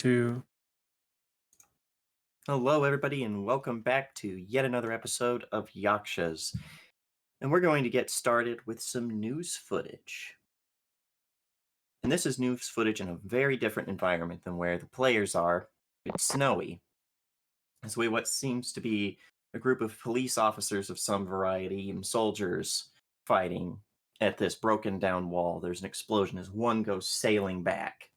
Two. Hello, everybody, and welcome back to yet another episode of Yakshas. And we're going to get started with some news footage. And this is news footage in a very different environment than where the players are. It's snowy. As we what seems to be a group of police officers of some variety and soldiers fighting at this broken down wall. There's an explosion as one goes sailing back.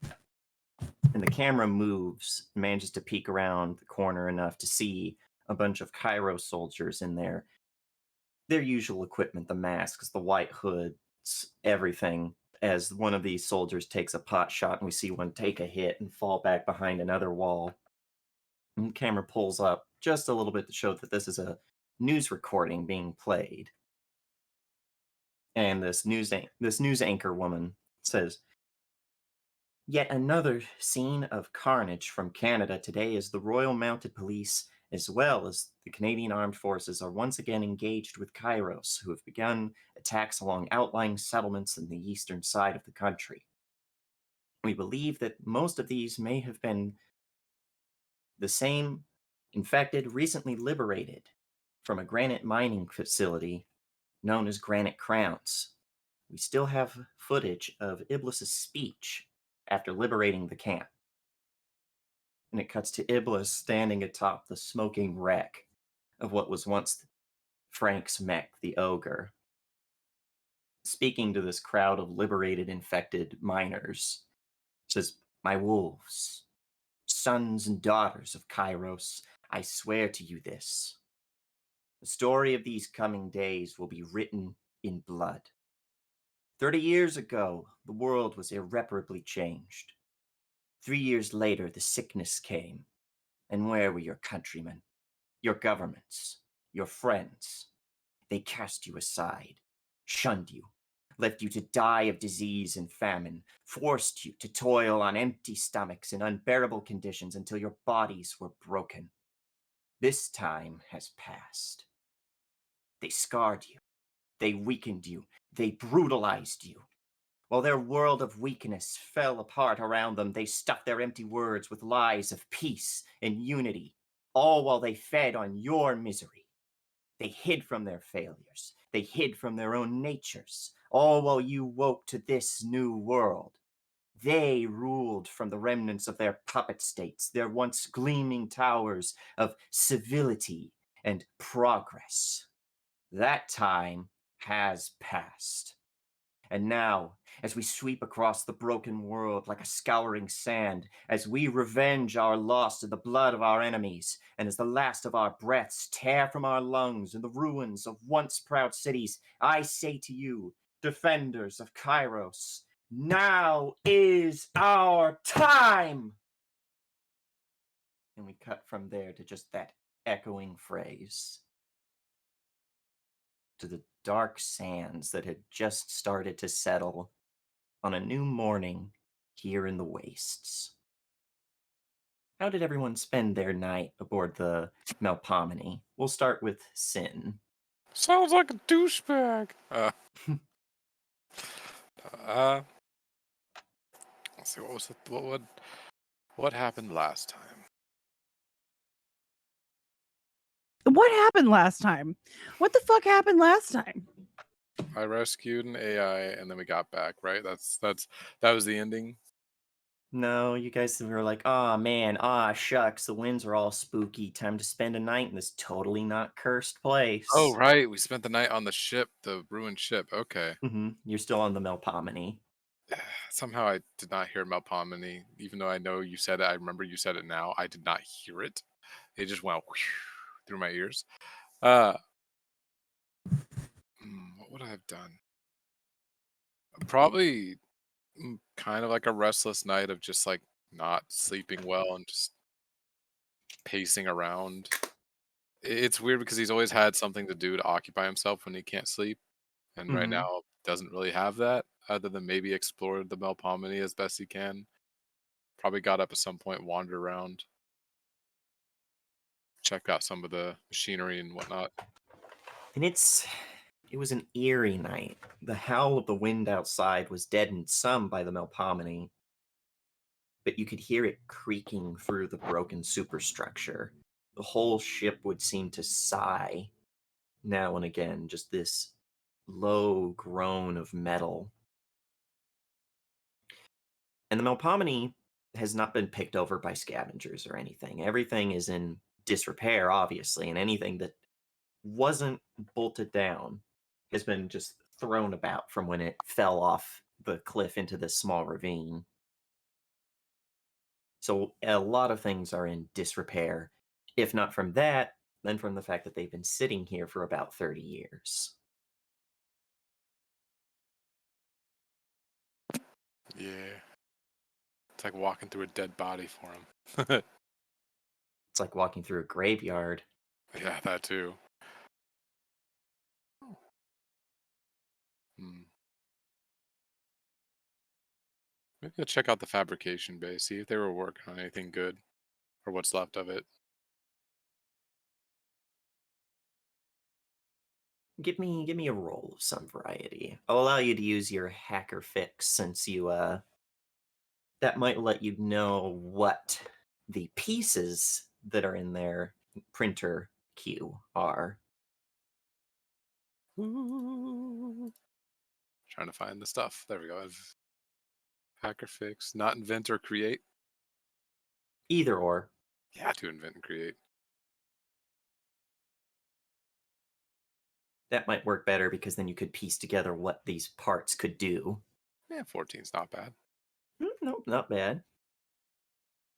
And the camera moves, manages to peek around the corner enough to see a bunch of Cairo soldiers in there. Their usual equipment, the masks, the white hoods, everything, as one of these soldiers takes a pot shot and we see one take a hit and fall back behind another wall. And the camera pulls up just a little bit to show that this is a news recording being played. And this news anchor woman says, "Yet another scene of carnage from Canada today as the Royal Mounted Police, as well as the Canadian Armed Forces, are once again engaged with Kairos, who have begun attacks along outlying settlements in the eastern side of the country. We believe that most of these may have been the same infected recently liberated from a granite mining facility known as Granite Crowns. We still have footage of Iblis's speech after liberating the camp. And it cuts to Iblis standing atop the smoking wreck of what was once Frank's mech, the ogre, speaking to this crowd of liberated, infected miners. Says, "My wolves, sons and daughters of Kairos, I swear to you this. The story of these coming days will be written in blood. 30 years ago, the world was irreparably changed. 3 years later, the sickness came. And where were your countrymen? Your governments? Your friends? They cast you aside, shunned you, left you to die of disease and famine, forced you to toil on empty stomachs in unbearable conditions until your bodies were broken. This time has passed. They scarred you. They weakened you. They brutalized you. While their world of weakness fell apart around them, they stuffed their empty words with lies of peace and unity, all while they fed on your misery. They hid from their failures. They hid from their own natures, all while you woke to this new world. They ruled from the remnants of their puppet states, their once gleaming towers of civility and progress. That time has passed. And now, as we sweep across the broken world like a scouring sand, as we revenge our loss to the blood of our enemies, and as the last of our breaths tear from our lungs in the ruins of once proud cities, I say to you, defenders of Kairos, now is our time!" And we cut from there to just that echoing phrase, to the dark sands that had just started to settle on a new morning here in the wastes. How did everyone spend their night aboard the Melpomene? We'll start with Sin. Sounds like a douchebag. Uh, let's see. What was what happened last time? What happened last time? What the fuck happened last time? I rescued an AI and then we got back. Right. That was the ending. No, you guys were like, "Aw, man, shucks, the winds are all spooky. Time to spend a night in this totally not cursed Oh, place." right. We spent the night on the ship, the ruined ship. Okay. You're still on the Melpomene. Somehow I did not hear Melpomene, even though I know you said it. I remember you said it now. I did not hear it. It just went through my ears. Uh, what would I have done? Probably kind of like a restless night of just like not sleeping well and just pacing around. It's weird because he's always had something to do to occupy himself when he can't sleep, and right Mm-hmm. now doesn't really have that other than maybe explore the Melpomene as best he can. Probably got up at some point, wandered around, check out some of the machinery and whatnot. And it was an eerie night. The howl of the wind outside was deadened some by the Melpomene, but you could hear it creaking through the broken superstructure. The whole ship would seem to sigh now and again, just this low groan of metal. And the Melpomene has not been picked over by scavengers or anything. Everything is in disrepair, obviously, and anything that wasn't bolted down has been just thrown about from when it fell off the cliff into this small ravine. So a lot of things are in disrepair. If not from that, then from the fact that they've been sitting here for about 30 years. Yeah. It's like walking through a dead body for him. It's like walking through a graveyard. Yeah, that too. Hmm. Maybe go check out the fabrication bay, see if they were working on anything good or what's left of it. Give me a roll of some variety. I'll allow you to use your hacker fix since you that might let you know what the pieces that are in their printer queue are. Ooh. Trying to find the stuff. There we go. Hacker fix, not invent or create. Either or. Yeah, to invent and create. That might work better because then you could piece together what these parts could do. Yeah, 14's not bad. Nope, not bad.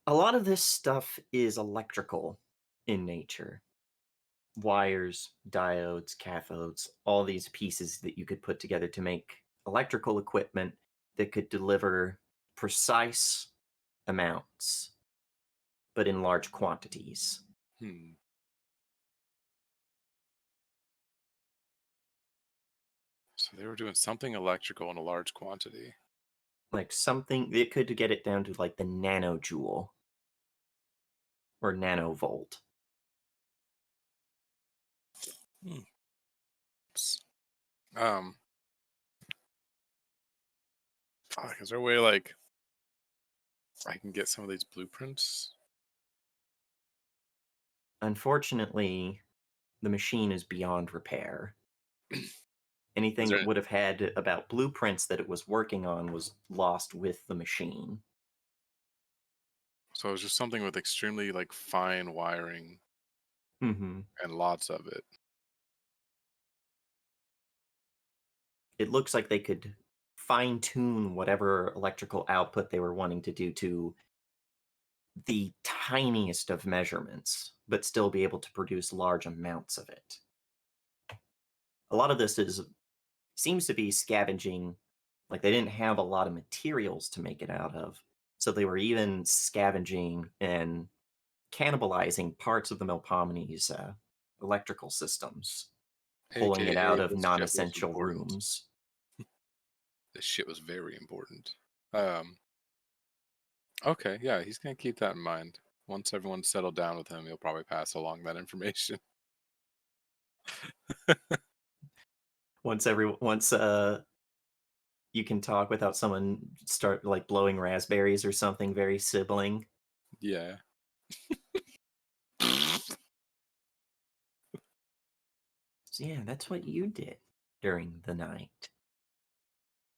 A lot of this stuff is electrical in nature. Wires, diodes, cathodes, all these pieces that you could put together to make electrical equipment that could deliver precise amounts, but in large quantities. Hmm. So they were doing something electrical in a large quantity. Like something that could get it down to like the nanojoule or nanovolt. Hmm. Um, fuck, is there a way like I can get some of these blueprints? Unfortunately, the machine is beyond repair. Is Anything there it would have had about blueprints that it was working on was lost with the machine. so it's just something with extremely like fine wiring Hmm. and lots of it. It looks like they could fine tune whatever electrical output they were wanting to do to the tiniest of measurements, but still be able to produce large amounts of it. A lot of this seems to be scavenging, like they didn't have a lot of materials to make it out of, so they were even scavenging and cannibalizing parts of the Melpomene's electrical systems, pulling it AKA out of this shit was non-essential important. rooms. This shit was very important. Um, okay, yeah, he's gonna keep that in mind. Once everyone's settled down with him, he'll probably pass along that information. Once you can talk without someone start like blowing raspberries or something very sibling. Yeah. So yeah, that's what you did during the night.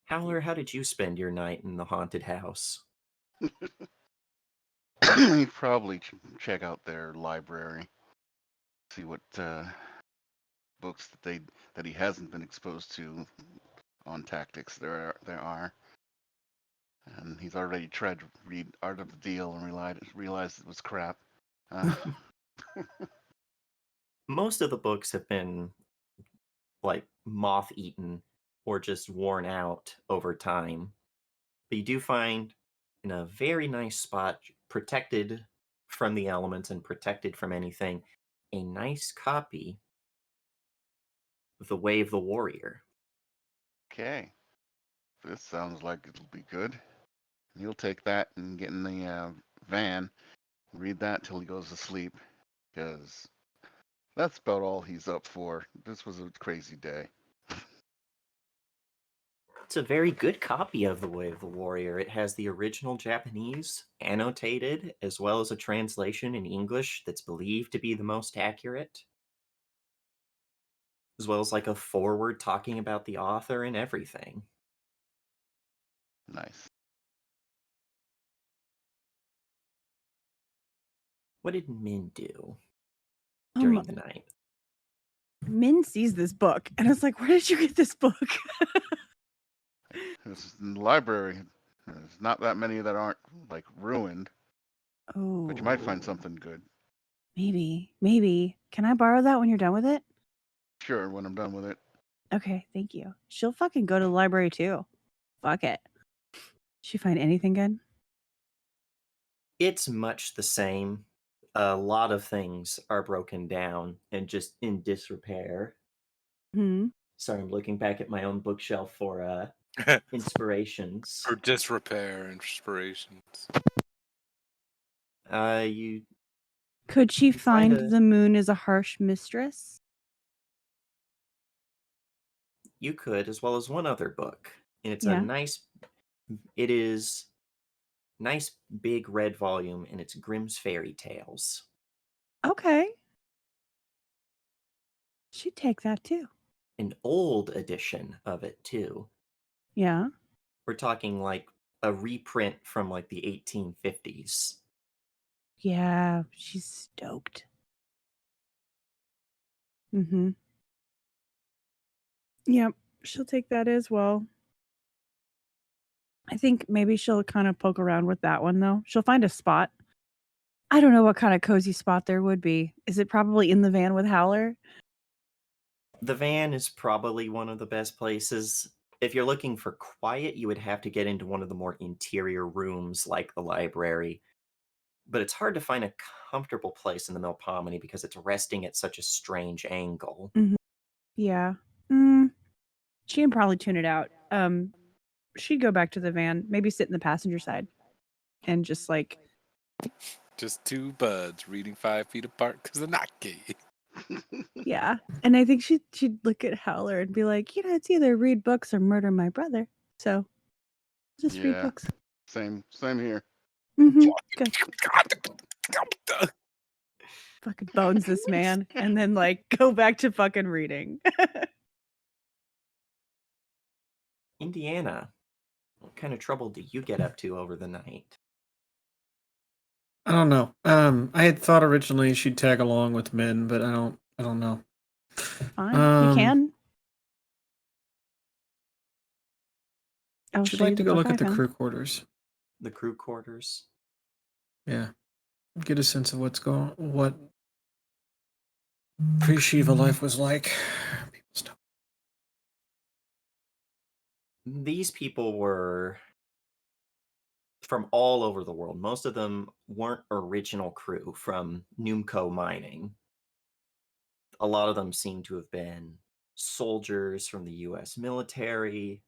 How did you spend your night in the haunted house? He'd probably check out their library, see what books that he hasn't been exposed to on tactics there are. And he's already tried to read Art of the Deal and realized it was crap. Uh, Most of the books have been like moth eaten or just worn out over time. But you do find in a very nice spot, protected from the elements and protected from anything, a nice copy of The Way of the Warrior. okay, this sounds like it'll be good. He'll take that and get in the van, read that till he goes to sleep, because that's about all he's up for. This was a crazy day. It's a very good copy of The Way of the Warrior. It has the original Japanese annotated, as well as a translation in English that's believed to be the most accurate, as well as like a foreword talking about the author and everything. Nice. What did Min do Um, during the night? Min sees this book and it's like, where did you get this book? This is in the library. There's not that many that aren't like ruined, but you might find Oh, something good. maybe. Can I borrow that when you're done with it? Sure, when I'm done with it. Okay, thank you. She'll fucking go to the library too. Fuck it. She find anything good? It's much the same. A lot of things are broken down and just in disrepair. Hmm. Sorry, I'm looking back at my own bookshelf for inspirations. For disrepair inspirations. You Could she find find the moon is a harsh mistress? you could, as well as one other book, and it's a Yeah. nice. It is nice big red volume, and it's Grimm's Fairy Tales. Okay. She'd take that too. An old edition of it too. Yeah. We're talking like a reprint from like the 1850s. Yeah, she's stoked. Mm-hmm. Yep, she'll take that as well. I think maybe she'll kind of poke around with that one though. She'll find a spot. I don't know what kind of cozy spot there would be. Is it probably in the van with Howler? The van is probably one of the best places. If you're looking for quiet, you would have to get into one of the more interior rooms like the library. But it's hard to find a comfortable place in the Melpomene because it's resting at such a strange angle. Yeah. She can probably tune it out. She'd go back to the van, maybe sit in the passenger side and just like, Just two buds reading 5 feet apart because they're not gay. yeah. And I think she'd look at Howler and be like, it's either read books or murder my brother. So just read Yeah, books. same here. Mm-hmm. Good. Fucking bones this man and then like go back to fucking reading. Indiana, what kind of trouble do you get up to over the night? I don't know. I had thought originally she'd tag along with Min, but I don't know. Fine. You can. I'll She'd show you like to the go book look I at the found. crew quarters. The crew quarters? Yeah. Get a sense of what pre-Shiva life was like. People's stuff. These people were from all over the world. Most of them weren't original crew from Numco Mining. A lot of them seem to have been soldiers from the US military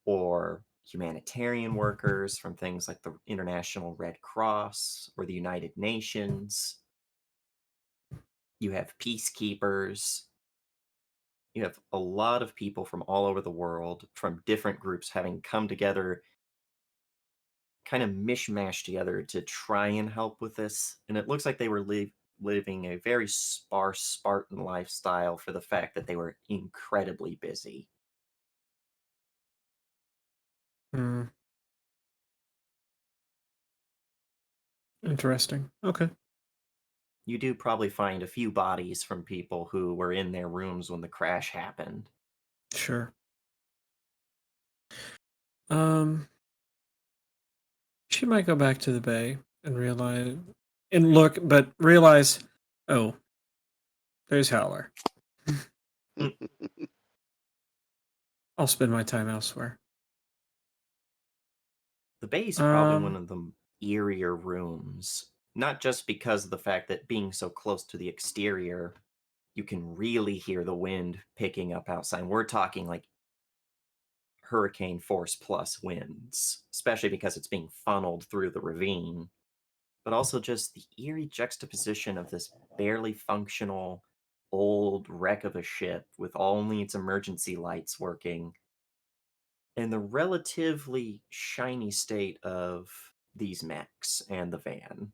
or humanitarian workers from things like the International Red Cross or the United Nations. You have peacekeepers. You have a lot of people from all over the world, from different groups having come together, kind of mishmashed together to try and help with this. And it looks like they were living a very sparse Spartan lifestyle for the fact that they were incredibly busy. Hmm. Interesting. Okay. You do probably find a few bodies from people who were in their rooms when the crash happened. Sure. Um, she might go back to the bay and realize, oh, there's Howler. I'll spend my time elsewhere. The bay's probably one Um, of the eerier rooms, not just because of the fact that being so close to the exterior, you can really hear the wind picking up outside. We're talking like hurricane force plus winds, especially because it's being funneled through the ravine, but also just the eerie juxtaposition of this barely functional old wreck of a ship with only its emergency lights working and the relatively shiny state of these mechs and the van.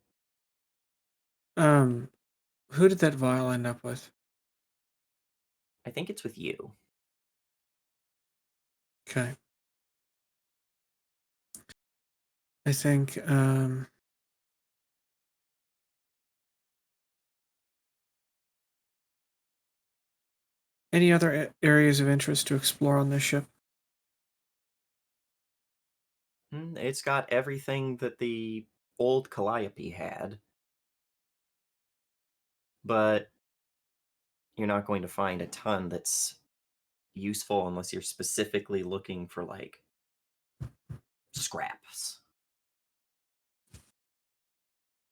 Who did that vial end up with? I think it's with you. Okay. I think any other areas of interest to explore on this ship? It's got everything that the old Calliope had, but you're not going to find a ton that's useful unless you're specifically looking for like scraps.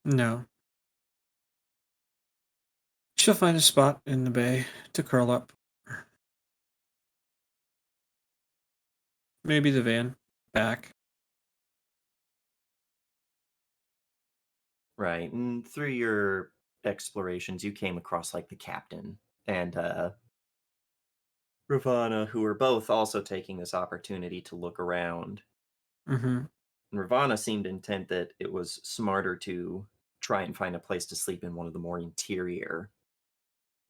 No. She'll find a spot in the bay to curl up. Maybe the van back. Right. And through your explorations, you came across like the captain and Ravana, who were both also taking this opportunity to look around. Mm-hmm. And Ravana seemed intent that it was smarter to try and find a place to sleep in one of the more interior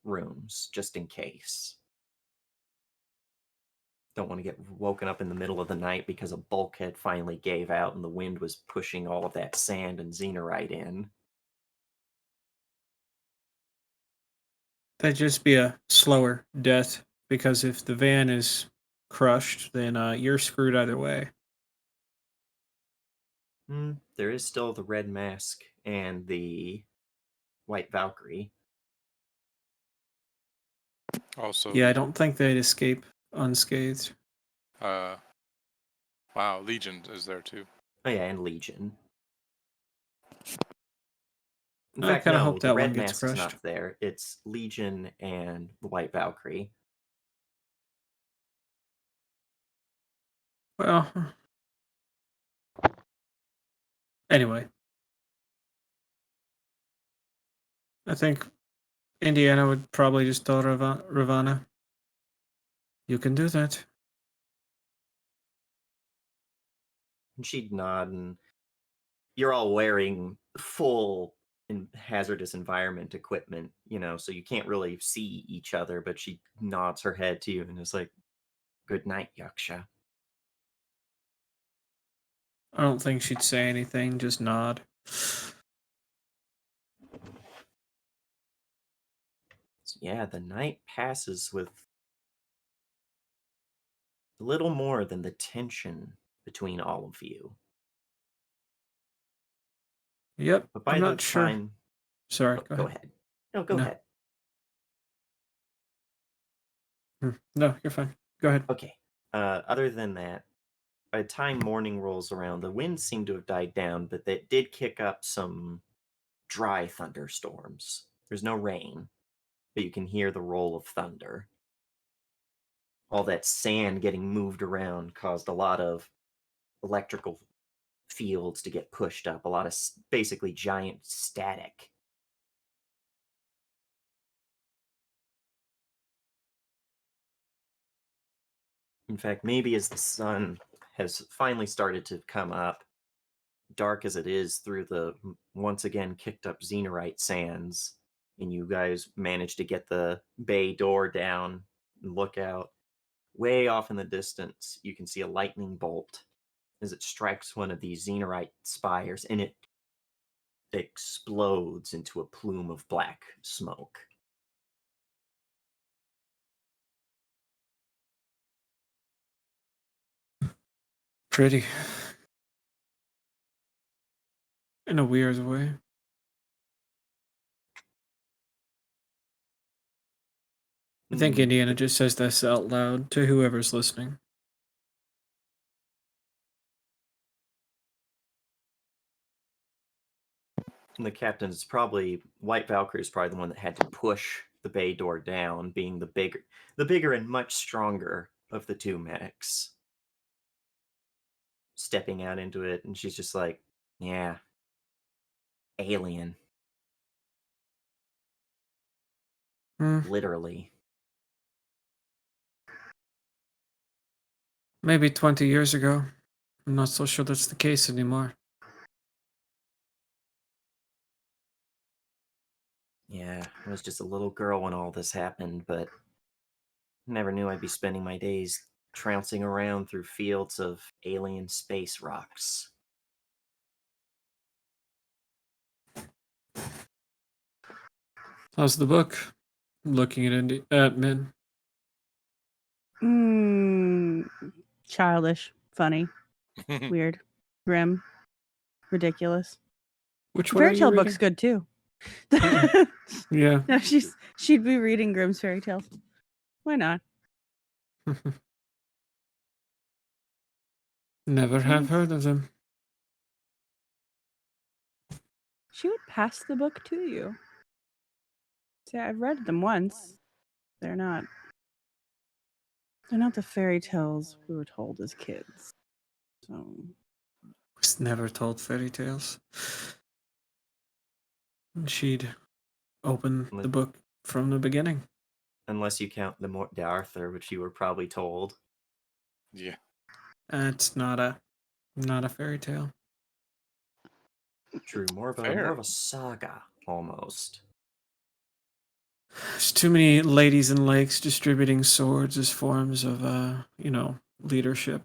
rooms, just in case. Don't want to get woken up in the middle of the night because a bulkhead finally gave out and the wind was pushing all of that sand and xenorite in. That'd just be a slower death, because if the van is crushed, then you're screwed either way. There is still the red mask and the white Valkyrie. Also, Yeah, I don't think they'd escape unscathed. wow, Legion is there too. Oh yeah, and Legion. In I fact, kind of no, hope the that one red gets mask is crushed. not there. It's Legion and the white Valkyrie. Well, anyway, I think Indiana would probably just tell Ravana, "You can do that." And she'd nod, and you're all wearing full hazardous environment equipment, so you can't really see each other, but she nods her head to you and is like, "Good night, Yaksha." I don't think she'd say anything, just nod. So yeah, the night passes with little more than the tension between all of you. Yep, But I'm by the not sure. time, Sorry, oh, go go ahead. ahead. No, go No. ahead. No, you're fine. Go ahead. Okay. Other than that, by the time morning rolls around, the winds seem to have died down, but they did kick up some dry thunderstorms. There's no rain, but you can hear the roll of thunder. All that sand getting moved around caused a lot of electrical fields to get pushed up, a lot of basically giant static. In fact, maybe as the sun has finally started to come up, dark as it is through the once again kicked up xenorite sands, and you guys manage to get the bay door down and look out. Way off in the distance, you can see a lightning bolt as it strikes one of these xenorite spires, and it explodes into a plume of black smoke. Pretty. In a weird way. I think Indiana just says this out loud to whoever's listening. And the captain's probably White Valkyrie is probably the one that had to push the bay door down, being the bigger and much stronger of the two mechs. Stepping out into it, and she's just like, "Yeah, alien, Hmm. literally." Maybe 20 years ago. I'm not so sure that's the case anymore. Yeah, I was just a little girl when all this happened, but never knew I'd be spending my days trouncing around through fields of alien space rocks. How's the book? Looking at Min. Childish, funny, weird, grim, ridiculous. Which one are Fairy you tale reading? book's good too. Yeah. No, she'd be reading Grimm's fairy tales. Why not? Never have heard of them. She would pass the book to you. See, I've read them once. They're not the fairy tales we were told as kids. So Was never told fairy tales. And she'd open the book from the beginning. Unless you count the Morte d'Arthur, which you were probably told. Yeah. It's not a fairy tale. True, more of a saga almost. There's too many ladies and lakes distributing swords as forms of leadership.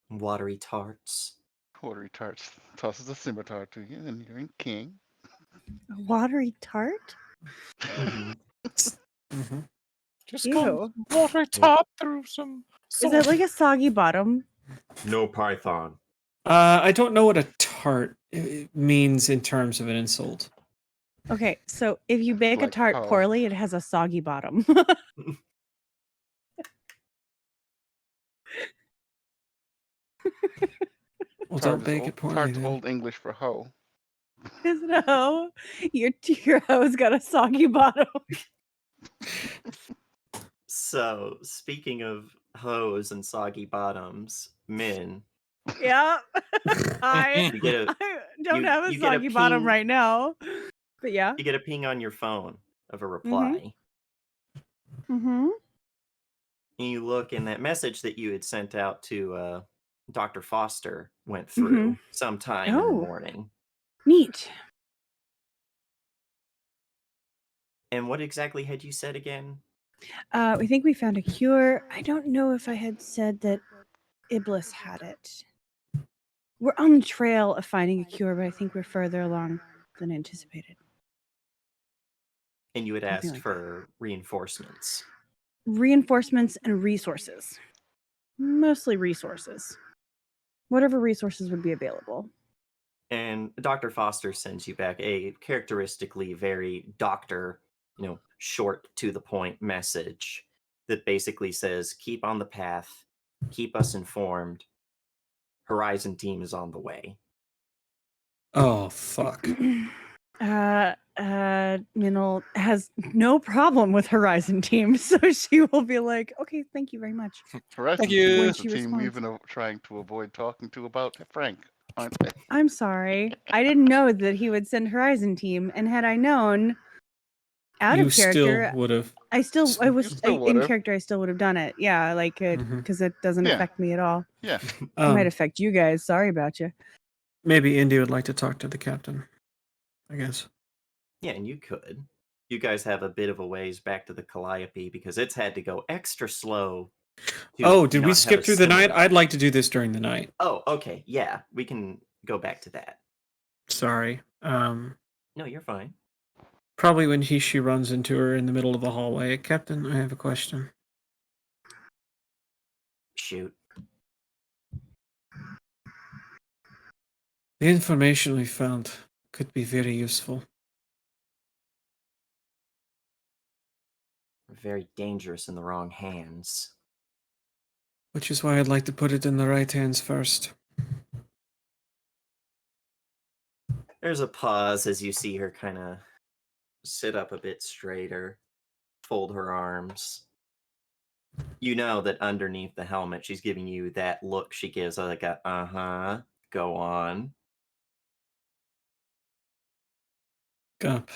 Watery tarts. Watery tarts tosses a scimitar to you, and you're in king. a watery tart? Mm-hmm. Just Ew. come water top through some. Is it like a soggy bottom? No python. I don't know what a tart means in terms of an insult. Okay, so if you bake a Like tart how- poorly, it has a soggy bottom. Well, Tart don't is bake old, it poorly Tart's then. Old English for hoe. Is it a hoe? Your hoe's got a soggy bottom. So, speaking of hoes and soggy bottoms, Min, Yeah. I you get a don't have a you get a soggy bottom ping- right now. But yeah. you get a ping on your phone of a reply. Mm-hmm. And you look, and that message that you had sent out to Dr. Foster went through sometime in the Oh. morning. Neat. And what exactly had you said again? We think we found a cure. I don't know if I had said that Iblis had it. We're on the trail of finding a cure, but I think we're further along than anticipated. And you had Something asked like for reinforcements. Reinforcements and resources. Mostly resources. Whatever resources would be available. And Dr. Foster sends you back a characteristically very doctor, short to the point message that basically says, keep on the path, keep us informed. Horizon team is on the way. Oh, fuck. Minel has no problem with Horizon Team, so she will be like, okay, thank you very much. Horizon Thank you. team When is the she team we've responds. been trying to avoid talking to about Frank, aren't they? I'm sorry. I didn't know that he would send Horizon Team, and had I known out You of character, still would have. I still, I was still in would've. character, I still would have done it. Yeah, like, because it doesn't Yeah. affect me at all. Yeah. It might affect you guys. Sorry about you. Maybe Indy would like to talk to the captain, I guess. Yeah, and you could. You guys have a bit of a ways back to the Calliope because it's had to go extra slow. Oh, did not we have skip a through the night? similar- I'd like to do this during the night. Oh, okay. Yeah, we can go back to that. Sorry. No, you're fine. Probably when she runs into her in the middle of the hallway. Captain, I have a question. Shoot. The information we found could be very useful. Very dangerous in the wrong hands. Which is why I'd like to put it in the right hands first. There's a pause as you see her kind of sit up a bit straighter, fold her arms. You know that underneath the helmet, she's giving you that look she gives, like a, go on. Gup.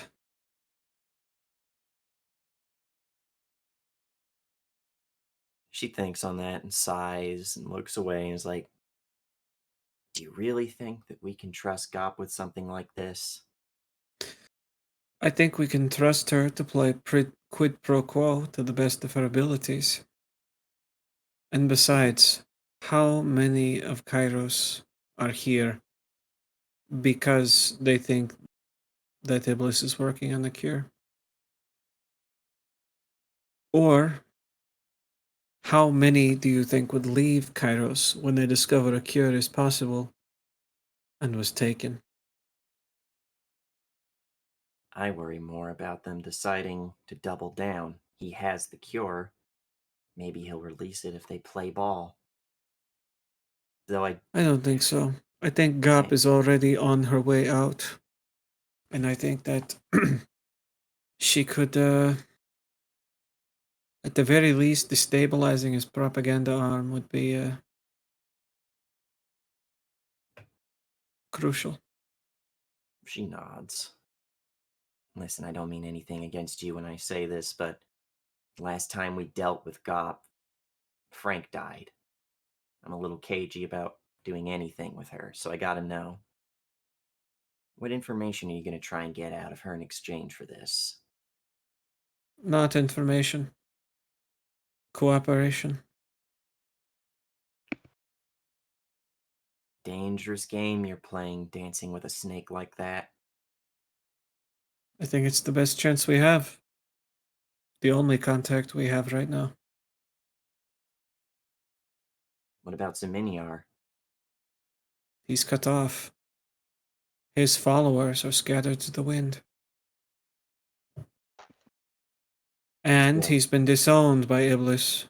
She thinks on that and sighs and looks away and is like, "Do you really think that we can trust Gop with something like this?" I think we can trust her to play quid pro quo to the best of her abilities. And besides, how many of Kairos are here because they think that Iblis is working on the cure? Or how many do you think would leave Kairos when they discover a cure is possible and was taken? I worry more about them deciding to double down. He has the cure. Maybe he'll release it if they play ball. Though I don't think so. I think Gap Same. is already on her way out. And I think that she could, at the very least, destabilizing his propaganda arm would be crucial. She nods. Listen, I don't mean anything against you when I say this, but last time we dealt with Gop, Frank died. I'm a little cagey about doing anything with her, so I gotta know. What information are you gonna try and get out of her in exchange for this? Not information. Cooperation. Dangerous game you're playing, dancing with a snake like that. I think it's the best chance we have. The only contact we have right now. What about Zeminiar? He's cut off. His followers are scattered to the wind. And Still, he's been disowned by Iblis.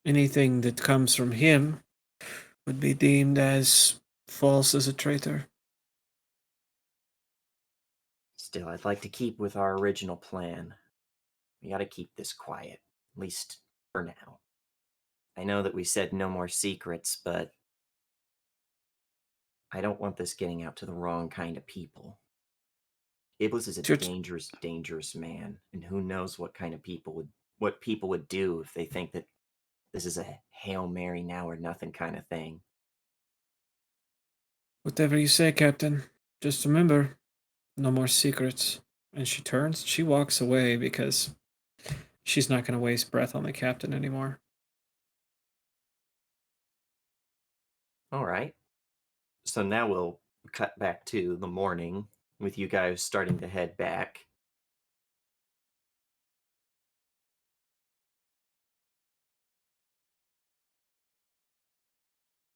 Anything that comes from him would be deemed as false as a traitor. still, I'd like to keep with our original plan. We gotta keep this quiet, at least for now. I know that we said no more secrets, but I don't want this getting out to the wrong kind of people. Iblis is a Church, dangerous, dangerous man, and who knows what kind of what people would do if they think that this is a Hail Mary now or nothing kind of thing. whatever you say, Captain. Just remember, no more secrets. And she walks away because she's not going to waste breath on the captain anymore. All right. So now we'll cut back to the morning with you guys starting to head back.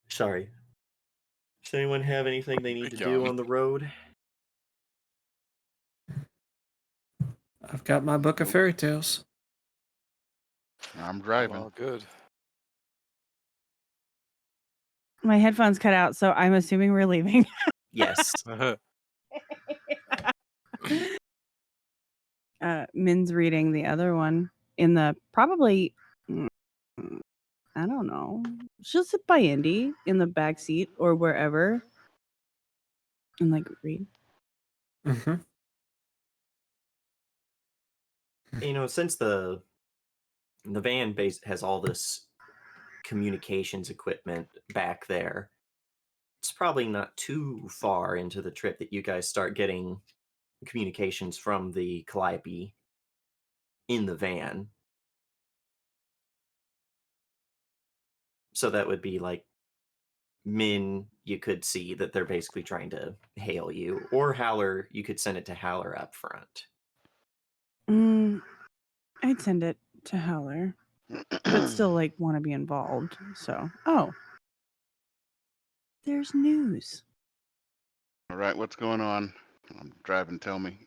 Sorry. Does anyone have anything they need to do Yawn. on the road? I've got my book of Nope. fairy tales. I'm driving. Well, good. My headphones cut out, so I'm assuming we're leaving. Yes. Min's reading the other one in the probably, I don't know. She'll sit by Indy in the back seat or wherever and like read. Mm-hmm. Since the van base has all this communications equipment back there, it's probably not too far into the trip that you guys start getting communications from the Calliope in the van. So that would be like Min, you could see that they're basically trying to hail you, or Howler, you could send it to Howler up front. I'd send it to Howler, but still like want to be involved. So, there's news. All right, what's going on? I'm driving. Tell me.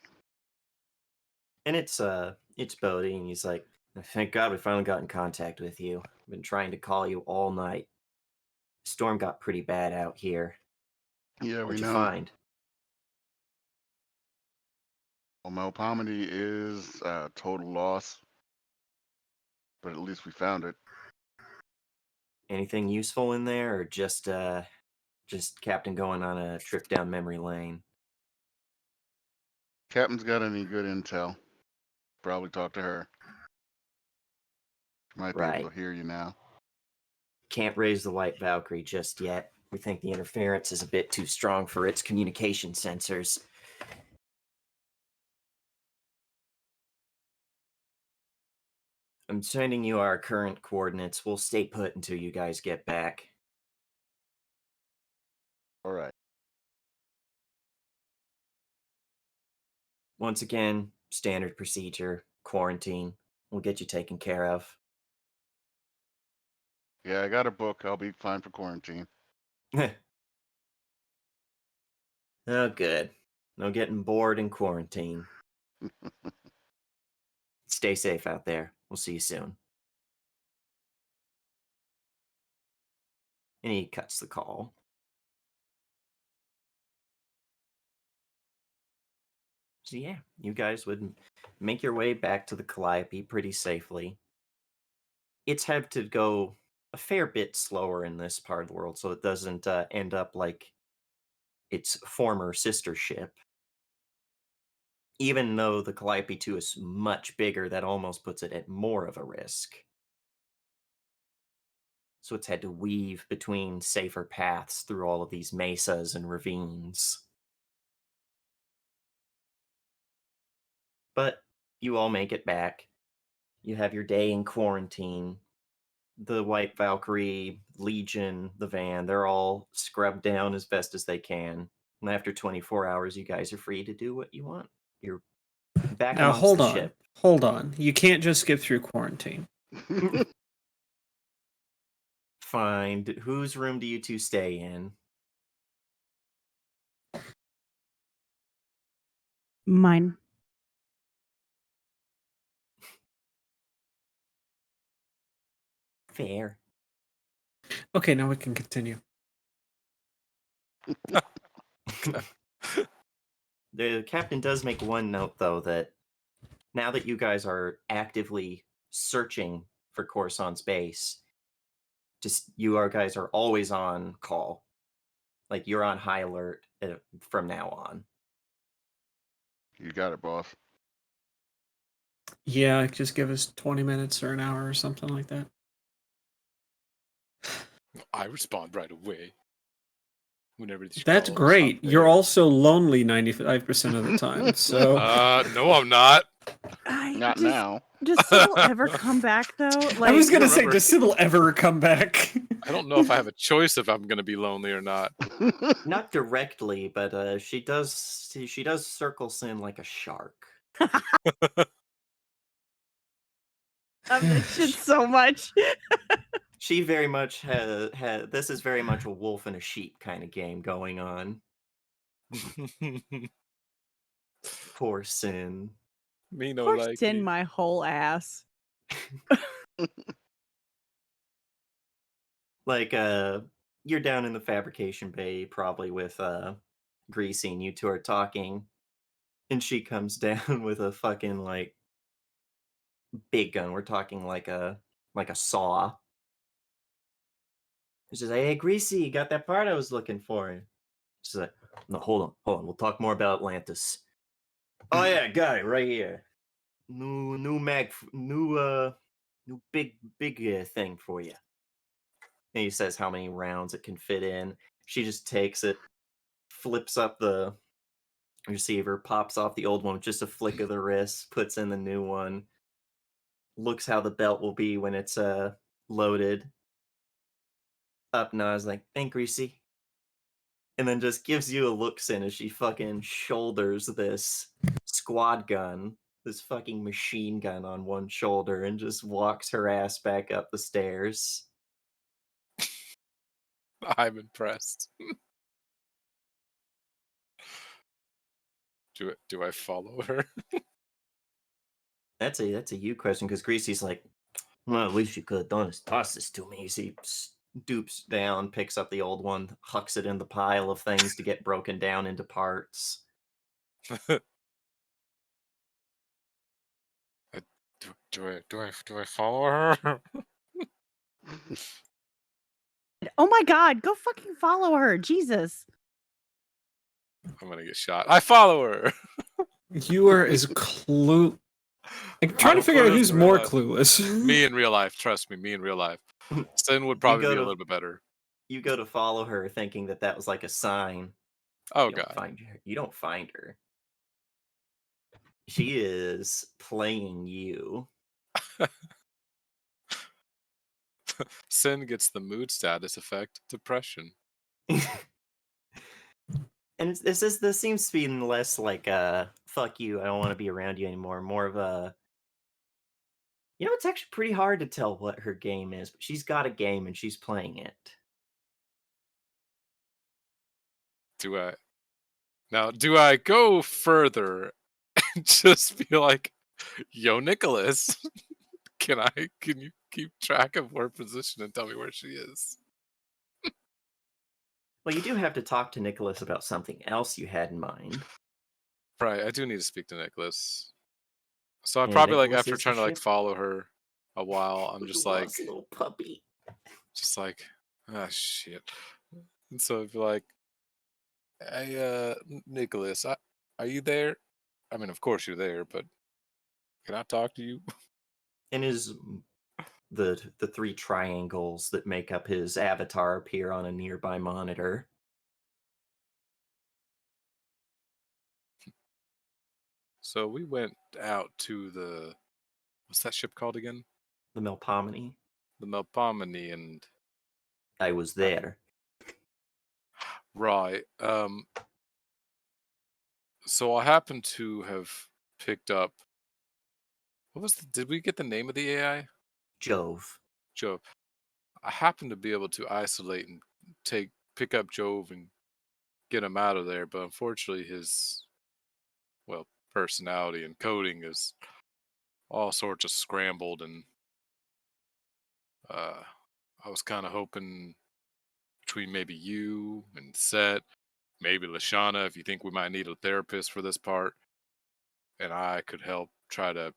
And it's Bodhi, and he's like, "Thank God we finally got in contact with you. I've been trying to call you all night. Storm got pretty bad out here. Yeah, we What'd you know. find?" Well, Melpomene is a total loss, but at least we found it. Anything useful in there, or just Captain going on a trip down memory lane? Captain's got any good intel? Probably talk to her. Might be Right. able to hear you now. Can't raise the White Valkyrie just yet. We think the interference is a bit too strong for its communication sensors. I'm sending you our current coordinates. We'll stay put until you guys get back. All right. Once again, standard procedure, quarantine. We'll get you taken care of. Yeah, I got a book. I'll be fine for quarantine. Oh, good. No getting bored in quarantine. Stay safe out there. We'll see you soon. And he cuts the call. So yeah, you guys would make your way back to the Calliope pretty safely. It's had to go a fair bit slower in this part of the world, so it doesn't end up like its former sister ship. Even though the Calliope 2 is much bigger, that almost puts it at more of a risk. So it's had to weave between safer paths through all of these mesas and ravines. But you all make it back. You have your day in quarantine. The White Valkyrie, Legion, the van, they're all scrubbed down as best as they can. And after 24 hours, you guys are free to do what you want. You're back Now amongst hold the on. ship. Hold on. You can't just skip through quarantine. Fine. Whose room do you two stay in? Mine. Fair. Okay, now we can continue. The captain does make one note, though, that now that you guys are actively searching for Coruscant's base, just guys are always on call. Like, you're on high alert from now on. You got it, boss. Yeah, just give us 20 minutes or an hour or something like that. I respond right away. Whenever these That's calls great. hop You're there. also lonely 95% of the time. So No, I'm not. Not now. Does Sybil ever come back though? I was you gonna say, remember- does Sybil ever come back? I don't know if I have a choice if I'm going to be lonely or not. Not directly, but she does circle Sin like a shark. I mentioned so much. She very much has this is very much a wolf and a sheep kind of game going on. Poor Sin. Me no Poor like Sin, my whole ass. Like, you're down in the fabrication bay, probably with Greasy, and you two are talking, and she comes down with a fucking like big gun. We're talking like a saw. She's like, "Hey, Greasy, you got that part I was looking for?" She's like, "No, hold on. We'll talk more about Atlantis." "Oh yeah, got it right here. New big thing for you." And he says how many rounds it can fit in. She just takes it, flips up the receiver, pops off the old one with just a flick of the wrist, puts in the new one, looks how the belt will be when it's loaded. Up nods like, "Thank Greasy." And then just gives you a look in as she fucking shoulders this squad gun, this fucking machine gun on one shoulder, and just walks her ass back up the stairs. I'm impressed. Do I follow her? That's a you question, because Greasy's like, "Well, at least you could have done is toss this to me." So he stoops down, picks up the old one, hucks it in the pile of things to get broken down into parts. Do I follow her? Oh my god, go fucking follow her. Jesus. I'm gonna get shot. I follow her. You are as I'm trying to figure out who's in real more life. clueless. Me in real life, trust me, me in real life. Sin would probably go be a to- little bit better. You go to follow her, thinking that that was like a sign. Oh You don't god. find her. You don't find her. She is playing you. Sin gets the mood status effect, depression. And this seems to be less like fuck you, I don't want to be around you anymore. More of a, it's actually pretty hard to tell what her game is, but she's got a game and she's playing it. Do I go further and just be like, yo, Nicholas, can you keep track of her position and tell me where she is? Well, you do have to talk to Nicholas about something else you had in mind. Right, I do need to speak to Nicholas. So I And probably like Nicholas after is the trying to like ship. follow her a while, I'm just like Lost little puppy. ah shit. And so I'd be like, hey Nicholas, are you there? I mean of course you're there, but can I talk to you? And the three triangles that make up his avatar appear on a nearby monitor. So we went out to the what's that ship called again? The Melpomene. The Melpomene and I was uh, there. right. So I happen to have picked up did we get the name of the AI? Jove. Jove. I happen to be able to isolate and pick up Jove and get him out of there, but unfortunately his personality and coding is all sorts of scrambled and uh I was kind of hoping between maybe you and Set, maybe Lashana if you think we might need a therapist for this part, and I could help try to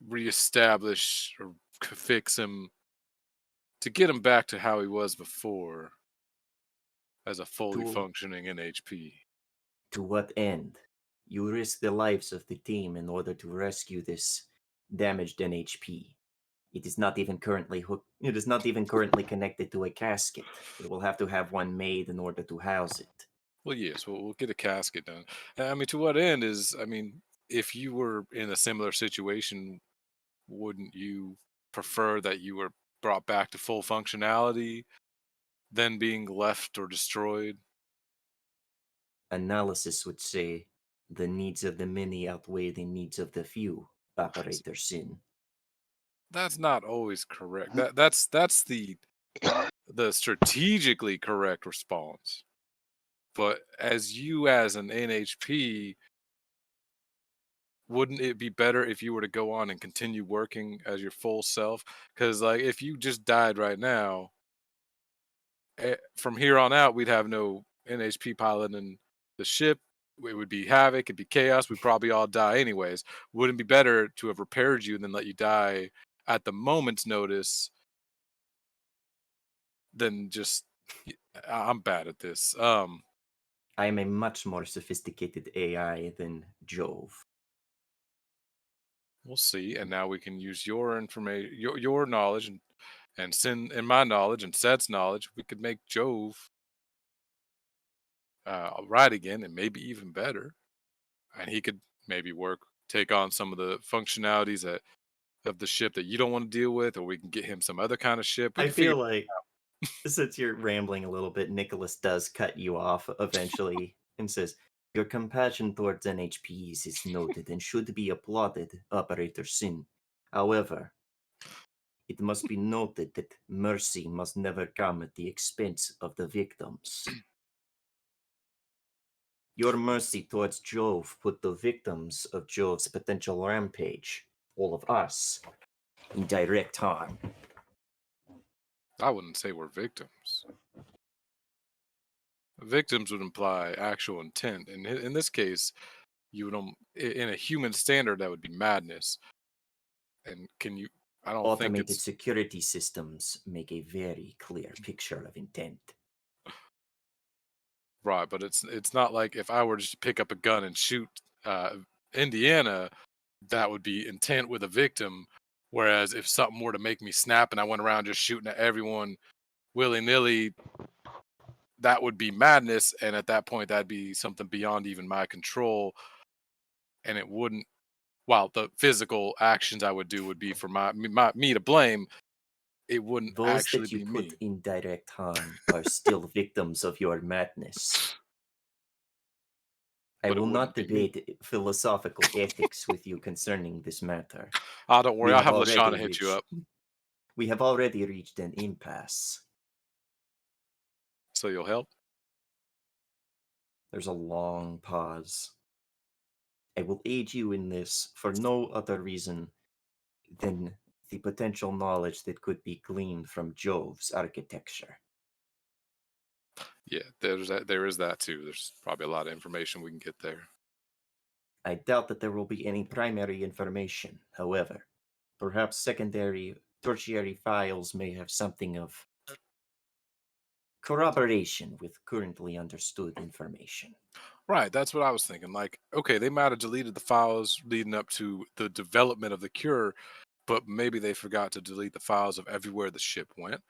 reestablish or fix him to get him back to how he was before as a fully To, functioning NHP. to what end? You risk the lives of the team in order to rescue this damaged NHP. It is not even currently It is not even currently connected to a casket. We will have to have one made in order to house it. Well, yes, we'll get a casket done. I mean, to what end is, I mean, if you were in a similar situation, wouldn't you prefer that you were brought back to full functionality than being left or destroyed? Analysis would say the needs of the many outweigh the needs of the few, Operator Sin. That's not always correct. That's the strategically correct response. But as an NHP, wouldn't it be better if you were to go on and continue working as your full self? Because like if you just died right now, from here on out, we'd have no NHP piloting the ship. It would be havoc. It'd be chaos. We'd probably all die anyways. Wouldn't it be better to have repaired you than let you die at the moment's notice than just? I'm bad at this. I am a much more sophisticated AI than Jove. We'll see. And now we can use your information, your knowledge, and send and my knowledge and Seth's knowledge. We could make Jove right again, and maybe even better. And he could maybe take on some of the functionalities of the ship that you don't want to deal with, or we can get him some other kind of ship. We I can figure. feel like, since you're rambling a little bit, Nicholas does cut you off eventually and says, your compassion towards NHPs is noted and should be applauded, Operator Sin. However, it must be noted that mercy must never come at the expense of the victims. Your mercy towards Jove put the victims of Jove's potential rampage, all of us, in direct harm. I wouldn't say we're victims. Victims would imply actual intent, and in this case, you would in a human standard that would be madness. And can you? I don't think Automated it's security systems make a very clear picture of intent. right, but it's not like if I were just to pick up a gun and shoot Indiana, that would be intent with a victim. Whereas if something were to make me snap and I went around just shooting at everyone willy nilly, that would be madness. And at that point, that'd be something beyond even my control. And it wouldn't, while the physical actions I would do would be for me to blame, it wouldn't Those actually that you be put me. in direct harm are still victims of your madness. I But it will wouldn't not be me. debate philosophical ethics with you concerning this matter. Ah, don't worry, We I'll have have Lashana already hit you reached up. we have already reached an impasse. So you'll help? There's a long pause. I will aid you in this for no other reason than the potential knowledge that could be gleaned from Jove's architecture. Yeah, there is that too. There's probably a lot of information we can get there. I doubt that there will be any primary information, however. Perhaps secondary, tertiary files may have something of corroboration with currently understood information. Right, that's what I was thinking. Like, okay, they might have deleted the files leading up to the development of the cure, but maybe they forgot to delete the files of everywhere the ship went.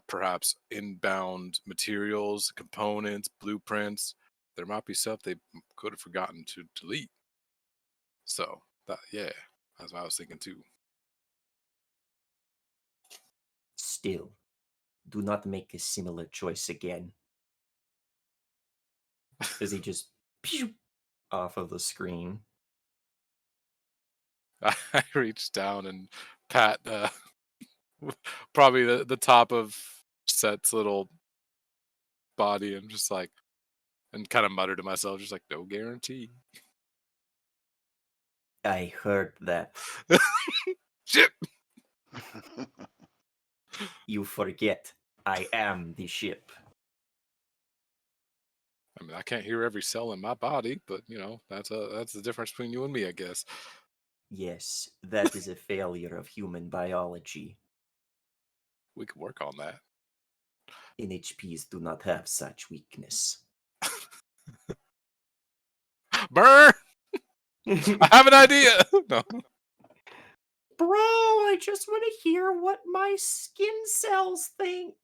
Perhaps inbound materials, components, blueprints. There might be stuff they could have forgotten to delete. So, yeah, that's what I was thinking too. Still, do not make a similar choice again. As he just pew, off of the screen. I reached down and pat probably the top of Set's little body and just like, and kind of muttered to myself, just like, no guarantee. I heard that. Shit. You forget. I am the ship. I mean, I can't hear every cell in my body, but you know, that's the difference between you and me, I guess. Yes, that is a failure of human biology. We could work on that. NHPs do not have such weakness. Burr! I have an idea. No. Bro, I just want to hear what my skin cells think.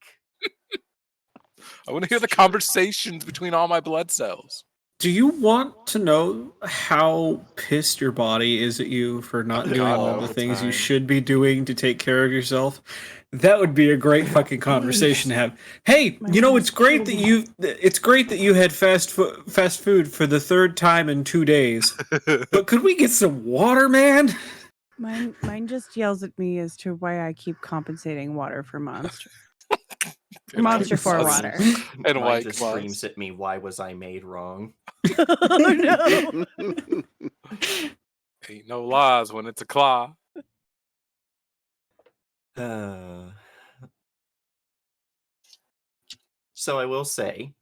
I want to hear the conversations between all my blood cells. Do you want to know how pissed your body is at you for not doing God, all no. the the things you time. should be doing to take care of yourself? That would be a great fucking conversation to have. Hey, My you know mind's it's great that you had fast food for the third time in 2 days. But could we get some water, man? Mine just yells at me as to why I keep compensating water for Monster. And Monster White for Claws. water. And Mine White just Claws. screams at me, why was I made wrong? Oh no! Ain't no lies when it's a claw. So I will say,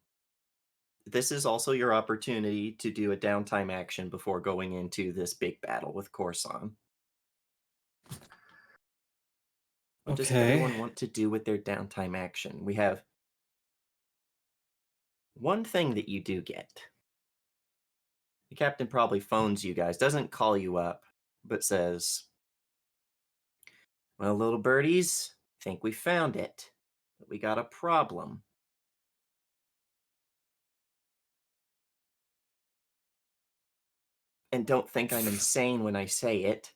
this is also your opportunity to do a downtime action before going into this big battle with Corson. What does everyone want to do with their downtime action? We have one thing that you do get. The captain probably phones you guys, doesn't call you up, but says, well, little birdies, think we found it, but we got a problem. And don't think I'm insane when I say it,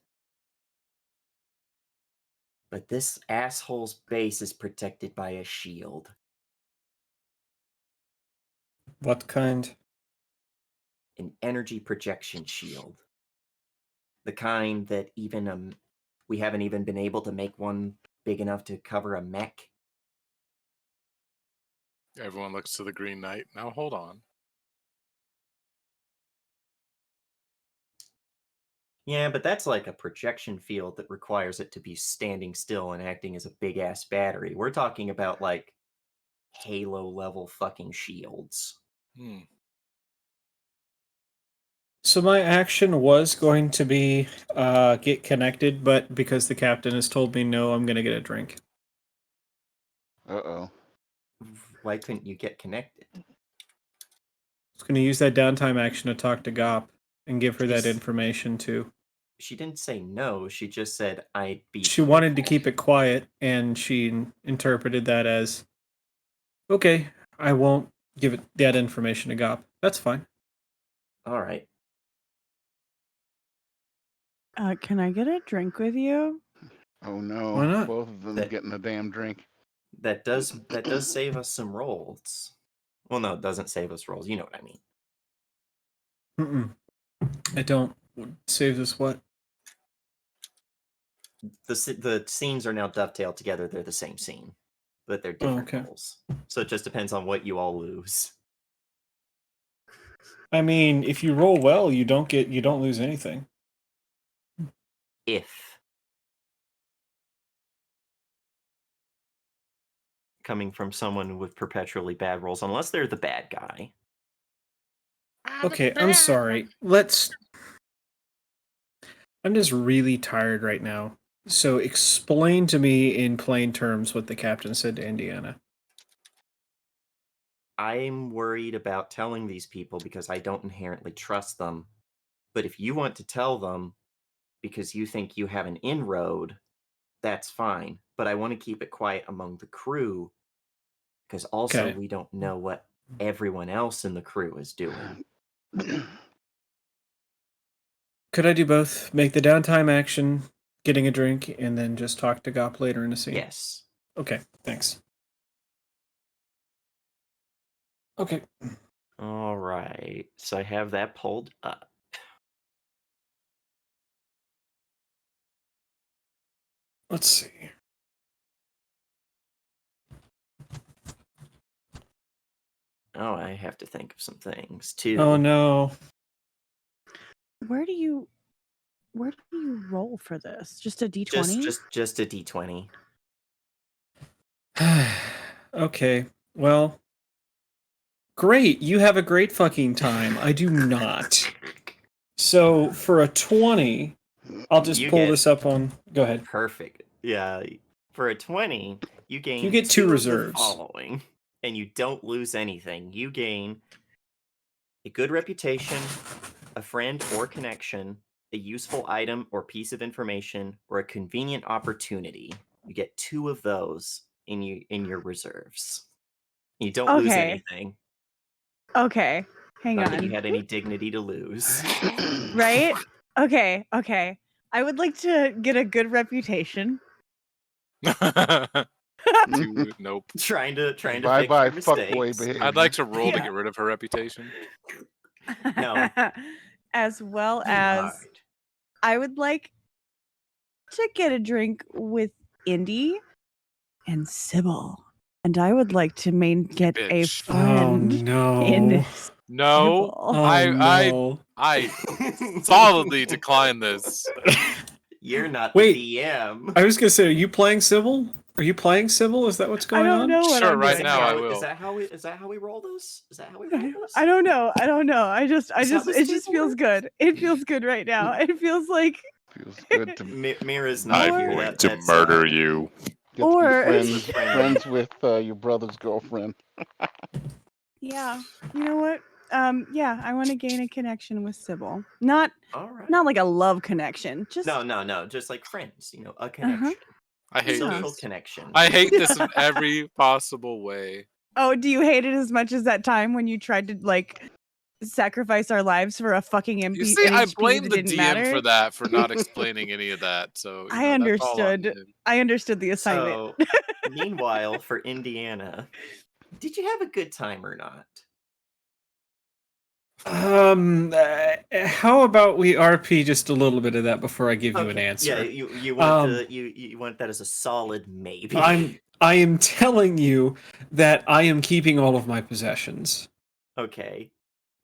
but this asshole's base is protected by a shield. What kind? An energy projection shield. The kind that even we haven't even been able to make one big enough to cover a mech. Everyone looks to the Green Knight. Now hold on. Yeah, but that's like a projection field that requires it to be standing still and acting as a big ass battery. We're talking about like Halo level fucking shields. So my action was going to be get connected, but because the captain has told me no, I'm gonna get a drink. Uh-oh. Why couldn't you get connected? I was gonna use that downtime action to talk to Gop and give her that She's- information too. She didn't say no. She just said I'd be. She wanted to careful." keep it quiet, and she interpreted that as, okay, I won't give it that information to Gop. That's fine. All right. Can I get a drink with you? Oh no! Why not? Both of them That- getting a damn drink. That does save us some rolls. Well, no, it doesn't save us rolls. You know what I mean. I don't. Saves us what? The scenes are now dovetailed together. They're the same scene, but they're different okay. rolls. So it just depends on what you all lose. I mean, if you roll well, you don't lose anything. If coming from someone with perpetually bad rolls, unless they're the bad guy. Okay, I'm sorry. I'm just really tired right now. So explain to me in plain terms what the captain said to Indiana. I'm worried about telling these people because I don't inherently trust them. But if you want to tell them because you think you have an inroad, that's fine. But I want to keep it quiet among the crew because also Okay. we don't know what everyone else in the crew is doing. Could I do both? Make the downtime action, getting a drink, and then just talk to Gop later in the scene? Yes. Okay, thanks. Okay. All right. So I have that pulled up. Let's see. Oh, I have to think of some things too. Oh no. Where do you roll for this? Just a d20? Just a d20. Okay. Well, great. You have a great fucking time. I do not. So for a 20, I'll just You pull get- this up on. Go ahead. Perfect. Yeah. For a 20, you gain You get two of the reserves. following, and you don't lose anything. You gain a good reputation, a friend or connection, a useful item or piece of information, or a convenient opportunity. You get 2 of those in your reserves. You don't lose Okay. anything. Okay. Hang Not on. that you had any dignity to lose. Right? Okay. I would like to get a good reputation. Dude, nope. trying to Bye fix bye, your fuckboy mistakes. behavior. I'd like to roll to Yeah. get rid of her reputation. No. As well as I would like to get a drink with Indy and Sybil. And I would like to get a Bitch. Oh friend no. in No, Sybil. Oh I no. I solidly decline this. You're not Wait. the DM. I was gonna say, are you playing Sybil? Are you playing Sybil? Is that what's going on? I don't know what Sure, I'm right doing. now I Is will. that how we roll this? Is that how we roll this? I don't know. I just Is that what it just Sybil feels works? good. It feels good right now. It feels like Feels good to Mira's not I'm here. going That's, you. get Or- to be That's a friend. friends with your brother's girlfriend. yeah. You know what? Yeah, I want to gain a connection with Sybil. Not All right. like a love connection. Just No. Just like friends. A connection. I hate Social this. connection. I hate this in every possible way. Oh, do you hate it as much as that time when you tried to like sacrifice our lives for a fucking MP? You see, I NHP blame that the didn't DM matter? for that, for not explaining any of that. So I that's all on understood. him. I understood the assignment. So, meanwhile, for Indiana, did you have a good time or not? How about we RP just a little bit of that before I give you an Okay. answer? Yeah, you want you want that as a solid maybe. I am telling you that I am keeping all of my possessions, Okay.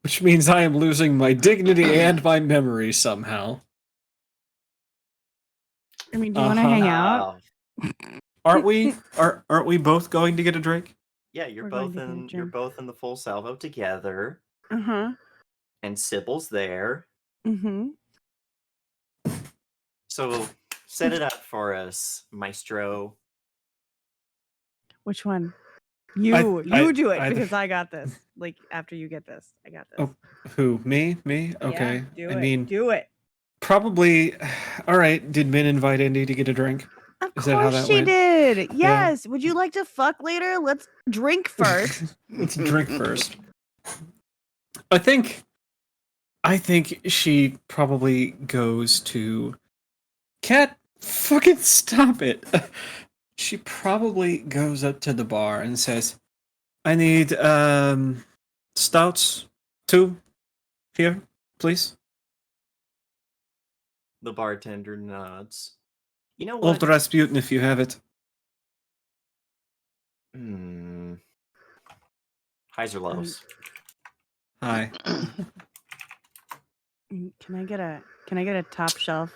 which means I am losing my dignity and my memory somehow. I mean, do you want to hang out? Aren't we? Aren't we both going to get a drink? Yeah, you're We're going both to get a in you're drink. both in the full salvo together, Uh-huh. and Sybil's there. Mm-hmm. So set it up for us, Maestro. Which one? You I- do it I- because I got this. like after you get this. I got this. Oh, who? Me? Yeah, Okay. do I it. mean, do it. probably. All right. Did Min invite Indy to get a drink? Of Is that how course that she went? did. Yes. Would you like to fuck later? Let's drink first. Let's drink first. I think she probably goes to. Cat, fucking stop it. She probably goes up to the bar and says, "I need stouts, 2 here, please. The bartender nods. You know Old what? Rasputin, if you have it." Highs or lows? Hi. Can I get a top shelf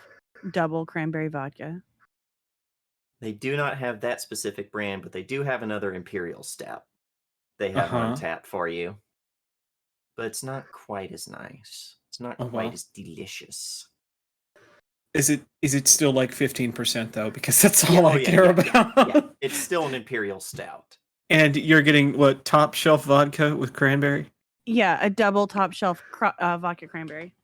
double cranberry vodka? They do not have that specific brand, but they do have another Imperial Stout. They have on tap for you. But it's not quite as nice. It's not quite as delicious. Is it still like 15% though? Because that's all I care about. Yeah, it's still an Imperial Stout. And you're getting what, top shelf vodka with cranberry? Yeah, a double top shelf vodka cranberry.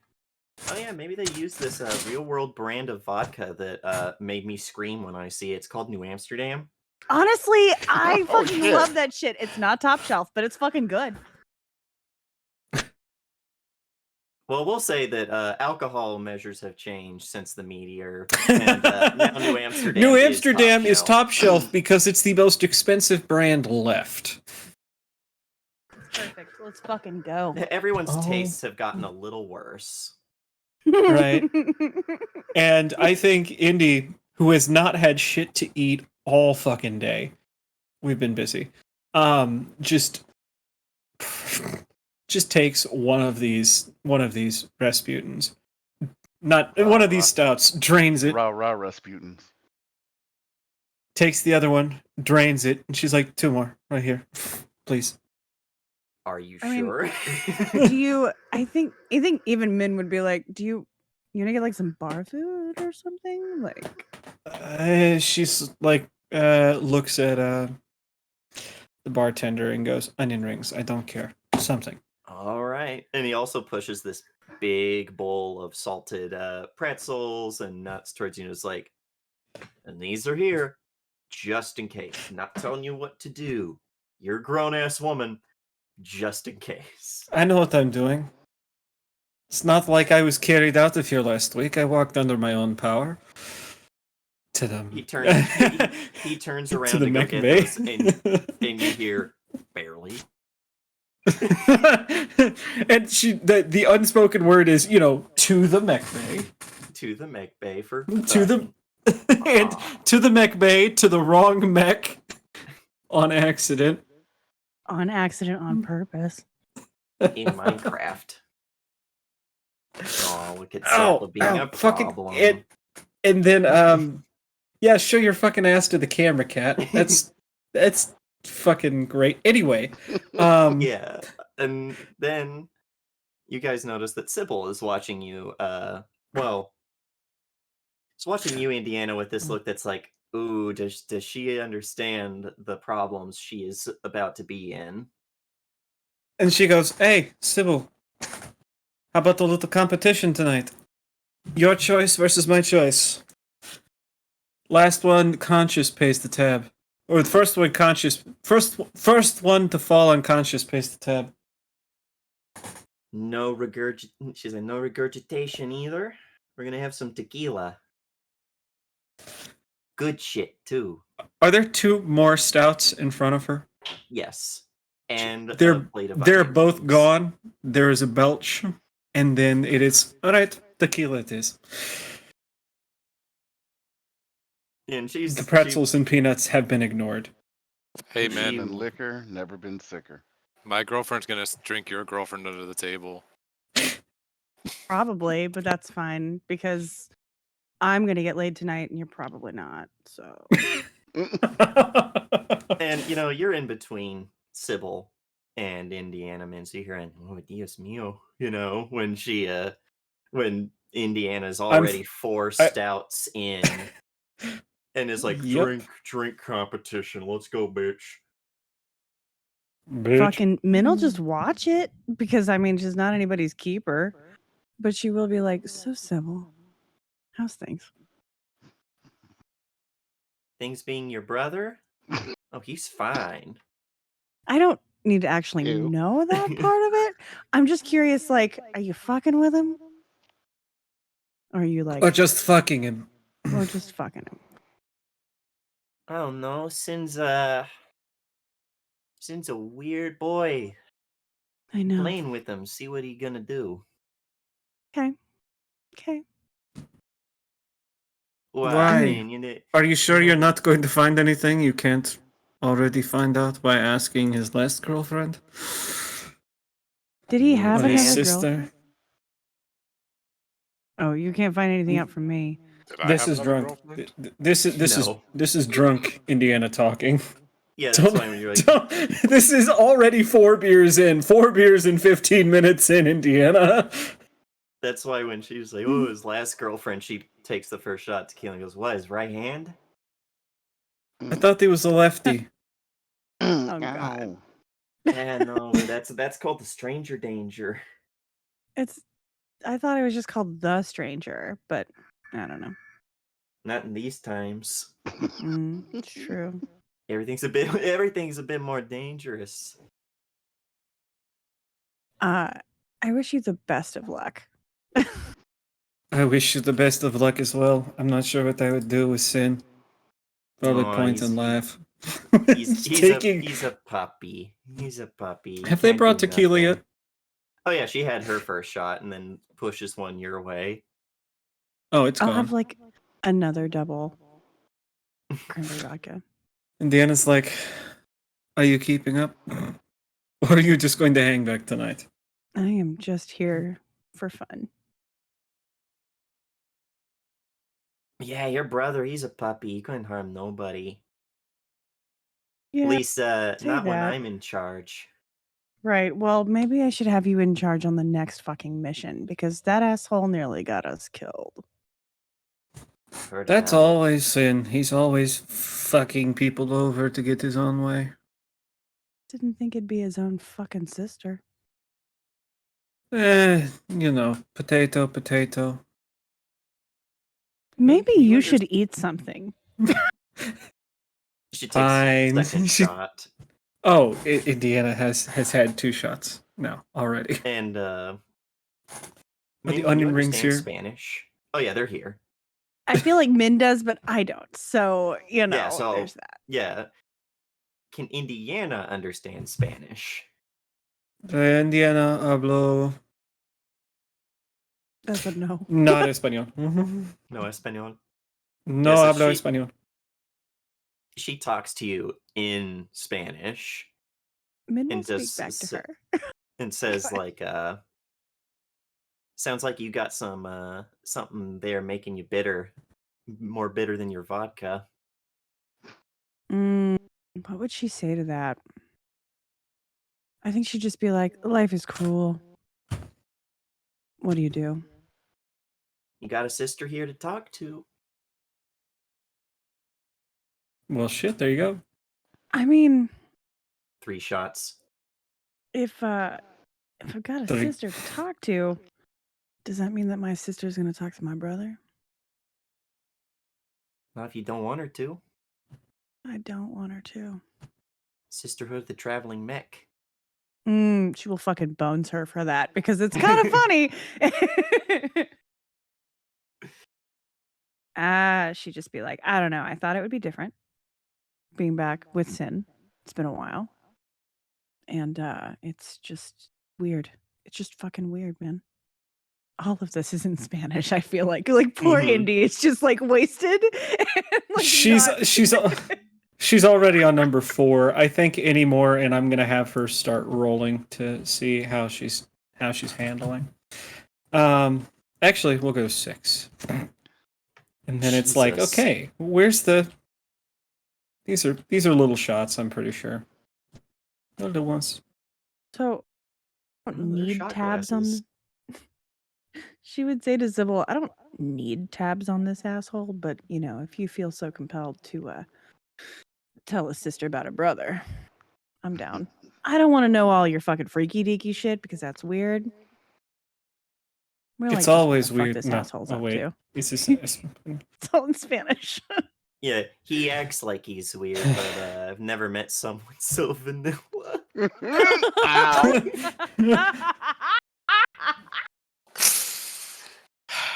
Oh yeah, maybe they use this real world brand of vodka that made me scream when I see it. It's called New Amsterdam. Honestly, I Oh, fucking shit. love that shit. It's not top shelf, but it's fucking good. Well, we'll say that alcohol measures have changed since the meteor, and now New Amsterdam. New Amsterdam is top shelf because it's the most expensive brand left. Perfect. Let's fucking go. Everyone's tastes have gotten a little worse. Right. And I think Indy, who has not had shit to eat all fucking day, we've been busy, just takes one of these Rasputins, not one of these stouts, drains it, Rah Rasputins. takes the other one, drains it, and she's like, 2 more right here, please. Are you I mean, sure? Do you? I think even Min would be like, "Do you want to get like some bar food or something?" Like, she's like, looks at the bartender and goes, "Onion rings. I don't care. Something." All right. And he also pushes this big bowl of salted pretzels and nuts towards you. And it's like, and these are here just in case. Not telling you what to do. You're a grown ass woman, just in case. I know what I'm doing. It's not like I was carried out of here last week. I walked under my own power. To them. He turns around to go get those, and you hear barely. And the unspoken word is, to the mech bay. To the mech bay for To the and to the mech bay, to the wrong mech on accident. on accident, on purpose. In Minecraft. Oh, look at Zelda being a problem. And then yeah, show your fucking ass to the camera, cat. That's fucking great. Anyway, yeah, and then you guys notice that Sybil is watching you. Well, it's watching you, Indiana, with this look that's like, "Ooh, does she understand the problems she is about to be in?" And she goes, "Hey, Sybil, how about a little competition tonight? Your choice versus my choice. Last one conscious pays the tab. Or the first one conscious. First one to fall unconscious pays the tab." No She's like, no regurgitation either. We're gonna have some tequila. Good shit too. Are there 2 more stouts in front of her? Yes, and They're a plate of they're onion both rings. gone. There is a belch, and then it is all right. Tequila it is. And The pretzels and peanuts have been ignored. Hey Men man, and liquor, never been sicker. my girlfriend's gonna drink your girlfriend under the table. Probably, but that's fine because I'm gonna get laid tonight, and you're probably not. So, And you're in between Sybil and Indiana, man. So you're hearing, "Oh, Dios mío," when Indiana's already 4 stouts in, and is like, Yep. drink competition. Let's go, bitch. Bitch. Fucking Min will just watch it because I mean she's not anybody's keeper, but she will be like, "So Sybil, how's things?" Things being your brother? Oh, he's fine. I don't need to actually Ew. know that part of it. I'm just curious, like, are you fucking with him? Or are you like, Or just fucking him. or just fucking him? I don't know. Sin's a weird boy. I know. Playing with him, see what he gonna do. Okay. Okay. Well, Why? I mean, Are you sure know- you're not going to find anything you can't already find out by asking his last girlfriend? Did he have Or his another sister? girlfriend? Oh, you can't find anything out from me. Did I This have is another drunk. girlfriend? This is drunk Indiana talking. Yeah, that's why when you're like, This is already 4 beers in. 4 beers and 15 minutes in Indiana. that's why when she was like, oh, his last girlfriend, she takes the first shot tequila and goes, what, his right hand? I thought he was a lefty. Oh, God. Ow. Yeah, no, that's called the stranger danger. I thought it was just called The Stranger, but I don't know. Not in these times. It's true. Everything's a bit more dangerous. I wish you the best of luck. I wish you the best of luck as well. I'm not sure what I would do with Sin. Probably Oh, point and laugh. He's a puppy. He's a puppy. He Have they can't brought do tequila nothing. yet? Oh yeah, she had her first shot and then pushes one your way. Oh, it's I'll gone. have like another double cranberry vodka. Indiana's like, are you keeping up? Or are you just going to hang back tonight? I am just here for fun. Yeah, your brother, he's a puppy. He couldn't harm nobody. Yeah, At least say not when that. I'm in charge. Right. Well, maybe I should have you in charge on the next fucking mission because that asshole nearly got us killed. Heard That's about it. always Sin. He's always fucking people over to get his own way. Didn't think it'd be his own fucking sister. You know, potato, potato. Maybe you you should eat something. She takes Fine. second shot. Oh, Indiana has had 2 shots now already. And Are Min, the can you onion rings understand here? Spanish? Oh yeah, they're here. I feel like Min does, but I don't. So, Yeah, there's that. Yeah. Can Indiana understand Spanish? Indiana hablo That's a no. not español. No español. No Yeah, so hablo she- español. She talks to you in Spanish Min will and speak does back to her. and says Go like sounds like you got some something there making you bitter, more bitter than your vodka. What would she say to that? I think she'd just be like, life is cruel. What do you do? You got a sister here to talk to. Well, shit, there you go. I mean, 3 shots. if I've got a 3. sister to talk to, does that mean that my sister's going to talk to my brother? Not if you don't want her to. I don't want her to. Sisterhood of the Traveling Mech. She will fucking bones her for that because it's kind of funny. She'd just be like, I don't know. I thought it would be different being back with Sin. It's been a while. And it's just weird. It's just fucking weird, man. All of this is in Spanish, I feel like. Like poor Indy, it's just like wasted. And, like, She's already on number 4. I think anymore, and I'm gonna have her start rolling to see how she's handling. Actually, we'll go 6, and then it's like, Jesus. okay, where's the? These are little shots. I'm pretty sure. Little ones. So I don't They're need shot tabs on. glasses. She would say to Sybil, I don't need tabs on this asshole, but if you feel so compelled to tell a sister about a brother, I'm down. I don't want to know all your fucking freaky deaky shit because that's weird. We're It's just wanna always fuck weird. this No. asshole's Oh, up wait. to. It's just, It's all in Spanish. Yeah, he acts like he's weird, but I've never met someone so vanilla. Ow.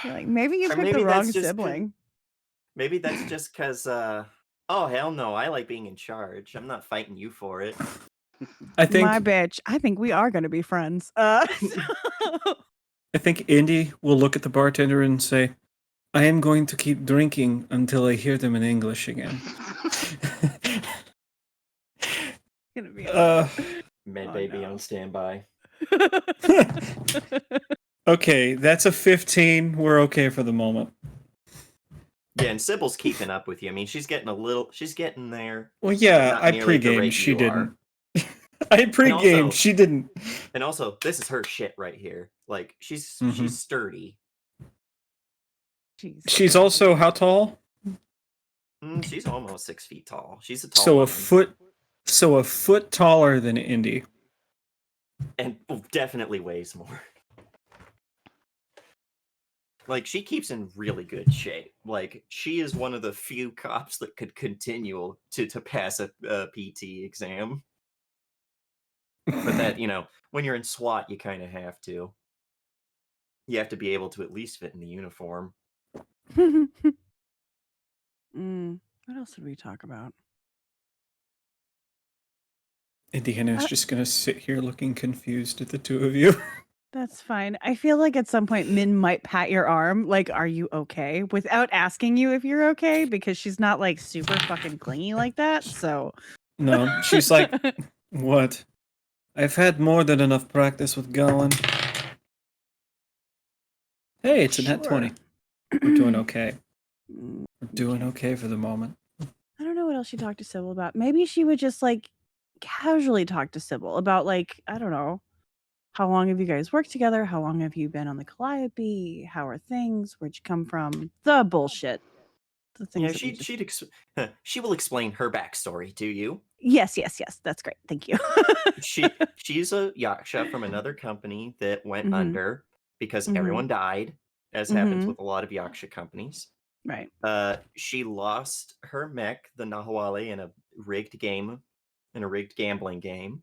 You're like, maybe you Or picked the maybe wrong that's just sibling. Maybe that's just because, oh, hell no, I like being in charge. I'm not fighting you for it. I think My bitch. I think we are going to be friends. I think Indy will look at the bartender and say, I am going to keep drinking until I hear them in English again. gonna be Med Oh, baby no. on standby. Okay, that's a 15. We're okay for the moment. Yeah, and Sybil's keeping up with you. I mean, she's getting there. Well, yeah, not I nearly at the pregame. rate She you didn't. are. I pregame. also- She didn't. And also, this is her shit right here. Like, she's Mhm. sturdy. Jeez. She's also how tall? She's almost 6 feet tall. She's a tall woman. So a foot taller than Indy. And definitely weighs more. Like, she keeps in really good shape. Like, she is one of the few cops that could continue to pass a PT exam. But that, when you're in SWAT, you kind of have to. You have to be able to at least fit in the uniform. What else did we talk about? Indiana's just gonna sit here looking confused at the two of you. That's fine. I feel like at some point Min might pat your arm, like, are you okay? Without asking you if you're okay, because she's not like super fucking clingy like that. So No, she's like, what? I've had more than enough practice with going. Hey, it's a net 20. We're doing okay. We're doing okay for the moment. I don't know what else she talked to Sybil about. Maybe she would just like casually talk to Sybil about, like, I don't know, how long have you guys worked together? How long have you been on the Calliope? How are things? Where'd you come from? The bullshit. The things Yeah, that we just... she will explain her backstory to you. Yes. That's great. Thank you. She's a Yaksha from another company that went Mhm. under because Mhm. everyone died, as happens Mhm. with a lot of Yaksha companies. Right. She lost her mech, the Nahuale, in a rigged gambling game.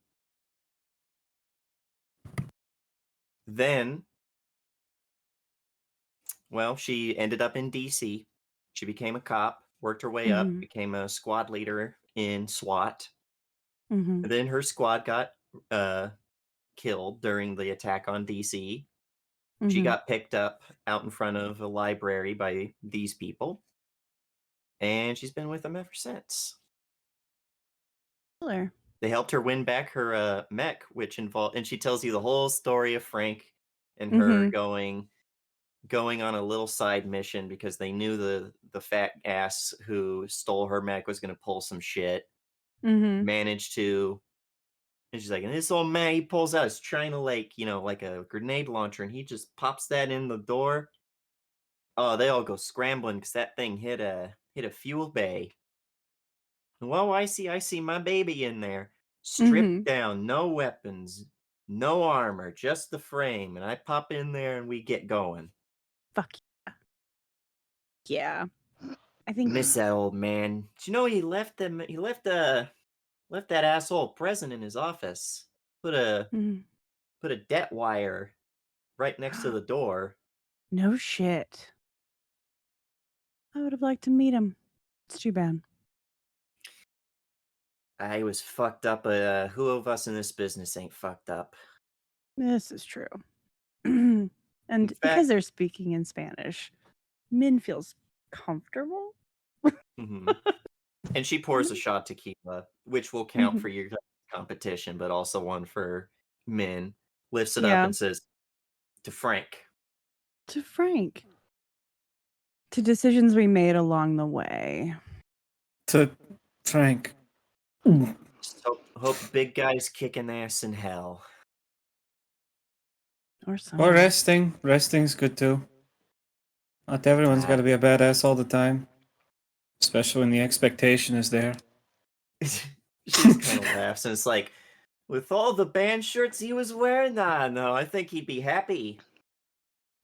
Then, well, she ended up in DC. She became a cop, worked her way up, Mhm. became a squad leader in SWAT. Mhm. Then her squad got killed during the attack on DC. She Mhm. got picked up out in front of a library by these people, and she's been with them ever since. Killer. They helped her win back her mech, which involved, and she tells you the whole story of Frank and her Mhm. going on a little side mission because they knew the fat ass who stole her mech was going to pull some shit. Mhm. Managed to, and she's like, and this old man, he pulls out his China Lake, like a grenade launcher, and he just pops that in the door. Oh, they all go scrambling because that thing hit a fuel bay. Well, I see my baby in there, stripped Mhm. down, no weapons, no armor, just the frame, and I pop in there and we get going. Fuck yeah. Yeah. I think Miss that old man. Did you know he left that asshole present in his office. Put a Mhm. debt wire right next to the door. No shit. I would have liked to meet him. It's too bad. I was fucked up. Who of us in this business ain't fucked up? This is true. And because fact- they're speaking in Spanish, Min feels comfortable. Mhm. And she pours a shot tequila, which will count for your competition, but also one for Min. Lifts it up Yeah. and says, to Frank. To Frank. To decisions we made along the way. To Frank. Just hope big guy's kicking ass in hell. Or Or someone. resting. Resting's good too. Not everyone's got to be a badass all the time. Especially when the expectation is there. She just kind of laughs and it's like, With all the band shirts he was wearing, no, I think he'd be happy.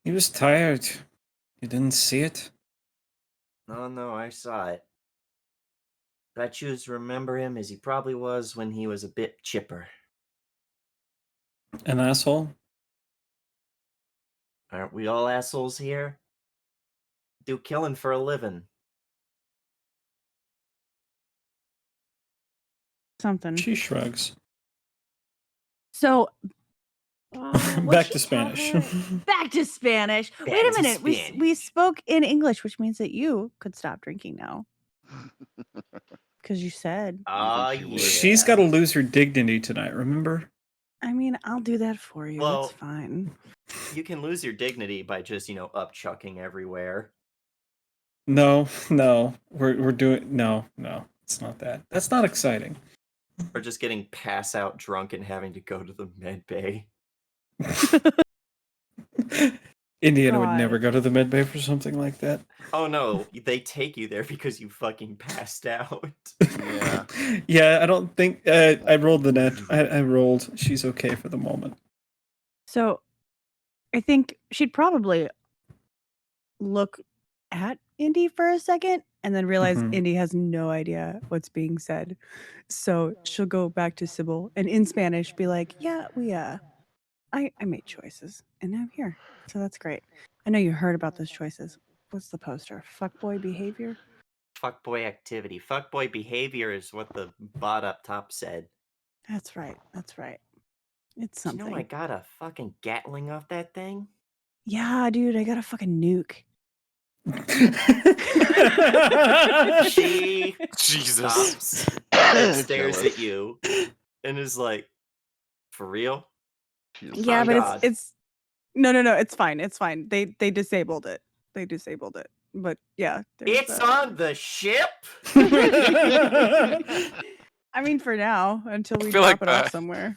He was tired. You didn't see it? Oh no, I saw it. But I choose to remember him as he probably was when he was a bit chipper. An asshole? Aren't we all assholes here? Do killing for a living. Something. She shrugs. So Back to Spanish. back to Spanish. Wait Back a to minute. We Spanish. spoke in English, which means that you could stop drinking now. Because you said. Ah, she would. yeah. She's got to lose her dignity tonight, remember? I mean, I'll do that for you. Well- It's fine. You can lose your dignity by just, upchucking everywhere. No, we're doing no, it's not that. That's not exciting. Or just getting pass out drunk and having to go to the med bay. Indiana would God. never go to the med bay for something like that. Oh no, they take you there because you fucking passed out. Yeah. Yeah, I don't think I rolled the net. I rolled. She's okay for the moment. So I think she'd probably look at Indy for a second and then realize Mhm. Indy has no idea what's being said. So she'll go back to Sybil and in Spanish be like, yeah, I made choices and I'm here. So that's great. I know you heard about those choices. What's the poster? Fuckboy behavior? Fuckboy activity. Fuckboy behavior is what the bot up top said. That's right. That's right. It's Do you something. know I got a fucking Gatling off that thing? Yeah, dude, I got a fucking nuke. She Jesus. stops and stares Jealous. at you and is like, for real? She is Yeah, Oh, but God. it's no, it's fine. It's fine. They disabled it. They disabled it. But yeah, there's It's on the ship? I mean, for now, until we feel drop like it off that- somewhere.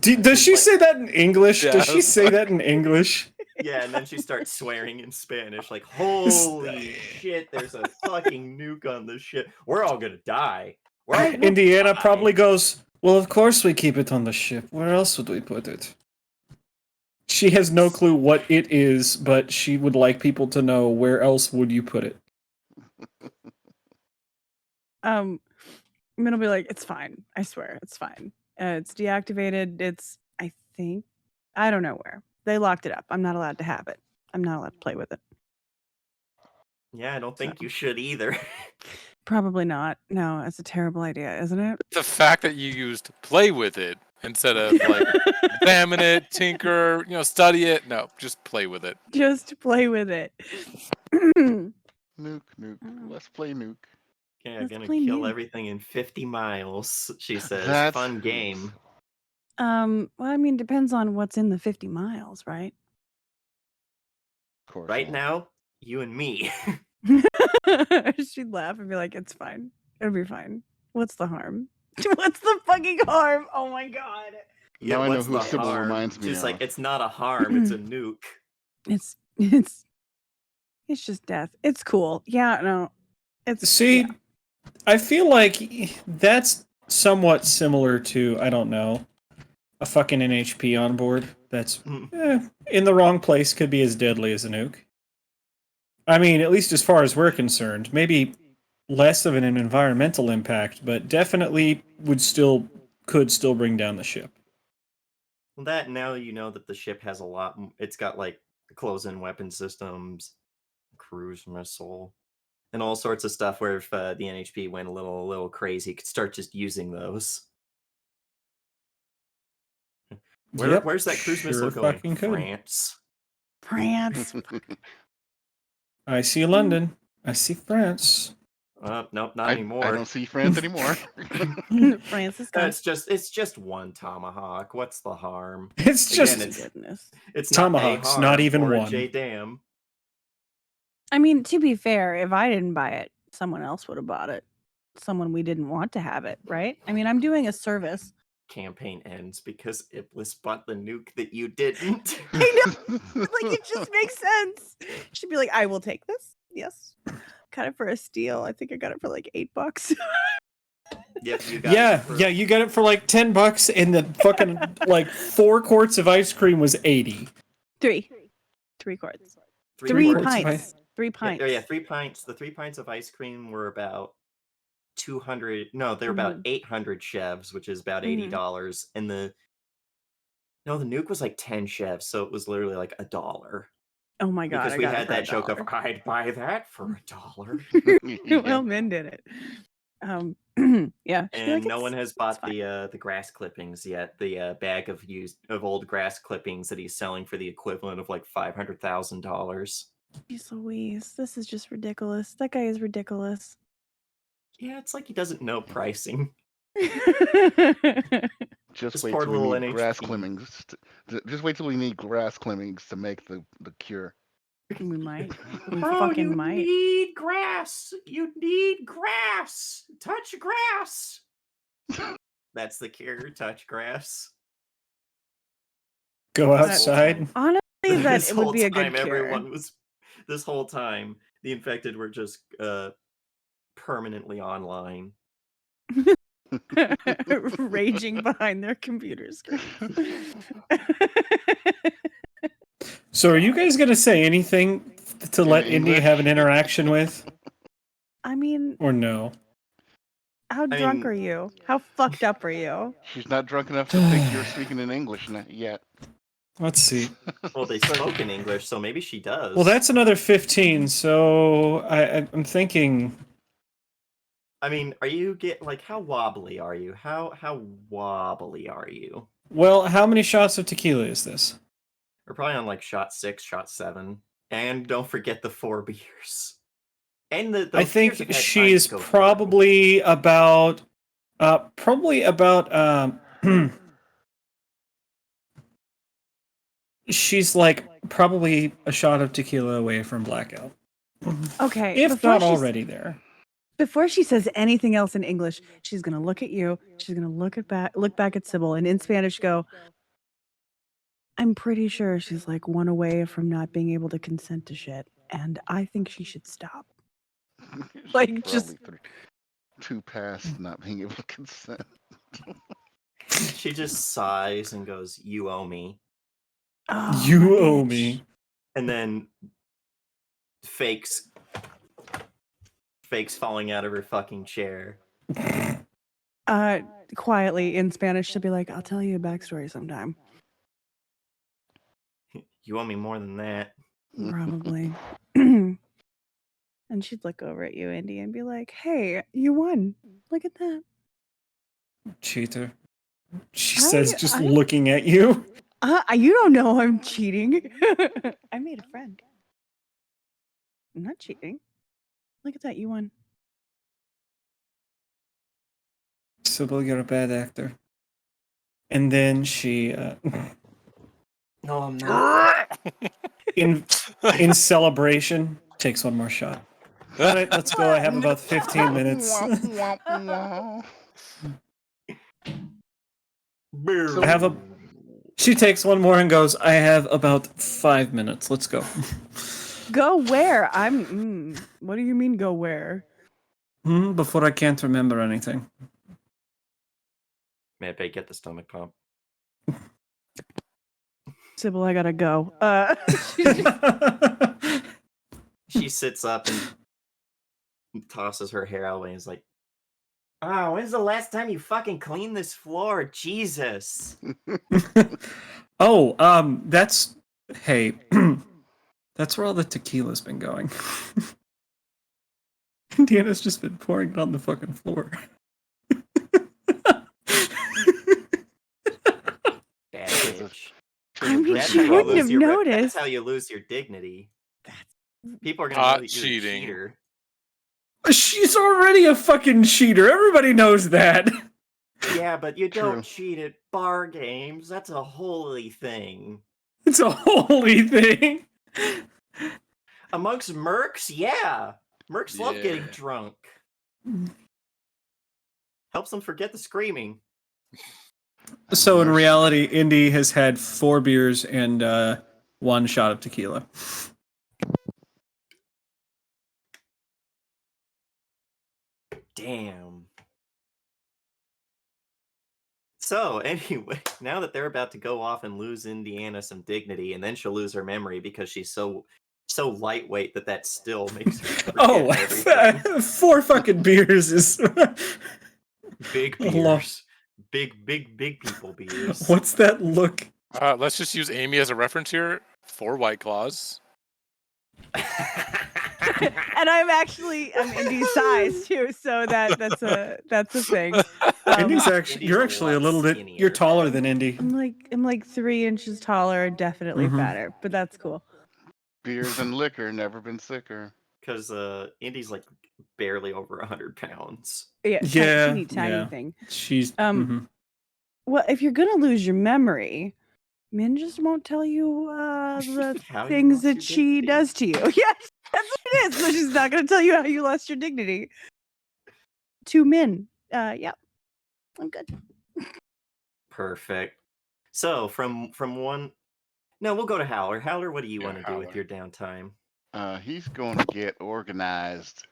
Does she say that in English? Yeah, Does she it's say like- that in English? Yeah, and then she starts swearing in Spanish, like, holy shit, there's a fucking nuke on the ship. We're all gonna die. We're all gonna Indiana die. probably goes, well, of course we keep it on the ship. Where else would we put it? She has no clue what it is, but she would like people to know where else would you put it. I'm gonna be like, it's fine. I swear, it's fine. It's deactivated. I think, I don't know where. They locked it up. I'm not allowed to have it. I'm not allowed to play with it. Yeah, I don't think So. you should either. Probably not. No, it's a terrible idea, isn't it? The fact that you used play with it instead of like examine it, tinker, study it. No, just play with it. Just play with it. Nuke. Oh. Let's play nuke. Yeah, Let's gonna play kill nuke. everything in 50 miles, she says. That's Fun hoops. game. Well, I mean, depends on what's in the 50 miles, right? Of course. Right now, you and me. She'd laugh and be like, it's fine. It'll be fine. What's the harm? What's the fucking harm? Oh my god. Now I know what's who the Sybil harm? reminds me She's like, of. it's not a harm, it's a nuke. It's just death. It's cool. Yeah, no. It's See, yeah. I feel like that's somewhat similar to, I don't know, a fucking NHP on board that's in the wrong place could be as deadly as a nuke. I mean, at least as far as we're concerned, maybe less of an environmental impact, but definitely could still bring down the ship. Well, that now you know that the ship has a lot. It's got like close-in weapon systems, cruise missile, and all sorts of stuff. Where if the NHP went a little crazy, could start just using those. Where's that cruise missile going? Fucking could. France. France. I see London. I see France. Nope, not anymore. I don't see France anymore. France is gone. It's just one tomahawk. What's the harm? It's just Again, Goodness. it's Tomahawks, not, a not harm even or a one. J-dam. I mean, to be fair, if I didn't buy it, someone else would have bought it. Someone we didn't want to have it, right? I mean, I'm doing a service. Campaign ends because Iblis bought the nuke that you didn't. I know. Like, it just makes sense. She'd be like, I will take this. Yes. Got it for a steal. I think I got it for like $8. Yep, you got it for- Yeah, you got it for like $10, and the fucking like 4 quarts of ice cream was 80. 3 quarts. Three 3 quarts. pints. 3 Yeah, pints. yeah, 3 pints. The 3 pints of ice cream were about 200. No, they're about 800 chevs, which is about $80. And the nuke was like 10 chevs, so it was literally like $1. Oh my god! Because I we got it had for that joke of $1. I'd buy that for $1. Well, Min did it. Yeah. she'd be And like, no one has bought fine. the grass clippings yet. The bag of old grass clippings that he's selling for the equivalent of like $500,000. Jeez Louise, this is just ridiculous. That guy is ridiculous. Yeah, it's like he doesn't know pricing. Just This wait poor till we little need grass NHP. clippings. Just wait till we need grass clippings to make the cure. We might. We Bro, fucking you might. need grass. You need grass. Touch grass. That's the cure. Touch grass. Go outside. Honestly, that This it would whole be a good time, cure. everyone was. This whole time, the infected were just permanently online. Raging behind their computer screens. So are you guys going to say anything to In let Indy English? have an interaction with? I mean, Or no? how drunk are you? How fucked up are you? She's not drunk enough to think you're speaking in English yet. Let's see. Well, they spoke in English, so maybe she does. Well, that's another 15, so I'm thinking... I mean, are you how wobbly are you? How wobbly are you? Well, how many shots of tequila is this? We're probably on like shot 6, shot 7. And don't forget the 4 beers. And I those beers have think had she time is to go through. probably about she's like probably a shot of tequila away from blackout. Okay. If not already there. Before she says anything else in English, she's gonna look at you. She's gonna look back at Sybil, and in Spanish go, I'm pretty sure she's like one away from not being able to consent to shit, and I think she should stop. Like, just 2 past not being able to consent. She just sighs and goes, "You owe me." Oh, You owe me. And then fakes falling out of her fucking chair. Quietly in Spanish, she'll be like, I'll tell you a backstory sometime. You owe me more than that. Probably. And she'd look over at you, Indy, and be like, hey, you won. Look at that. Cheater. She says, just looking at you. You don't know I'm cheating. I made a friend. I'm not cheating. Look at that, you won. Sybil, you're a bad actor. And then she... No, I'm not. in celebration, takes one more shot. All right, let's go. I have about 15 minutes. She takes one more and goes, I have about 5 minutes. Let's go. Go where? What do you mean go where? Before I can't remember anything. May I get the stomach pump? Sybil, I gotta go. She sits up and tosses her hair away and is like, oh, when's the last time you fucking cleaned this floor? Jesus. Oh, that's... Hey, that's where all the tequila's been going. Deanna's just been pouring it on the fucking floor. Bad bitch. I mean, she wouldn't have noticed. That's how you lose your dignity. People are gonna know that you're a cheater. She's already a fucking cheater. Everybody knows that. Yeah, but you don't cheat at bar games. That's a holy thing. It's a holy thing. Amongst mercs, yeah. Mercs love getting drunk. Helps them forget the screaming. So in reality, Indy has had 4 beers and 1 shot of tequila. Damn. So anyway, now that they're about to go off and lose Indiana some dignity, and then she'll lose her memory because she's so lightweight that still makes her forget Oh, everything. 4 fucking beers is. Big Hello. beers, big people beers. What's that look? Let's just use Amy as a reference here. 4 White Claws. And I'm Indy's size too, so that's a thing. Indy's Indy's you're a actually a lot little bit. You're skinnier. taller than Indy. I'm like 3 inches taller, definitely Mhm. fatter, but that's cool. Beers and liquor, never been sicker. Because Indy's like barely over 100 pounds. Yeah, Yeah, teeny tiny yeah. thing. She's. Well, if you're gonna lose your memory, Min just won't tell you the How you things lost that your she dignity. does to you. Yes, that's what it is. So she's not gonna tell you how you lost your dignity. To Min. Yeah, I'm good. Perfect. So from one, no, we'll go to Howler. Howler, what do you Yeah, want to do with Howler. your downtime? He's going to get organized.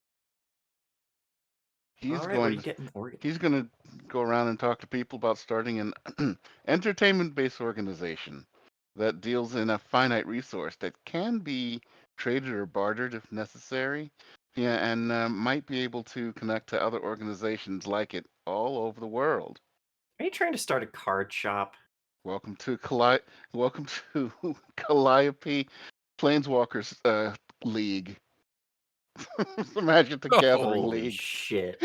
He's All right, where are going you to getting organized? he's going to go around and talk to people about starting an entertainment-based organization that deals in a finite resource that can be traded or bartered if necessary. Yeah, and might be able to connect to other organizations like it all over the world. Are you trying to start a card shop? Welcome to Welcome to Calliope Planeswalkers League. The Magic the Gathering Holy League. shit.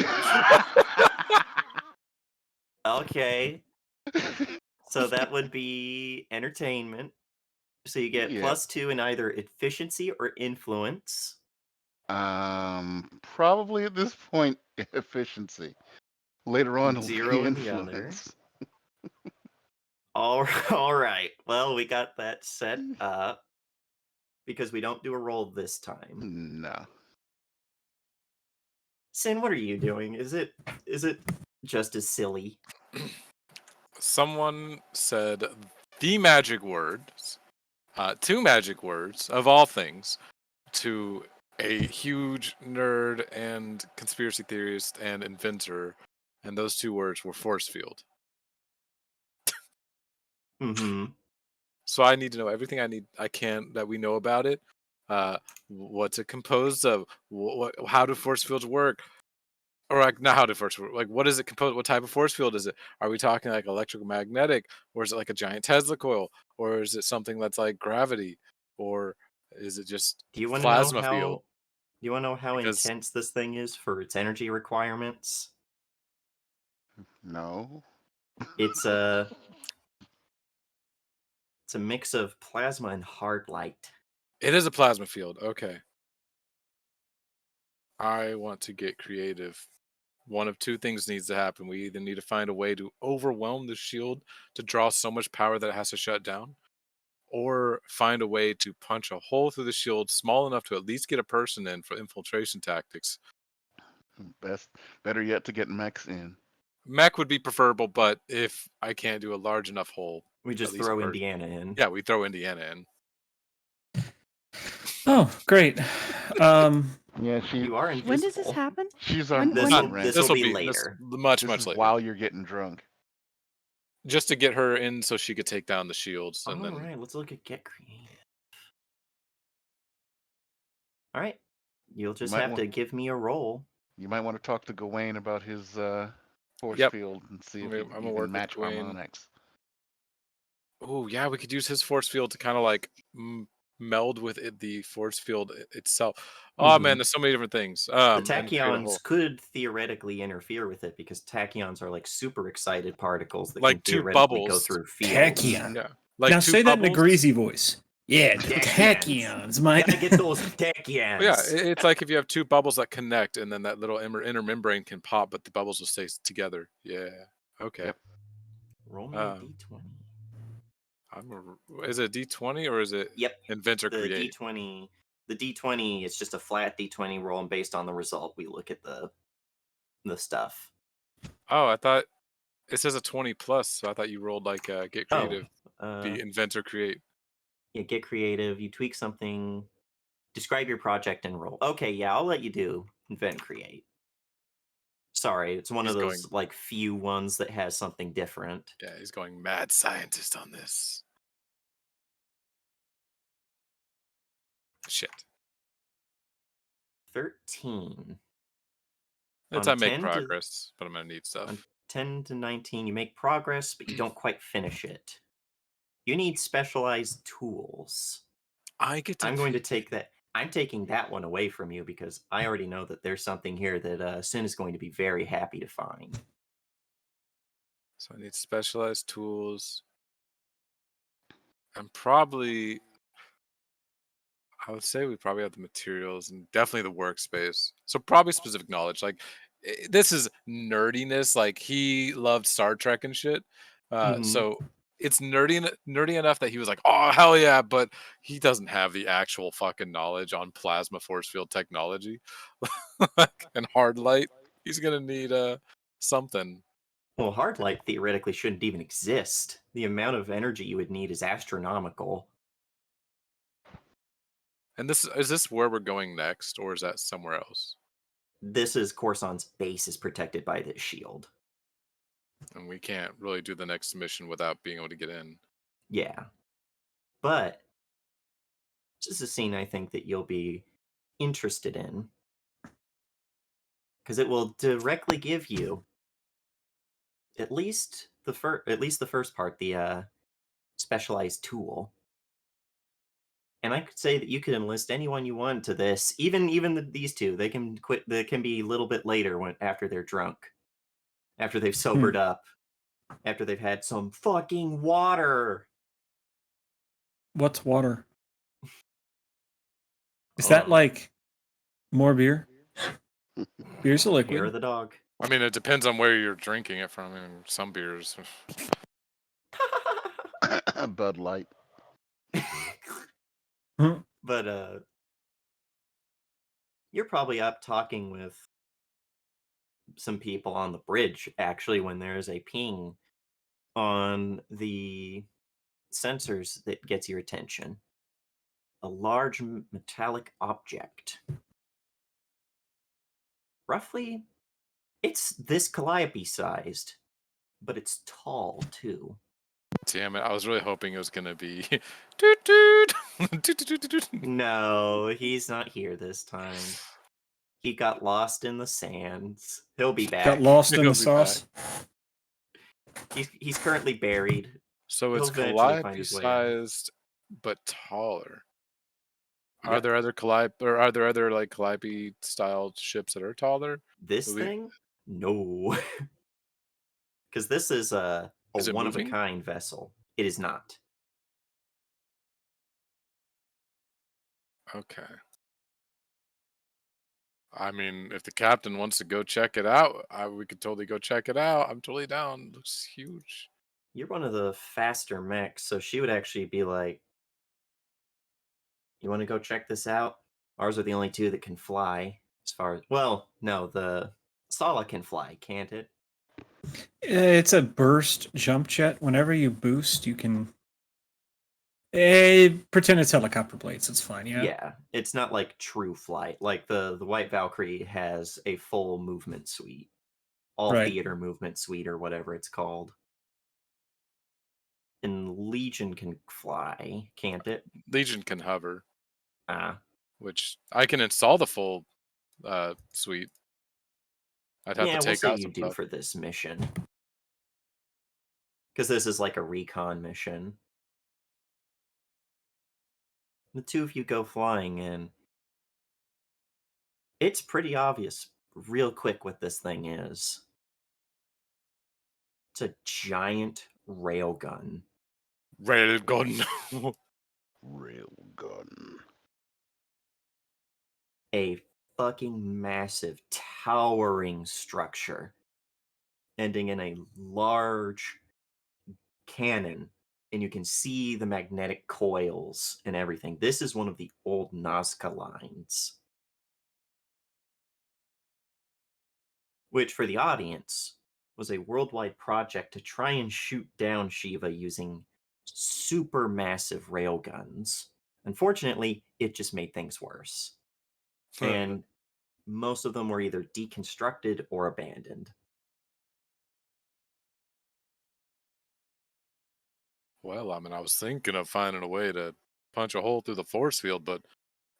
Okay. So that would be entertainment. So you get Yeah. +2 in either efficiency or influence. Probably at this point, efficiency. Later on, it'll 0 be in the other. influence. All right. Well, we got that set up because we don't do a roll this time. No. Sin, what are you doing? Is it just as silly? Someone said the magic words, 2 magic words of all things, to a huge nerd and conspiracy theorist and inventor, and those 2 words were force field. Mm-hmm. So I need to know everything that we know about it. What's it composed of? How do force fields work? Or like not how do force field, like what is it composed? What type of force field is it? Are we talking like electromagnetic, or is it like a giant Tesla coil, or is it something that's like gravity, or is it just Do you want to know plasma how? field? Do you want to know how Because intense this thing is for its energy requirements? No. It's a mix of plasma and hard light. it is a plasma field. Okay. I want to get creative. One of 2 things needs to happen. We either need to find a way to overwhelm the shield to draw so much power that it has to shut down, or find a way to punch a hole through the shield small enough to at least get a person in for infiltration tactics. Better yet to get mechs in. Mech would be preferable, but if I can't do a large enough hole, We at just least throw first. Indiana in. Yeah, we throw Indiana in. Oh, great. Yeah, You are invisible. When does this happen? she's our When- This market will rent. this will be this later. much This is later. while you're getting drunk. Just to get her in so she could take down the shields, and All then right, let's look at get creative. All right, you'll just might have want- to give me a roll. You might want to talk to Gawain about his force Yep. field and see if I'm he gonna can work with match Gawain. harmonics. oh yeah, we could use his force field to kind of like meld with the force field itself. Oh man, there's so many different things. The And create a whole- tachyons could theoretically interfere with it because tachyons are like super excited particles that Like can 2 theoretically go bubbles. through fields. Tachyon. Yeah, like Now 2 say that in a bubbles. greasy voice. Yeah, Tachyons. tachyons, mate. Gotta get those tachyons. Yeah, it's like if you have 2 bubbles that connect, and then that little inner membrane can pop, but the bubbles will stay together. Yeah. Okay. Yep. Roll me a Um, d20. Is it D20 or is it Yep. inventor The create? d20. The d20 is just a flat d20 roll, and based on the result, we look at the stuff. Oh, I thought it says a 20 plus, so I thought you rolled like get creative, be inventor create. Yeah, get creative. You tweak something. Describe your project and roll. Okay, yeah, I'll let you do invent create. Sorry, it's one He's of going, those like few ones that has something different. yeah, he's going mad scientist on this. Shit. 13. It's On I make 10 to progress, but I'm gonna need on stuff. 10 to 19, you make progress, but you don't quite finish it. You need specialized tools. I get to I'm going to take that. I'm taking that one away from you because I already know that there's something here that Sin is going to be very happy to find. So I need specialized tools. And probably I would say we probably have the materials and definitely the workspace. So probably specific knowledge. Like this is nerdiness. Like he loved Star Trek and shit. Mhm. So it's nerdy enough that he was like, "Oh hell yeah!" But he doesn't have the actual fucking knowledge on plasma force field technology and hard light. He's gonna need something. Well, hard light theoretically shouldn't even exist. The amount of energy you would need is astronomical. And this is this where we're going next, or is that somewhere else? This is Coruscant's base is protected by this shield. And we can't really do the next mission without being able to get in. Yeah. But this is a scene I think that you'll be interested in because it will directly give you at least the first part, the specialized tool. And I could say that you could enlist anyone you want to this, even these two. They can quit. They can be a little bit later when after they're drunk, after they've sobered up, after they've had some fucking water. What's water? Is Oh, that like more beer? Beer's a hair liquid. of the dog. I mean, it depends on where you're drinking it from. I mean, some beers. Bud Light. Hmm. But you're probably up talking with some people on the bridge actually when there's a ping on the sensors that gets your attention. A large metallic object. Roughly, it's this calliope sized, but it's tall too. Damn it! I was really hoping it was gonna be. Toot toot. Toot, toot, toot, toot, toot. No, he's not here this time. He got lost in the sands. He'll be back. Got lost in He'll the be back. sauce. He's currently buried. So He'll it's eventually find calliope his way out. sized, but taller. Are Yep. there other calliope, or are there other like calliope style ships that are taller? This Will we- thing? No. Because this is a Is it one of a moving? kind vessel. It is not. Okay. I mean, if the captain wants to go check it out, we could totally go check it out. I'm totally down. Looks huge. You're one of the faster mechs, so she would actually be like, "You want to go check this out?" Ours are the only two that can fly. As far as well, no, the Sala can fly, can't it? It's a burst jump jet. Whenever you boost, you can pretend it's helicopter blades. It's fine. Yeah. Yeah, it's not like true flight. Like the White Valkyrie has a full movement suite, all Right. theater movement suite or whatever it's called. And Legion can fly, can't it? Legion can hover, Ah, which I can install the full suite. I'd have to yeah, we'll take say out you some do stuff. for this mission. Because this is like a recon mission. The two of you go flying, and it's pretty obvious real quick what this thing is. It's a giant railgun. Railgun. Railgun. A fucking massive, towering structure ending in a large cannon, and you can see the magnetic coils and everything. This is one of the old Nazca lines, which for the audience was a worldwide project to try and shoot down Shiva using super massive railguns. Unfortunately, it just made things worse. And most of them were either deconstructed or abandoned. Well, I mean, I was thinking of finding a way to punch a hole through the force field, but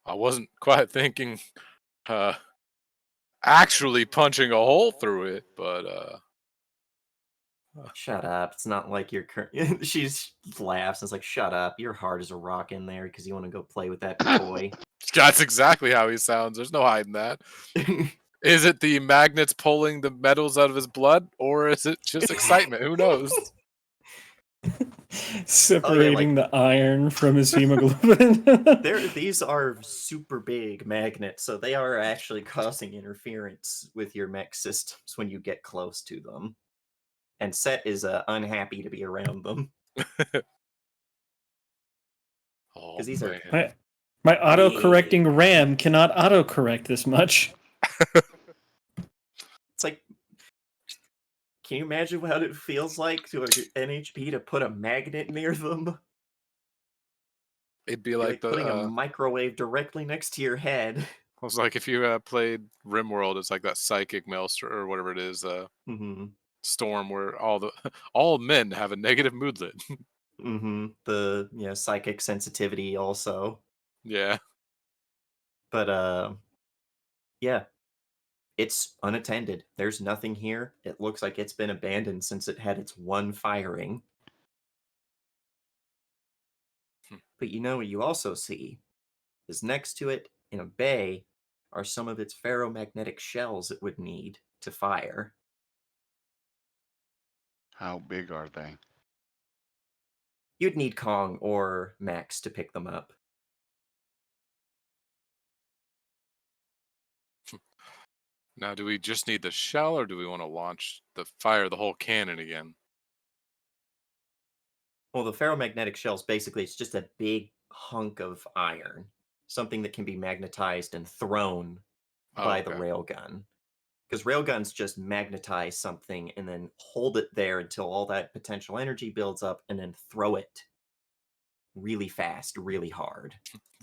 I wasn't quite thinking uh actually punching a hole through it, but Shut up. It's not like you're. She laughs and is like, shut up. Your heart is a rock in there because you want to go play with that toy. that's exactly how he sounds. There's no hiding that. Is it the magnets pulling the metals out of his blood, or is it just excitement? Who knows? Separating the iron from his hemoglobin. These are super big magnets, so they are actually causing interference with your mech systems when you get close to them. And Set is unhappy to be around them. Oh, Because these are my auto-correcting RAM cannot auto-correct this much. It's like, can you imagine what it feels like to an NHP to put a magnet near them? it'd be You're like like putting a the. microwave directly next to your head. I was like, if you played RimWorld, it's like that psychic maelstrom or whatever it is, Mm-hmm. storm where all men have a negative moodlet. Mm-hmm. The psychic sensitivity also. Yeah. But yeah. It's unattended. There's nothing here. It looks like it's been abandoned since it had its one firing. But you know what you also see is next to it in a bay are some of its ferromagnetic shells it would need to fire. How big are they? You'd need Kong or Max to pick them up. Now, do we just need the shell, or do we want to fire the whole cannon again? Well, the ferromagnetic shells basically it's just a big hunk of iron, something that can be magnetized and thrown Oh, by the okay. railgun. Because railguns just magnetize something and then hold it there until all that potential energy builds up and then throw it really fast, really hard.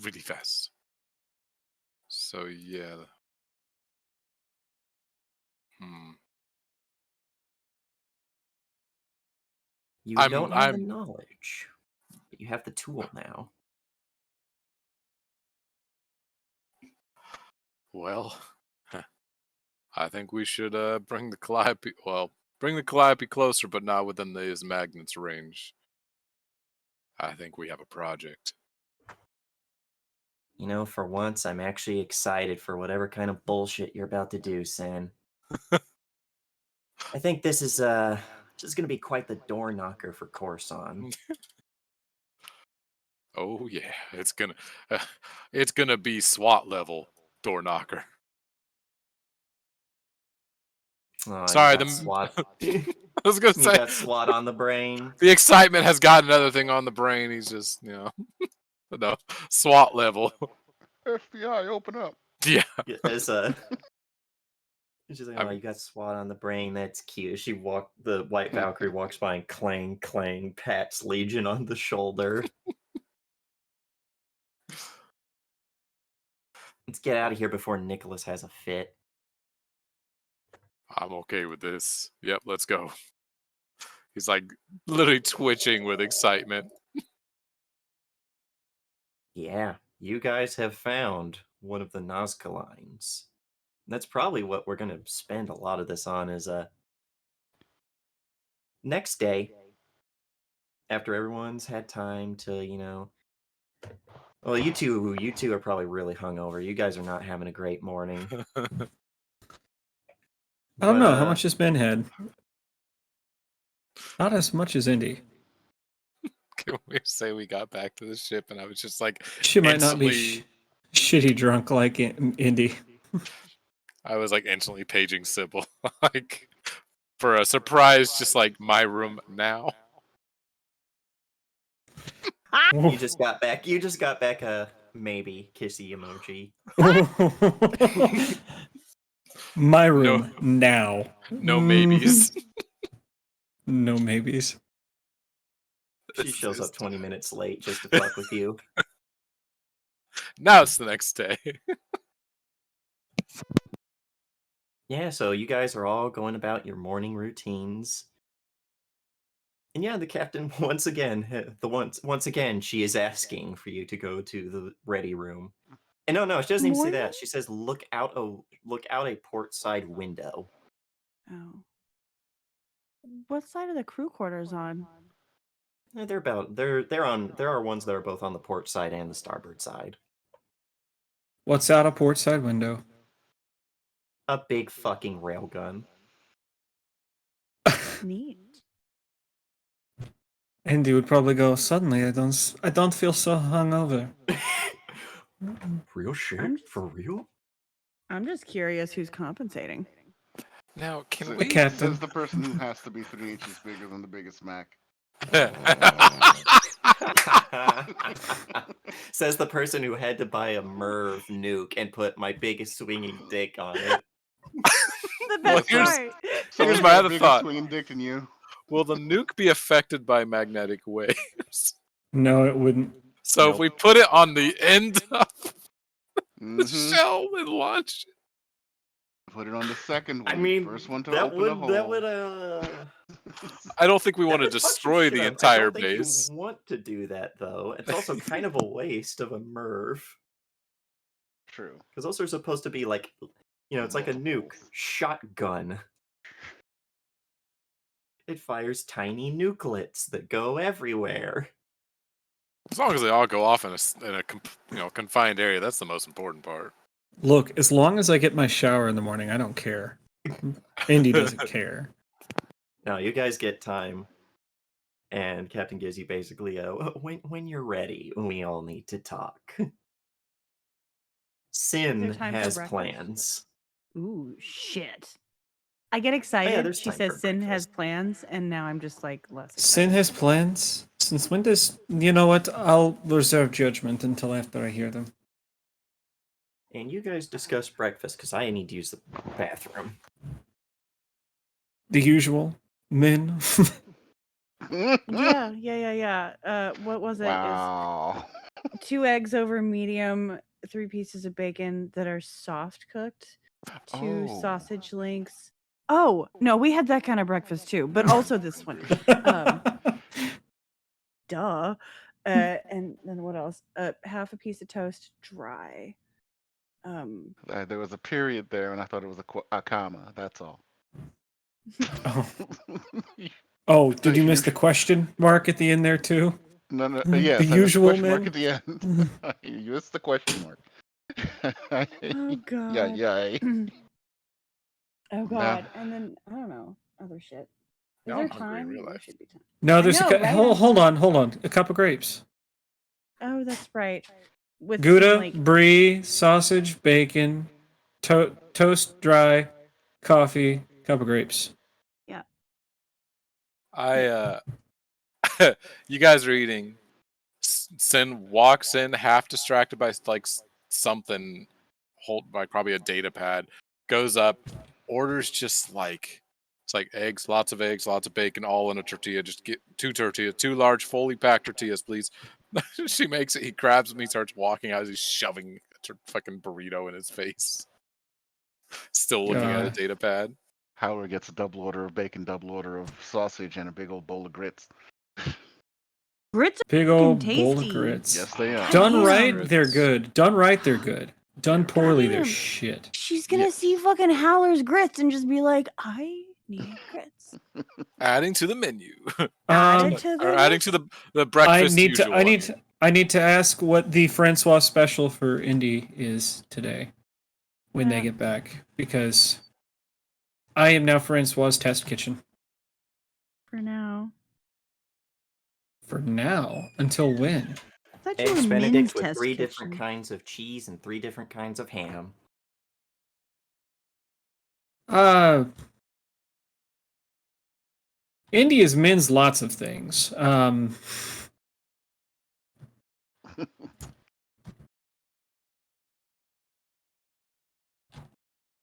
Really fast. So yeah. Hmm. You don't have the knowledge, but you have the tool now. Well, I think we should bring the Calliope. Well, bring the Calliope closer, but not within these magnets' range. I think we have a project. You know, for once, I'm actually excited for whatever kind of bullshit you're about to do, Sen. I think this is just gonna be quite the door knocker for Corson. Oh yeah, it's gonna be SWAT level door knocker. Oh, Sorry, you got SWAT. I was gonna You say got SWAT on the brain. the excitement has got another thing on the brain. He's just no SWAT level. FBI, open up. Yeah, As she's like, oh, you got SWAT on the brain. That's cute. The White Valkyrie walks by and clang, clang, pats Legion on the shoulder. Let's get out of here before Nicholas has a fit. I'm okay with this. Yep, let's go. He's like literally twitching with excitement. Yeah, you guys have found one of the Nazca lines. That's probably what we're going to spend a lot of this on is next day, after everyone's had time to, well, you two are probably really hungover. You guys are not having a great morning. I don't know how much has Ben had. Not as much as Indy. Can we say we got back to the ship and I was just like She might not be shitty drunk like Indy. I was like instantly paging Sybil like for a surprise, just like my room now. You just got back a maybe kissy emoji. My room now. No maybes. No maybes. She shows up 20 minutes late just to fuck with you. Now it's the next day. Yeah, so you guys are all going about your morning routines. And yeah, the captain once again, once again, she is asking for you to go to the ready room. And no, she doesn't even say Morning? that. She says look out a port side window. Oh. What side are the crew quarters on? They're about there are ones that are both on the port side and the starboard side. What's out a port side window? A big fucking railgun. Neat. Indy would probably go. Suddenly, I don't feel so hungover. Real shit? I'm just- For real? I'm just curious who's compensating. Now, can So- we? Captain. Says the person who has to be 3 inches bigger than the biggest Mac. Says the person who had to buy a Merv nuke and put my biggest swinging dick on it. The Well, best here's- part. Here's Someone's my got a other bigger thought. swinging dick than you. Will the nuke be affected by magnetic waves? No, it wouldn't. So if we put it on the end of the Mhm. shell and launch it. Put it on the second one. I mean, First one to that open would a hole. that would I don't think we that want to would fuck some destroy shit the up. entire I don't think base. you want to do that though. It's also kind of a waste of a Merv True. because those are supposed to be like, it's like a nuke Multiples. shotgun. It fires tiny nucleates that go everywhere. As long as they all go off in a confined area, that's the most important part. Look, as long as I get my shower in the morning, I don't care. Indy doesn't care. No, you guys get time, and Captain gives you basically a when you're ready, we all need to talk. Sin time for has breakfast? plans. Ooh, shit. I get excited. there's She time says for Sin has breakfast. plans, and now I'm just like less excited. Sin has plans? Since when does... You know what? I'll reserve judgment until after I hear them. And you guys discuss breakfast because I need to use the bathroom. The usual. Men. Yeah. What was it? Wow. Is 2 eggs over medium, 3 pieces of bacon that are soft cooked, 2 Oh. sausage links. Oh, no, we had that kind of breakfast too, but also this one. Duh. And then what else? Half a piece of toast dry. There was a period there, and I thought it was a comma. That's all. Oh. Oh, did you miss the question mark at the end there too? No, yes. The I missed usual question mark men? at the end. You missed the question mark. Oh god. Yeah. Oh god. And then I don't know, other shit. Is Now there I'm hungry in time? real There life. should be time. No, I there's know, a... right? Hold on. A cup of grapes. Oh, that's right. With some, Gouda, like, brie, sausage, bacon, toast, dry, coffee, cup of grapes. yeah. You guys are eating. Sin walks in, half distracted by something, hold by probably a data pad. Goes up, orders just it's like eggs, lots of bacon, all in a tortilla. Just get 2 tortillas, 2 large, fully packed tortillas, please. She makes it. He grabs them. He starts walking out as he's shoving a fucking burrito in his face. Still looking at a God. data pad. Howard gets a double order of bacon, double order of sausage, and a big old bowl of grits. Grits are Big old tasty. bowl of grits. Yes, they are. Done Damn. right, they're good. Done right, they're good. Done poorly, they're Damn. shit. She's gonna Yes. see fucking Howler's grits and just be like, I need grits. Adding to the menu. Add it to the Or adding list. to the breakfast usual. I need to ask what the Francois special for Indy is today when they get back, because I am now Francois' test kitchen. For now. For now, until when? I thought you Eggs were Benedict Min's with test 3 kitchen. different kinds of cheese and 3 different kinds of ham. Indy means lots of things.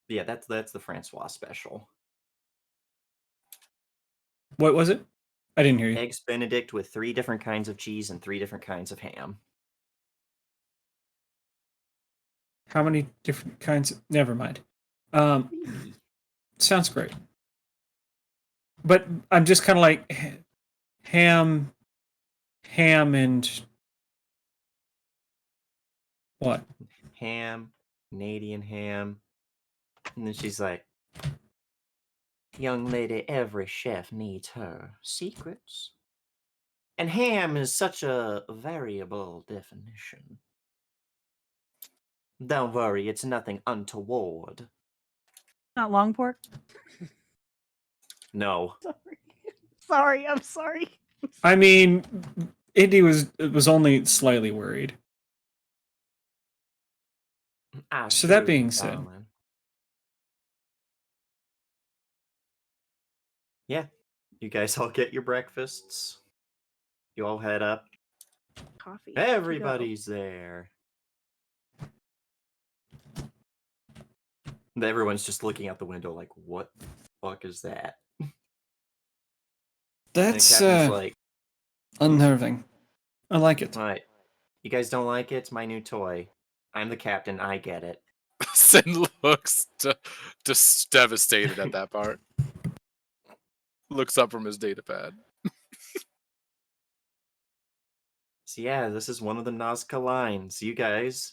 Yeah, that's the Francois special. What was it? I didn't hear you. Eggs Benedict with 3 different kinds of cheese and 3 different kinds of ham. How many different kinds? Never mind. Sounds great. But I'm just kind of like ham and what? Ham, Canadian ham. And then she's like, young lady, every chef needs her secrets. And ham is such a variable definition. Don't worry, it's nothing untoward. Not long pork. No. Sorry, I'm sorry. I mean, Indy was only slightly worried. I So that assure being you, said, darling. Yeah, you guys all get your breakfasts. You all head up. Coffee. to go. Everybody's there. And everyone's just looking out the window like, what the fuck is that? And the that's captain's like, unnerving. I like it. all right, you guys don't like it? It's my new toy. I'm the captain, I get it. Sin looks just devastated at that part. Looks up from his data pad. So yeah, this is one of the Nazca lines. You guys,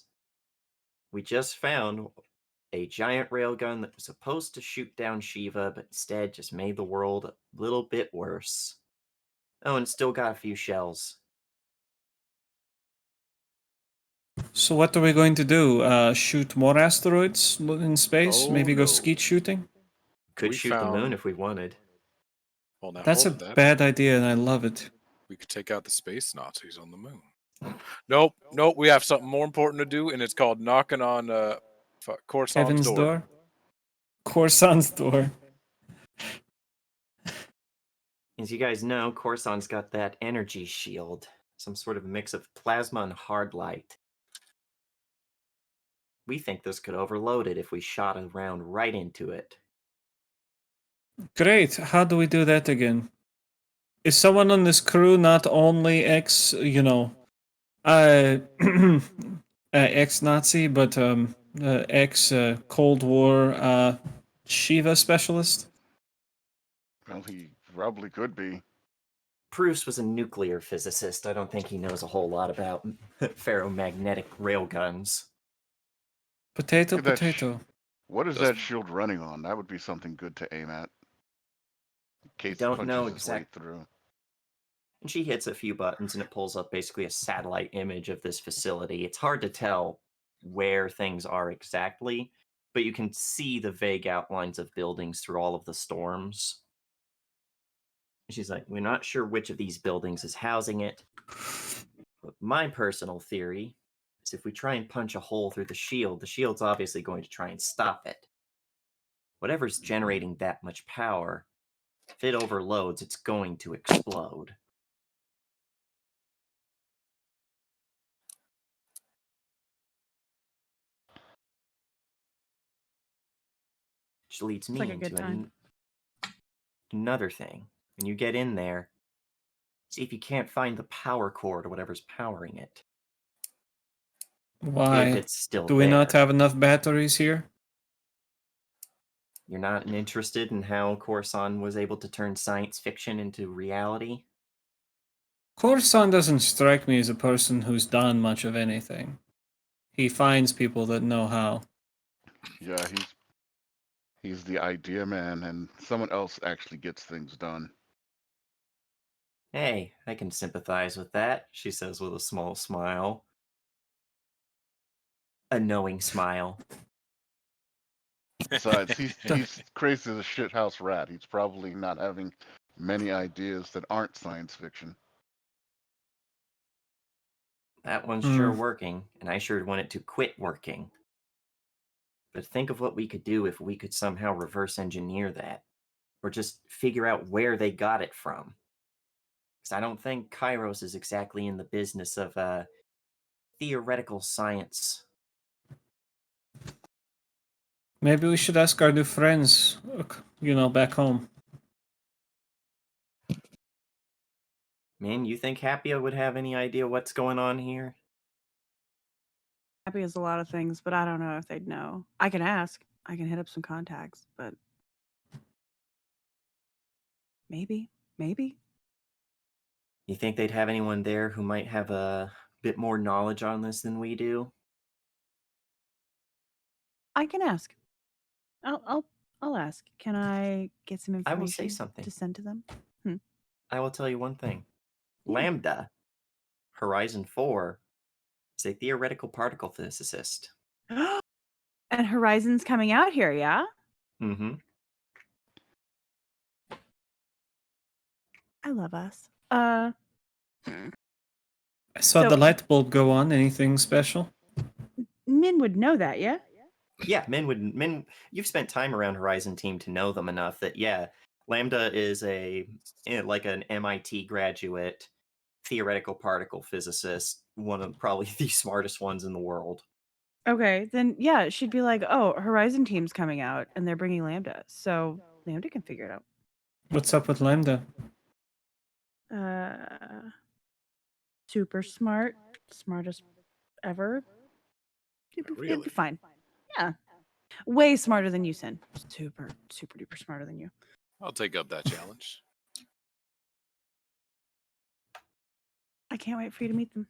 we just found a giant railgun that was supposed to shoot down Shiva, but instead just made the world a little bit worse. Oh, and still got a few shells. So what are we going to do? Shoot more asteroids in space? Oh, Maybe go no. skeet shooting? Could We shoot the moon found- if we wanted. Well, now That's a hold that. bad idea, and I love it. We could take out the space Nazis on the moon. Nope. We have something more important to do, and it's called knocking on Coruscant's Heaven's door. door? Coruscant's door. As you guys know, Coruscant's got that energy shield, some sort of mix of plasma and hard light. We think this could overload it if we shot a round right into it. Great. How do we do that again? Is someone on this crew not only ex-Nazi, but ex-Cold War Shiva specialist? Well, he probably could be. Bruce was a nuclear physicist. I don't think he knows a whole lot about ferromagnetic railguns. Potato, Look at that potato. What is Doesn't- that shield running on? That would be something good to aim at. In case Don't it know punches his way through. And she hits a few buttons and it pulls up basically a satellite image of this facility. It's hard to tell where things are exactly, but you can see the vague outlines of buildings through all of the storms. She's like, we're not sure which of these buildings is housing it, but my personal theory is if we try and punch a hole through the shield's obviously going to try and stop it. Whatever's generating that much power, if it overloads, it's going to explode. Which leads me like a good into time. another thing. When you get in there, see if you can't find the power cord or whatever's powering it. If Why? it's still Do we there. not have enough batteries here? You're not interested in how Coruscant was able to turn science fiction into reality? Coruscant doesn't strike me as a person who's done much of anything. He finds people that know how. Yeah, he's the idea man, and someone else actually gets things done. Hey, I can sympathize with that, she says with a small smile. A knowing smile. Besides, he's crazy as a shithouse rat. He's probably not having many ideas that aren't science fiction. That one's sure working, and I sure want it to quit working. But think of what we could do if we could somehow reverse engineer that. Or just figure out where they got it from. Because I don't think Kairos is exactly in the business of theoretical science. Maybe we should ask our new friends, back home. Man, you think Happia would have any idea what's going on here? Happy is a lot of things, but I don't know if they'd know. I can ask. I can hit up some contacts, but Maybe. You think they'd have anyone there who might have a bit more knowledge on this than we do? I can ask. I'll ask. Can I get some I will say information something. to send to them? I will tell you one thing. Yeah. Lambda, Horizon 4, is a theoretical particle physicist. And Horizon's coming out here, yeah? Mm-hmm. I love us. I saw So- the light bulb go on. Anything special? Min would know that, yeah? Yeah, Min. You've spent time around Horizon Team to know them enough that Lambda is like an MIT graduate, theoretical particle physicist, one of probably the smartest ones in the world. Okay, then yeah, she'd be like, "Oh, Horizon Team's coming out, and they're bringing Lambda, so Lambda can figure it out." What's up with Lambda? Super smart, smartest ever. It'd Really? be fine. Yeah, way smarter than you, Sin. Super duper smarter than you. I'll take up that challenge. I can't wait for you to meet them.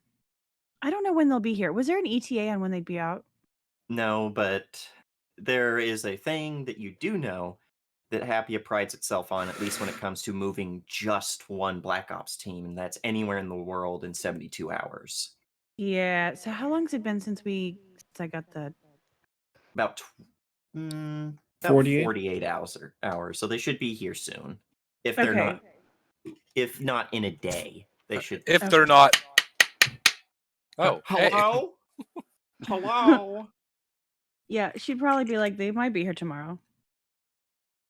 I don't know when they'll be here. Was there an ETA on when they'd be out? No, but there is a thing that you do know that Happia prides itself on, at least when it comes to moving just one Black Ops team, and that's anywhere in the world in 72 hours. Yeah. So how long's it been since I got the? About 48? 48 hours. So they should be here soon. If they're Okay. if not in a day, they should. If Okay. they're not. Oh, hey. Hello? Hello? Yeah, she'd probably be like, they might be here tomorrow.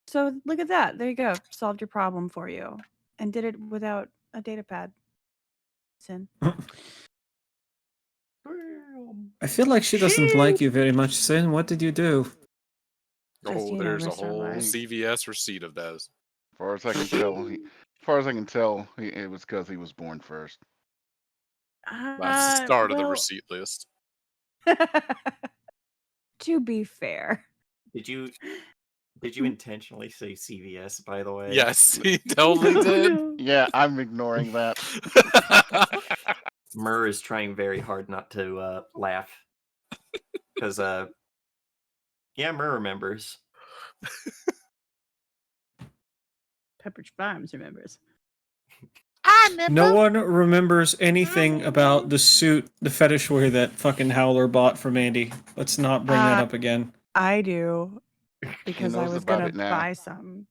So look at that. There you go. Solved your problem for you, and did it without a data pad. Sin. I feel like she doesn't like you very much, Sin. What did you do? Just, Oh, you know, there's a risk our whole lives. CVS receipt of those. As far as I can tell, it was because he was born first. That's the start of the well, receipt list. to be fair. Did you intentionally say CVS, by the way? Yes, he totally did. Yeah, I'm ignoring that. Murr is trying very hard not to laugh. Because, Murr remembers. Pepperidge Farms remembers. No one remembers anything about the suit, the fetish wear that fucking Howler bought from Andy. Let's not bring that up again. I do, because I knows was about gonna it now. buy some.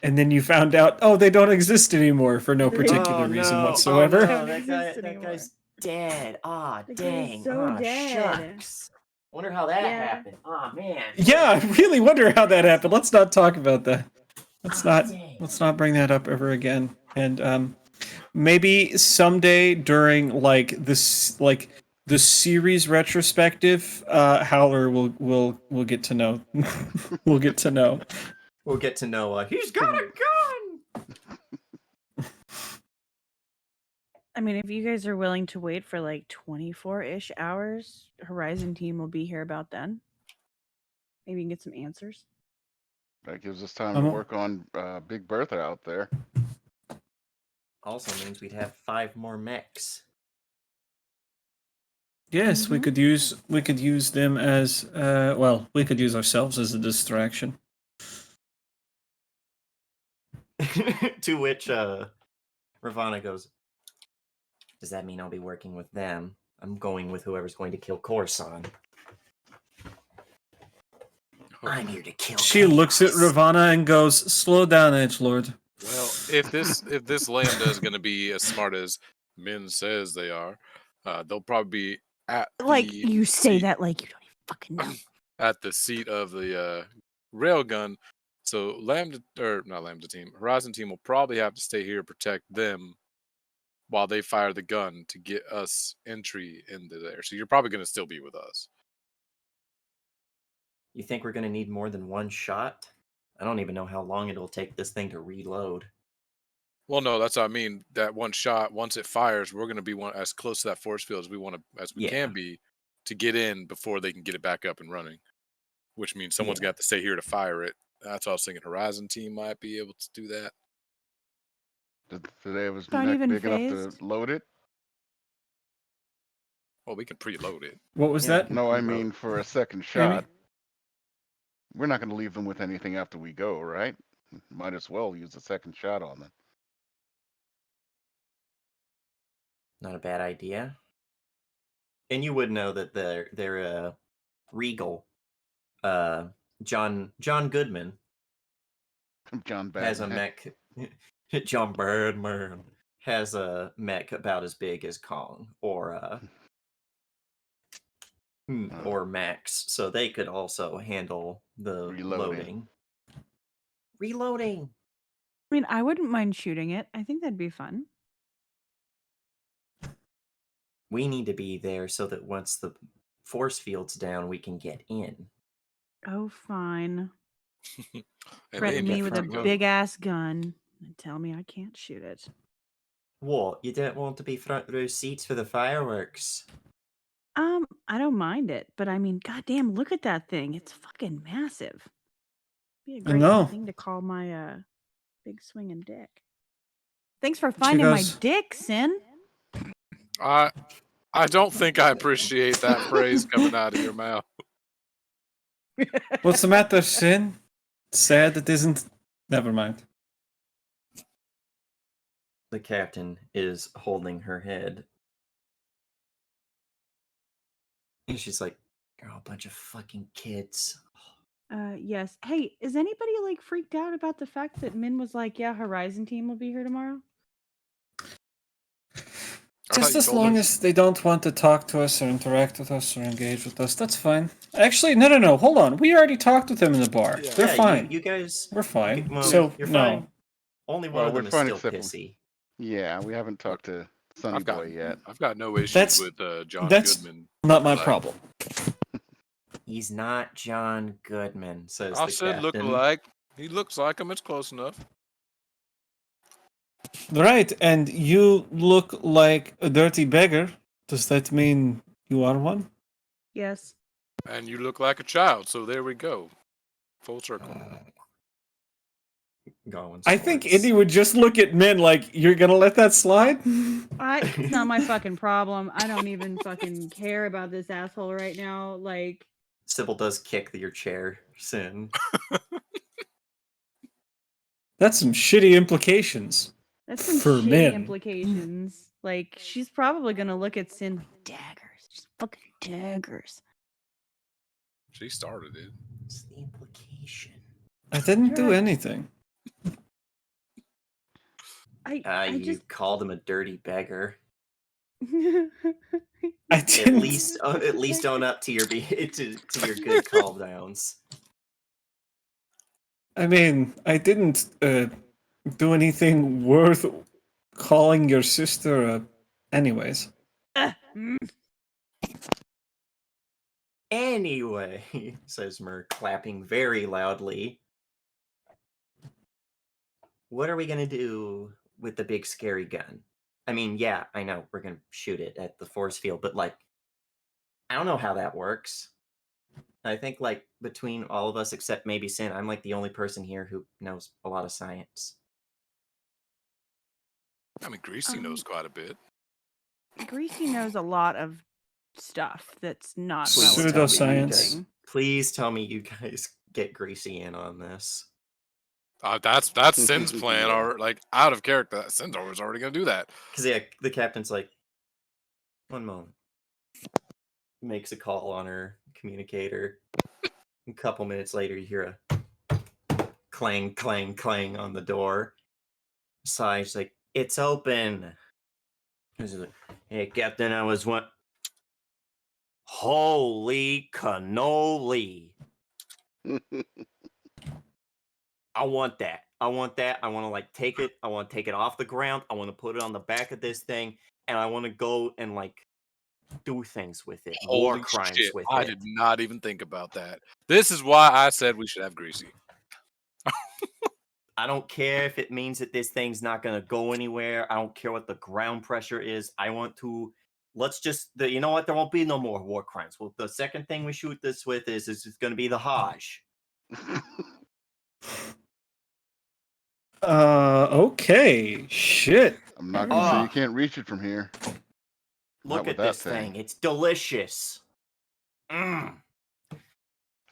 And then you found out, oh, they don't exist anymore for no particular Oh, reason no. whatsoever. Oh, Don't no, exist that anymore. guy's dead. Ah, That guy's dang. so Ah, dead. shucks. Wonder how that Yeah. happened. Ah, man. Yeah, I really wonder how that happened. Let's not talk about that. Dang. Let's not bring that up ever again. And maybe someday during the series retrospective, Howler will get to know. We'll get to know. We'll get to know, he's got a gun! I mean, if you guys are willing to wait for like 24-ish hours, Horizon Team will be here about then. Maybe you can get some answers. That gives us time to work on Big Bertha out there. Also means we'd have 5 more mechs. Yes, we could use them as we could use ourselves as a distraction. To which Ravana goes, does that mean I'll be working with them? I'm going with whoever's going to kill Coruscant. I'm here to kill She looks at chaos. Ravana and goes, "Slow down, Edgelord." Well, if this Lambda is going to be as smart as Min says they are, they'll probably be at Like, the you say seat, that like you don't even fucking know. at the seat of the railgun. So Lambda, or not Lambda team, Horizon team will probably have to stay here to protect them while they fire the gun to get us entry into there. So you're probably going to still be with us. You think we're going to need more than one shot? I don't even know how long it'll take this thing to reload. Well, no, that's what I mean. That one shot, once it fires, we're going to be as close to that force field as we can be to get in before they can get it back up and running. Which means someone's got to stay here to fire it. That's what I was thinking. Horizon team might be able to do that. Do they have his Aren't neck even big enough to phased? load it? Well, we can preload it. What was Yeah, that? can No, I preload. mean for a second Amy? shot. We're not going to leave them with anything after we go, right? Might as well use a second shot on them. Not a bad idea. And you would know that they're regal. John Goodman John has a Badman. mech. John Badman has a mech about as big as Kong or Max, so they could also handle the Reloading. Reloading. I mean, I wouldn't mind shooting it. I think that'd be fun. We need to be there so that once the force field's down, we can get in. Oh, fine. And Threaten then me you with a can go. big ass gun and tell me I can't shoot it. What? You don't want to be front row seats for the fireworks? I don't mind it, but I mean, goddamn, look at that thing. It's fucking massive. Be a I great know. thing to call my big swinging dick. Thanks for She finding my goes, dick, Sin. I don't think I appreciate that phrase coming out of your mouth. what's the matter, Sin? Sad it isn't. Never mind. The captain is holding her head. And she's like, you're all a bunch of fucking kids. Yes. Hey, is anybody like freaked out about the fact that Min was like, yeah, Horizon team will be here tomorrow? I thought Just you as told long us. as they don't want to talk to us or interact with us or engage with us, that's fine. Actually, no. Hold on. We already talked with them in the bar. Yeah. They're fine. You guys. We're fine. Well, So, you're no. fine. Only one Well, of we're them is fine still except for- pissy. Yeah, we haven't talked to Sonny I've got Boy yet. I've got no issues That's- with John that's Goodman. Not my Like- problem. He's not John Goodman, says I the said look captain. alike. He looks like him. It's close enough. Right, and you look like a dirty beggar. Does that mean you are one? Yes. And you look like a child. So there we go. Full circle. Going I think sports. Indy would just look at men like, you're gonna let that slide? It's not my fucking problem. I don't even fucking care about this asshole right now. Like, Sybil does kick your chair, Sin. That's some shitty implications. that's some For shitty men. implications. Like, she's probably gonna look at Sin like daggers. Just fucking daggers. She started it. What's the implication? I didn't do You're- anything. I You just called him a dirty beggar. I At didn't. least own up to your to your good calm downs. I mean, I didn't do anything worth calling your sister. Anyways, Anyway, says Mer, clapping very loudly. What are we gonna do with the big scary gun? I mean, yeah, I know we're gonna shoot it at the force field, but like, I don't know how that works. I think like between all of us, except maybe Sin, I'm like the only person here who knows a lot of science. I mean, Greasy knows quite a bit. Greasy knows a lot of stuff that's not Please relevant tell me to you Pseudoscience. guys- anything. Please tell me you guys get Greasy in on this. That's Sin's plan. Or like out of character. Sin's always already gonna do that. Because yeah, the captain's like, one moment. Makes a call on her communicator. A couple minutes later, you hear a clang, clang, clang on the door. She's like, it's open. She's like, hey, Captain, I was one. Holy cannoli. I want that. I want that. I want to like take it. I want to take it off the ground. I want to put it on the back of this thing. And I want to go and like do things with it. War Holy crimes shit! with I it. did not even think about that. This is why I said we should have Greasy. I don't care if it means that this thing's not going to go anywhere. I don't care what the ground pressure is. I want to. Let's just. You know what? There won't be no more war crimes. Well, the second thing we shoot this with is it's going to be the Hajj. Okay. Shit. I'm not gonna say you Ah, can't reach it from here. Not look with at that this thing. thing. It's delicious. Mmm.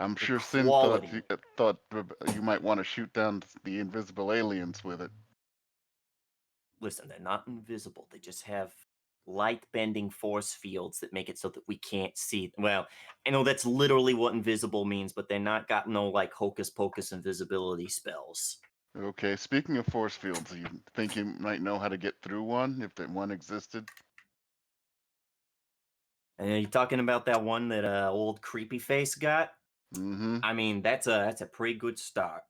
I'm The sure Sin quality. thought you might want to shoot down the invisible aliens with it. Listen, they're not invisible. They just have light bending force fields that make it so that we can't see. Well, I know that's literally what invisible means, but they're not got no like hocus pocus invisibility spells. Okay, speaking of force fields, you think you might know how to get through one if one existed? And are you talking about that one that old creepy face got? Mm-hmm. I mean, that's a pretty good start.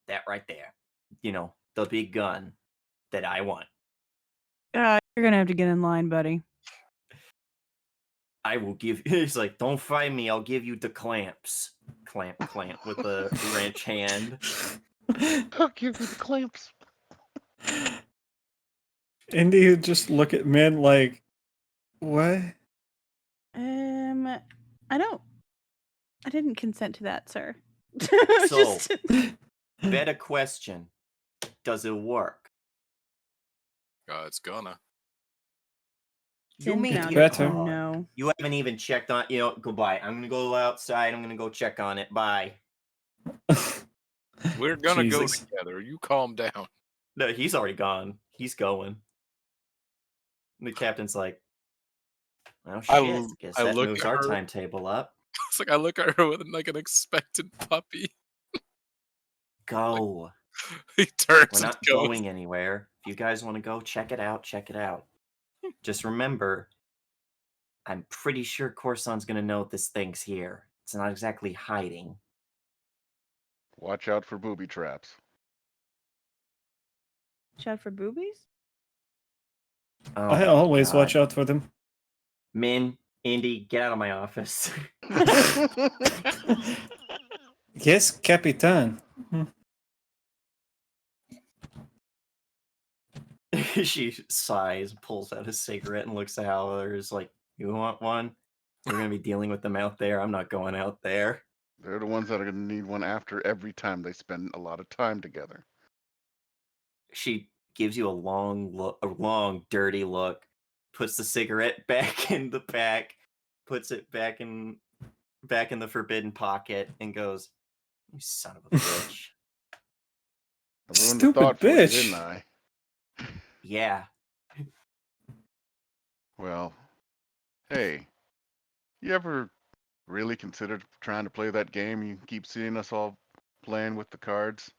That right there. You know, the big gun that I want. You're gonna have to get in line, buddy. I will give. He's like, don't fight me. I'll give you the clamps. Clamp, clamp with the wrench hand. I'll give you the clamps. Indy you just look at Min like, what? I didn't consent to that, sir. So, better question. Does it work? It's gonna. You Sin mean found you, it. Better. No. you haven't even checked on, you know, goodbye. I'm gonna go outside. I'm gonna go check on it. Bye. We're gonna go Jesus. together. You calm down. No, he's already gone. He's going. And the captain's like, oh I shit. l- Guess I that look moves at our her. timetable up. It's like I look at her with like an expectant puppy. Go. He turns We're and not goes. going anywhere. If you guys want to go, check it out. Check it out. Just remember, I'm pretty sure Coruscant's gonna know this thing's here. It's not exactly hiding. Watch out for booby traps. Shot for boobies? Oh I my always God. watch out for them. Min, Indy, get out of my office. Yes, Capitan. She sighs, pulls out a cigarette, and looks at Howler's like, you want one? We're gonna be dealing with them out there. I'm not going out there. They're the ones that are gonna need one after every time they spend a lot of time together. She gives you a long look, a long, dirty look, puts the cigarette back in the pack, puts it back in the forbidden pocket, and goes, "You son of a bitch." I ruined the Stupid thought for you, didn't bitch. I? Yeah. Well, hey, you ever really considered trying to play that game you keep seeing us all playing with the cards?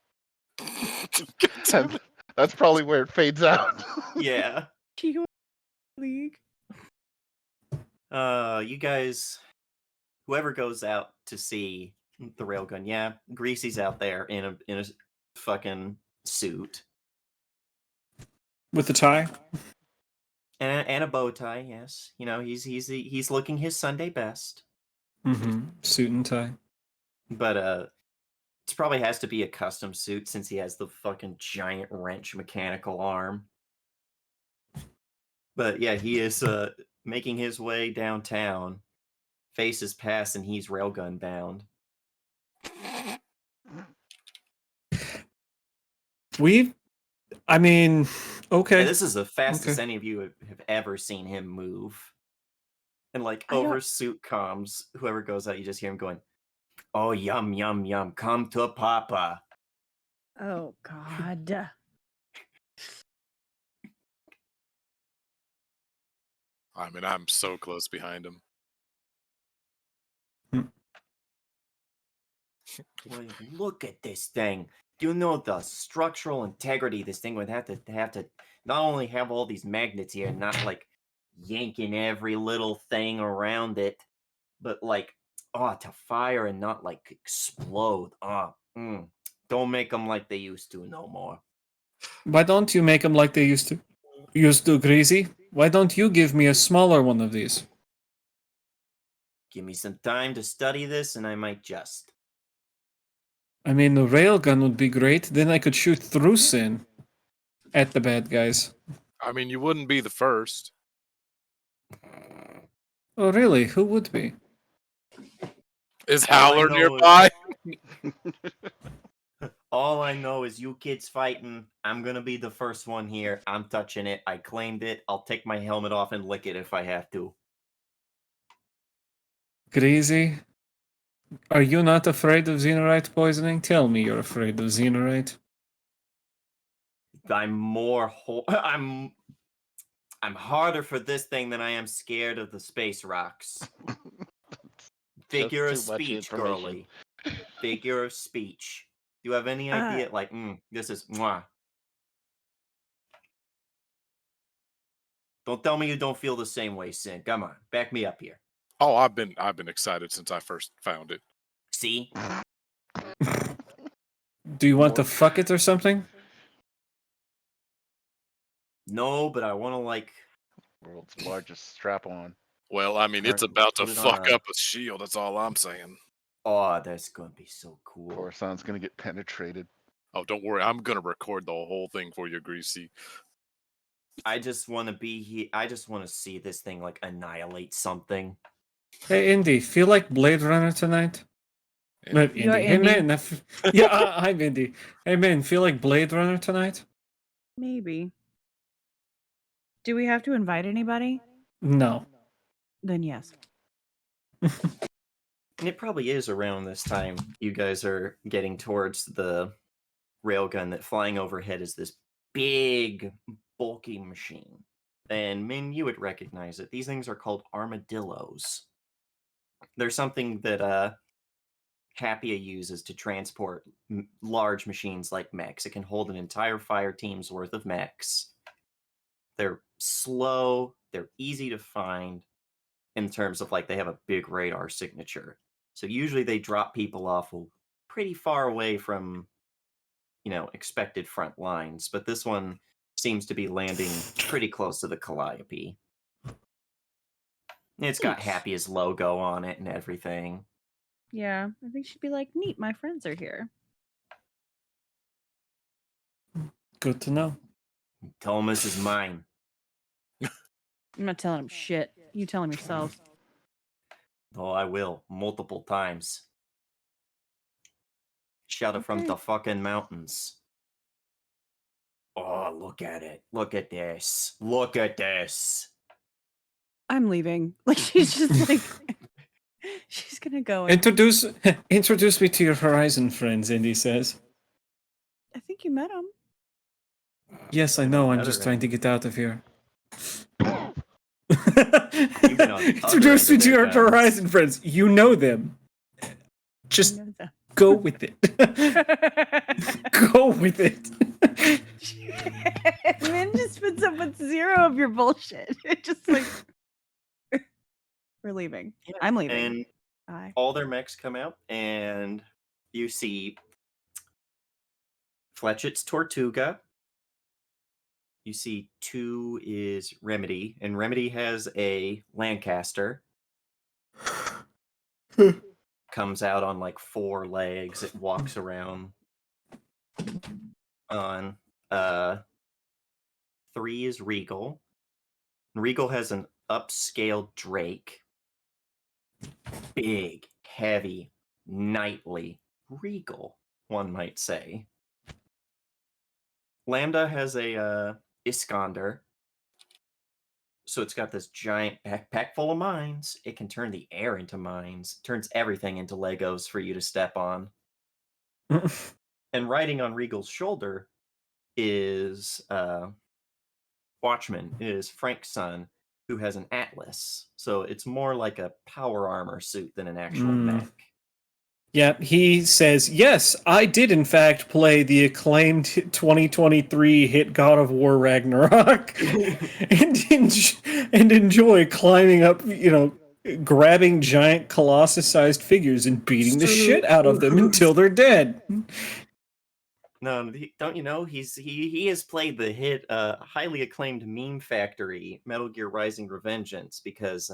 And that's probably where it fades out. Yeah. You league. You guys, whoever goes out to see the railgun, yeah, Greasy's out there in a fucking suit With the tie. and a bow tie. Yes, you know he's looking his Sunday best, Mm-hmm. Suit and tie. but it probably has to be a custom suit since he has the fucking giant wrench mechanical arm. But yeah, he is making his way downtown. Faces past and he's railgun bound. I mean, okay. And this is the fastest Okay. any of you have ever seen him move. And like I don't- over suit comms, whoever goes out, you just hear him going, "Oh yum yum yum, come to Papa." Oh God. I mean, I'm so close behind him. Well, look at this thing. You know the structural integrity this thing would have to not only have all these magnets here, not like yanking every little thing around it, but like to fire and not like explode. Don't make them like they used to no more. Why don't you make them like they used to? Greasy? Why don't you give me a smaller one of these? Give me some time to study this, and I might just. I mean, the railgun would be great. Then I could shoot through Sin at the bad guys. I mean, you wouldn't be the first. Oh, really? Who would be? Is All I Howler know nearby? All I know is you kids fighting. I'm gonna be the first one here. I'm touching it. I claimed it. I'll take my helmet off and lick it if I have to. Greasy, are you not afraid of xenorite poisoning? Tell me you're afraid of xenorite. I'm more I'm harder for this thing than I am scared of the space rocks. Figure of Just too much speech, information. girly. Figure of speech. Do you have any idea? Like, this is mwah. Don't tell me you don't feel the same way, Sin. Come on, back me up here. Oh, I've been excited since I first found it. See? Do you want to fuck it or something? No, but I want to like. World's largest strap-on. Well, I mean, it's Turn- about to put it on fuck a- up a shield. That's all I'm saying. Oh, that's gonna be so cool. Coruscant's gonna get penetrated. Oh, don't worry. I'm gonna record the whole thing for you, Greasy. I just want to be here. I just want to see this thing like annihilate something. Hey, Indy, feel like Blade Runner tonight? Not Indy. You're Indy. Hey, Indy? man. Yeah, I'm Indy. Hey, man, feel like Blade Runner tonight? Maybe. Do we have to invite anybody? No. Then yes. And it probably is around this time you guys are getting towards the railgun that flying overhead is this big, bulky machine. And Min, you would recognize it. These things are called armadillos. They're something that Happia uses to transport large machines like mechs. It can hold an entire fire team's worth of mechs. They're slow, they're easy to find in terms of like they have a big radar signature. So usually they drop people off pretty far away from, expected front lines, but this one seems to be landing pretty close to the Calliope. It's got Neat. Happy's logo on it and everything. Yeah, I think she'd be like, neat, my friends are here. Good to know. Tell him this is mine. I'm not telling him shit. You tell him yourself. Oh, I will. Multiple times. Shout it from Okay. the fucking mountains. Oh, look at it. Look at this. Look at this. I'm leaving. Like, she's just like, she's gonna go. And Introduce me to your Horizon friends, Indy says. I think you met him. Yes, I Been know. on I'm the just other trying end. to get out of here. been on the Introduce other me end to of your their Horizon friends. You know them. Just You know that. go with it. Go with it. Min just puts up with zero of your bullshit. It just like we're leaving. Yeah, I'm leaving. And Bye. all their mechs come out, and you see Fletchett's Tortuga. You see 2 is Remedy, and Remedy has a Lancaster. Comes out on like 4 legs. It walks around on 3 is Regal. Regal has an upscale Drake. Big, heavy, knightly, regal, one might say. Lambda has a Iskander. So it's got this giant backpack full of mines. It can turn the air into mines. Turns everything into Legos for you to step on. And riding on Regal's shoulder is Watchman, is Frank's son, who has an Atlas. So it's more like a power armor suit than an actual mech. Yeah, he says, yes, I did in fact play the acclaimed 2023 hit God of War Ragnarok and enjoy climbing up, grabbing giant colossus-sized figures and beating the shit out of them until they're dead. No, don't you know he has played the hit highly acclaimed meme factory Metal Gear Rising Revengeance because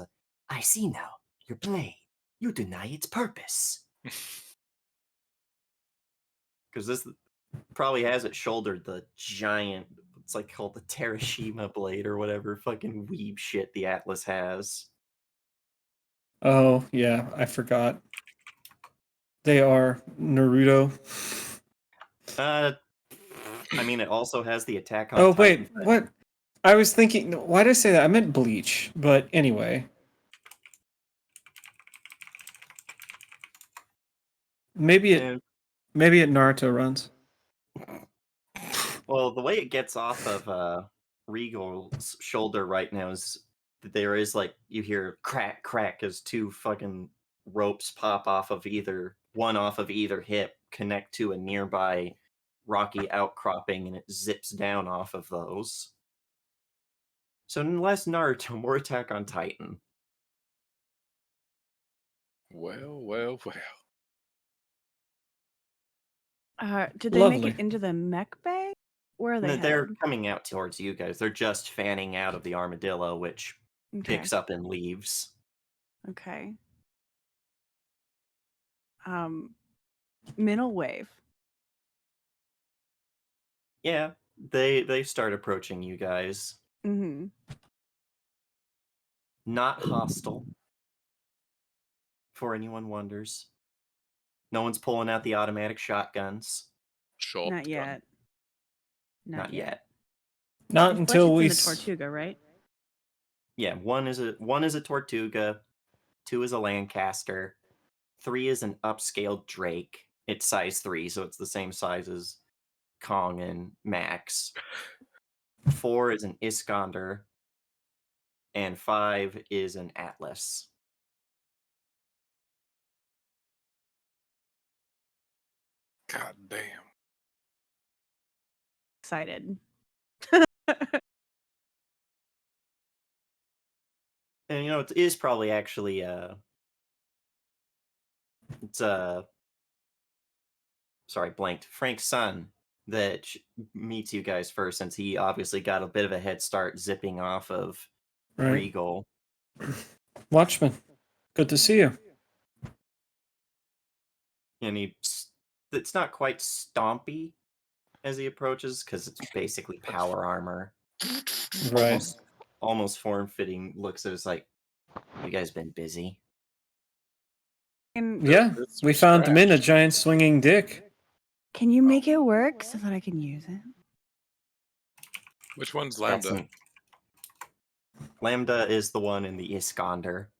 I see now your blade. You deny its purpose. Because this probably has it shouldered the giant, it's like called the Terashima blade or whatever fucking weeb shit the Atlas has. Oh, yeah, I forgot. They are Naruto. I mean, it also has the attack on Oh Titan. wait, what? I was thinking. Why did I say that? I meant bleach. But anyway, maybe it And, Naruto runs. well, the way it gets off of Regal's shoulder right now is that there is like you hear crack crack as two fucking ropes pop off of either hip, connect to a nearby rocky outcropping, and it zips down off of those. So less Naruto, more Attack on Titan. Well, well, well. Did they make Lovely. it into the mech bay? Where are they They're headed? coming out towards you guys. They're just fanning out of the armadillo, which Okay. picks up and leaves. Okay. Middle wave. Yeah, they start approaching you guys. Mm-hmm. Not hostile, for anyone wonders. No one's pulling out the automatic shotguns. Show up Not done. yet. Not yet. Not If until Fletch we. is in the Tortuga, right? Yeah, one is a Tortuga, 2 is a Lancaster, 3 is an upscaled Drake. It's size 3, so it's the same size as Kong and Max. 4 is an Iskander, and 5 is an Atlas. God damn. Excited. And you know, it is probably actually it's sorry, blanked. Frank's son that meets you guys first, since he obviously got a bit of a head start zipping off of Right. Regal. Watchman, good to see you. And it's not quite stompy as he approaches, because it's basically power armor. Right. Almost form-fitting looks at us like, you guys been busy. And Yeah, It's we found him in a scratched. giant swinging dick. can you make it work so that I can use it? Which one's That's Lambda? Lambda is the one in the Iskander.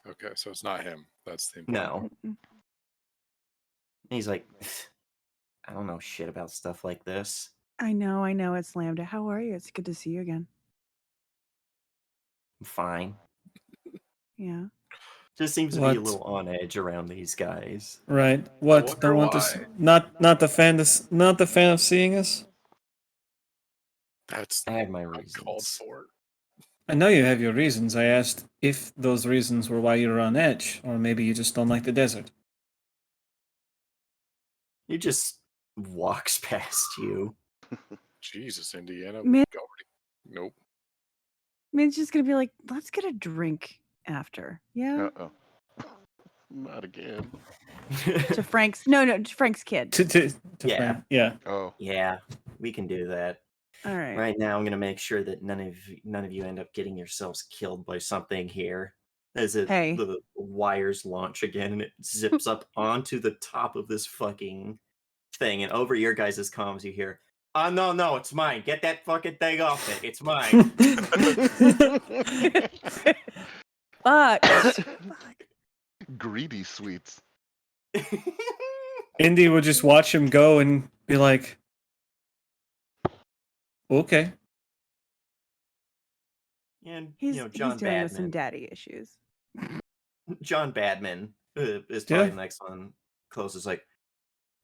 Okay, so it's not him. That's the important No. part. Mm-mm. He's like, I don't know shit about stuff like this. I know. It's Lambda. How are you? It's good to see you again. I'm fine. Yeah. Just seems to be a What? little on edge around these guys. Right. What? wonder Don't want to. why. Not the fan. Not the fan of seeing us. That's I have my uncalled reasons. for. I know you have your reasons. I asked if those reasons were why you're on edge, or maybe you just don't like the desert. He just walks past you. Jesus, Indiana. Man- Nope. I mean, it's just gonna be like, let's get a drink after. Yeah. Uh-oh. Not again. To Frank's. No, to Frank's kid. To Yeah. Frank. Yeah. Oh. Yeah, we can do that. All right. Right now, I'm gonna make sure that none of you end up getting yourselves killed by something here. As Hey. the wires launch again, and it zips up onto the top of this fucking thing, and over your guys' comms, you hear, "Oh no, it's mine! Get that fucking thing off it! It's mine!" Fuck. Greedy sweets. Indy would just watch him go and be like, "Okay." And He's John dealing with some Badman. daddy issues. John Badman is probably Yeah. the next one closest. Like,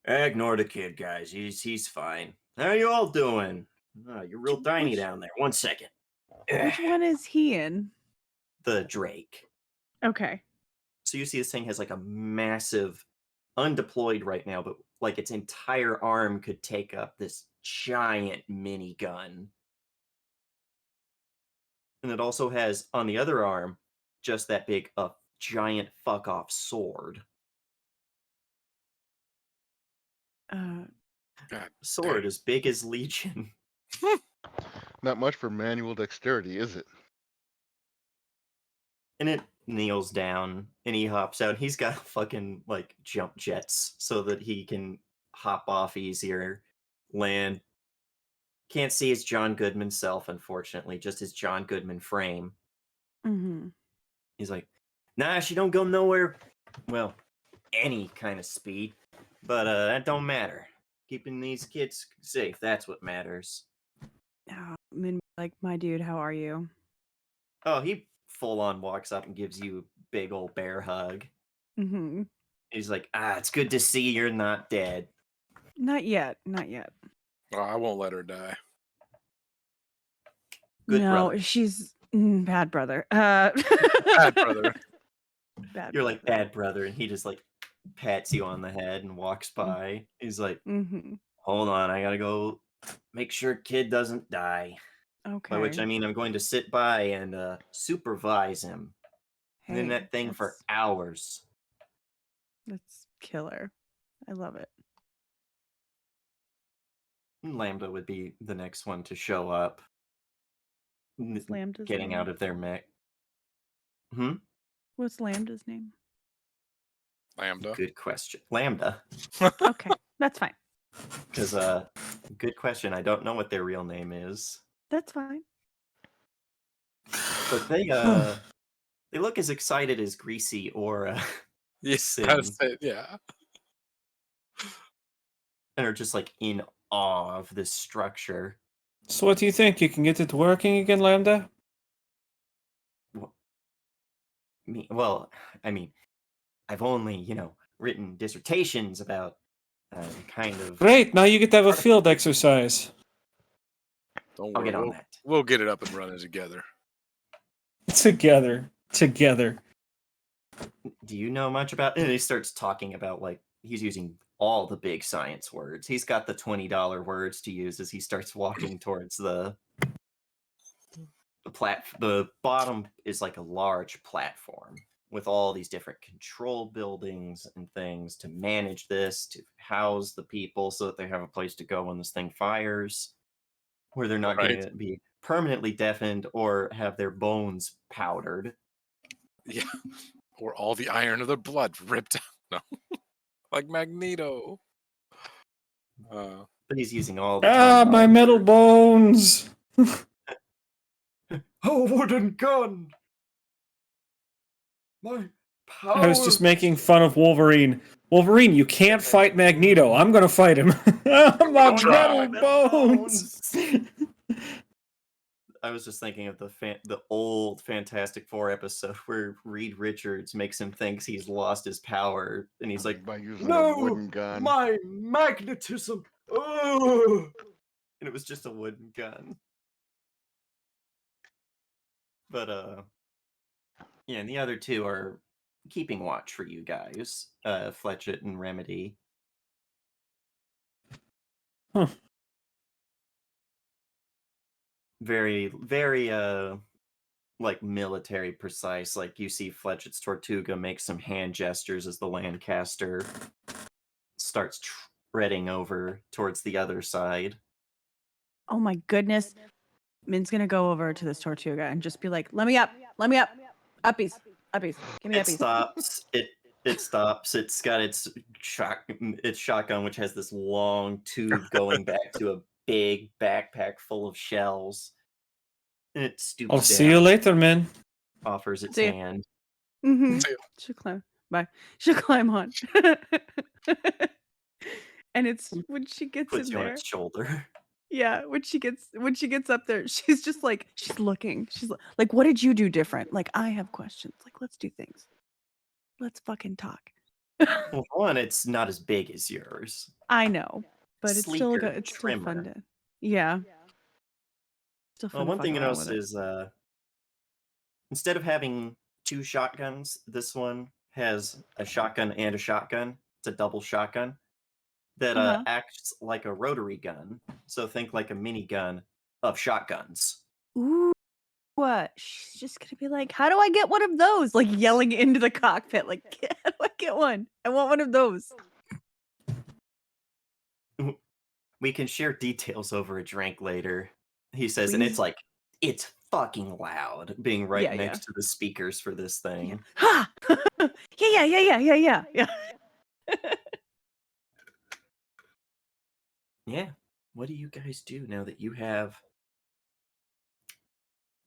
ignore the kid, guys. He's fine. How are you all doing? Oh, you're real tiny Which- down there. 1 second. Which one is he in? The Drake. Okay. So you see this thing has like a massive, undeployed right now, but like its entire arm could take up this giant minigun. And it also has on the other arm just that big, a giant fuck off sword. God Sword dang. as big as Legion. Not much for manual dexterity, is it? And it kneels down and he hops out. He's got fucking like jump jets so that he can hop off easier, land. Can't see his John Goodman self, unfortunately, just his John Goodman frame. Mm-hmm. He's like, nah, she don't go nowhere. Well, any kind of speed. But that don't matter. Keeping these kids safe, that's what matters. Like, my dude, how are you? Oh, he full on walks up and gives you a big old bear hug. Mm-hmm. He's like, it's good to see you're not dead. Not yet. Not yet. Oh, I won't let her die. Good no, brother. she's bad brother. Bad brother. Bad You're brother. like bad brother, and he just like pats you on the head and walks by. He's like, Mm-hmm. hold on, I gotta go make sure kid doesn't die. Okay. By which I mean I'm going to sit by and supervise him. And in Hey, that thing for hours. that's killer. I love it. Lambda would be the next one to show up. What's Lambda's Getting name? out of their mech. What's Lambda's name? Lambda. Good question. Lambda. Okay, that's fine. Because good question. I don't know what their real name is. That's fine. But they look as excited as Greasy or Yes, Sin, that's it. Yeah. and are just like in awe of this structure. So what do you think? You can get it working again, Lambda? Well, I mean, I've only, written dissertations about kind of. Great, now you get to have a field exercise. Don't I'll worry. get on that. We'll get it up and running together. Together. Do you know much about? And he starts talking about like he's using all the big science words. He's got the $20 words to use as he starts walking towards the The bottom is like a large platform with all these different control buildings and things to manage this, to house the people so that they have a place to go when this thing fires, where they're not going Right. to be permanently deafened or have their bones powdered. Yeah. Or all the iron of the blood ripped out. No. Like Magneto. But he's using all the $20 my metal words. bones! Oh, wooden gun! My power! I was just making fun of Wolverine. Wolverine, you can't fight Magneto. I'm gonna fight him. My try. metal bones! I was just thinking of the old Fantastic Four episode where Reed Richards makes him think he's lost his power, and he's like, by using "No, a wooden gun. my magnetism!" Oh! And it was just a wooden gun. But yeah, and the other two are keeping watch for you guys, Fletchett and Remedy. Huh. Very, very like military precise. Like you see Fletchett's Tortuga make some hand gestures as the Lancaster starts treading over towards the other side. Oh my goodness. Min's gonna go over to this Tortuga and just be like, let me up, uppies, give me It uppies. stops. It stops. It's got its shotgun, which has this long tube going back to a big backpack full of shells. And it stoops I'll down, see you later, man. offers its See ya. hand. Mm-hmm. See ya. She'll climb. Bye. She'll climb on. And it's when she gets Puts in you on there. its shoulder. Yeah, when she gets up there, she's just like she's looking. She's like, "What did you do different?" Like, I have questions. Like, let's do things. Let's fucking talk. Well, for one, it's not as big as yours. I know, but it's still Sleeker, it's still fun trimmer. to. Yeah. Still fun Well, to one fuck thing you around notice with it. is instead of having two shotguns, this one has a shotgun and a shotgun. It's a double shotgun that Uh-huh. acts like a rotary gun. So think like a minigun of shotguns. Ooh, what? She's just gonna be like, "How do I get one of those?" Like yelling into the cockpit, like, "How do I get one? I want one of those." We can share details over a drink later, he says, and Please? it's like, it's fucking loud being right Yeah, next to the speakers for this thing. Ha! Yeah. Yeah. What do you guys do now that you have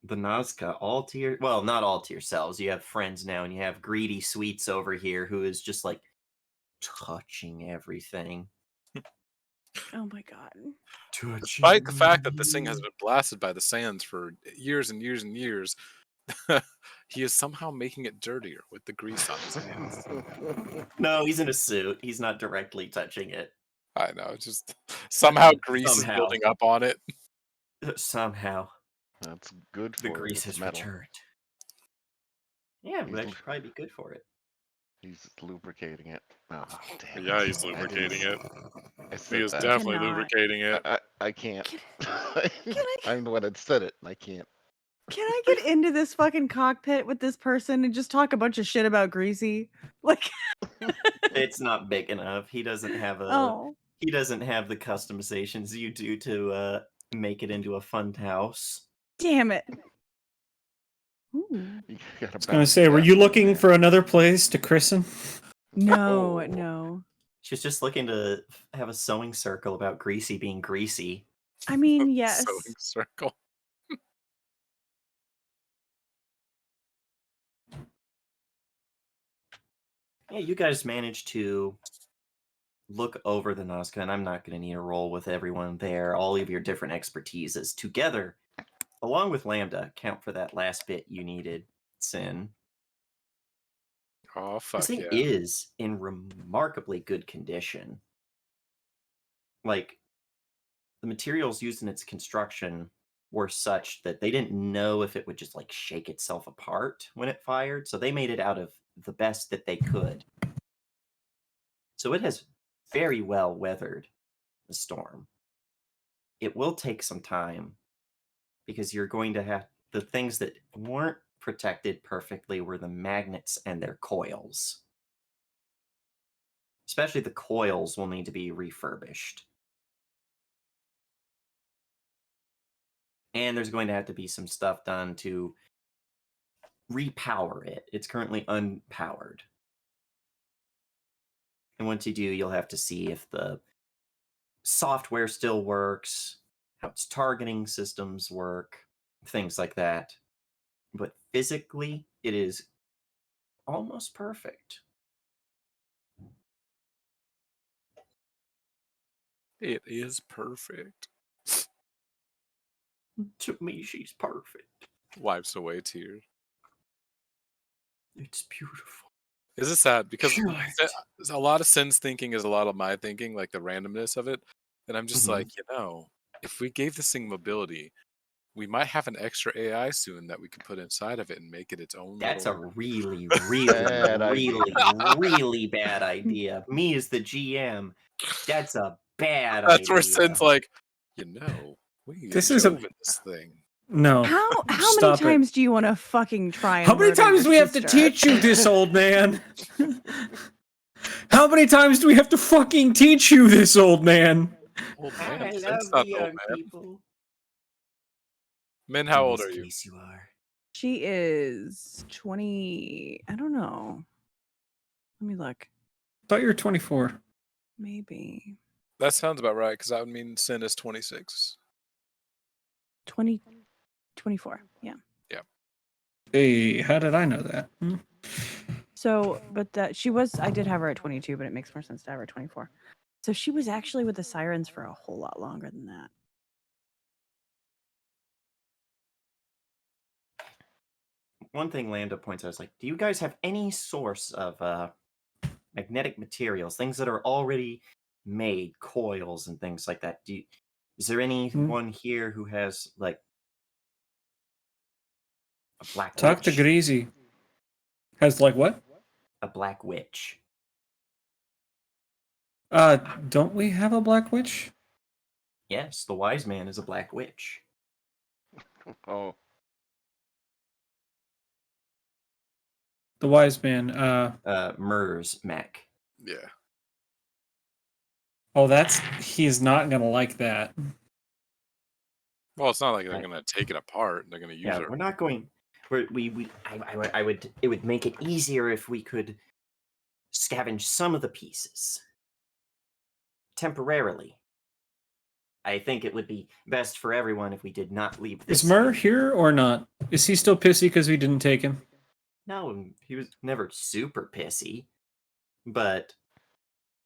the Nazca all to your, well, not all to yourselves. You have friends now, and you have Greedy Sweets over here who is just like touching everything. Oh my god. Despite the fact that this thing has been blasted by the sands for years and years and years, he is somehow making it dirtier with the grease on his hands. No, he's in a suit. He's not directly touching it. I know, it's just somehow grease is Somehow. building up on it. Somehow. That's good The for it. grease It's has metal. returned. Yeah, it would He's actually probably be good for it. He's lubricating it. Oh, damn Yeah, it. he's lubricating it. I He said is that. definitely Cannot. lubricating it. I can't. Can I I'm the one that said it, and I can't. can I get into this fucking cockpit with this person and just talk a bunch of shit about Greasy? Like, It's not big enough. He doesn't have he doesn't have the customizations you do to make it into a fun house. damn it. Ooh. You gotta I was gonna bounce say, were that you one looking there. for another place to christen? No, Oh. no. She's just looking to have a sewing circle about Greasy being greasy. I mean, yes. Sewing circle. Yeah, you guys managed to look over the Nazca, and I'm not going to need a roll with everyone there. All of your different expertises together, along with Lambda, count for that last bit you needed, Sin. Oh, This fuck thing yeah. is in remarkably good condition. Like, the materials used in its construction were such that they didn't know if it would just like shake itself apart when it fired, so they made it out of the best that they could. So it has very well weathered the storm. It will take some time because you're going to have the things that weren't protected perfectly were the magnets and their coils. Especially the coils will need to be refurbished. And there's going to have to be some stuff done to repower it. It's currently unpowered. And once you do, you'll have to see if the software still works, how its targeting systems work, things like that. But physically, it is almost perfect. It is perfect. To me, she's perfect. Wipes away tears. It's beautiful. Is it sad? Because Right. a lot of Sin's thinking is a lot of my thinking, like the randomness of it. And I'm just Mhm. like, if we gave this thing mobility, we might have an extra AI soon that we could put inside of it and make it its own That's a little. really, really, Bad idea. really bad idea. Me as the GM, that's a bad That's where idea. Sin's like, we can This get is a- Jove in this thing. No. How many Stop it. times do you want to fucking try and How many murder times do your we have to sister? teach you this, old man? How many times do we have to fucking teach you this, old man? Old I man. love Sin's the not the old young man. people. Min, how In old this are you? case, you are. She is 20. I don't know. Let me look. Thought you were 24. Maybe That sounds about right, because that would mean Sin is 26. 20, 24. Yeah. Hey, how did I know that? So, but I did have her at 22, but it makes more sense to have her at 24. So she was actually with the Sirens for a whole lot longer than that. One thing Lambda points out is like, do you guys have any source of magnetic materials, things that are already made, coils and things like that? Is there anyone here who has like a black Talk to witch? Greasy. Has like what? A black witch. Don't we have a black witch? Yes, the wise man is a black witch. Oh, The wise man. Mers Mac. Yeah. Oh, he's not gonna like that. Well, it's not like they're Right. going to take it apart. They're going to use Yeah, her. we're not going. I would. It would make it easier if we could scavenge some of the pieces temporarily. I think it would be best for everyone if we did not leave this. Is Murr city. here or not? Is he still pissy because we didn't take him? No, he was never super pissy, but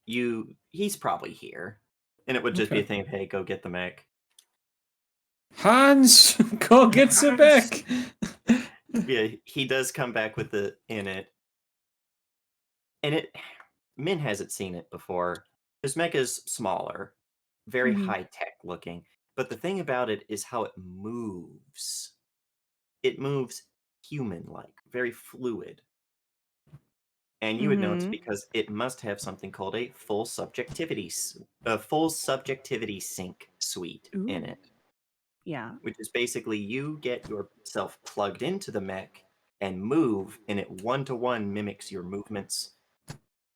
he's probably here. And it would just be a Okay. thing of, hey, go get the mech. Hans, go get Sebek. Yeah, he does come back with the in it. And Min hasn't seen it before. His mech is smaller, very Mhm. high tech looking. But the thing about it is how it moves. It moves human like, very fluid. And you would know it's Mhm. because it must have something called a full subjectivity sync suite in Ooh. it, Yeah. which is basically you get yourself plugged into the mech and move, and it one-to-one mimics your movements.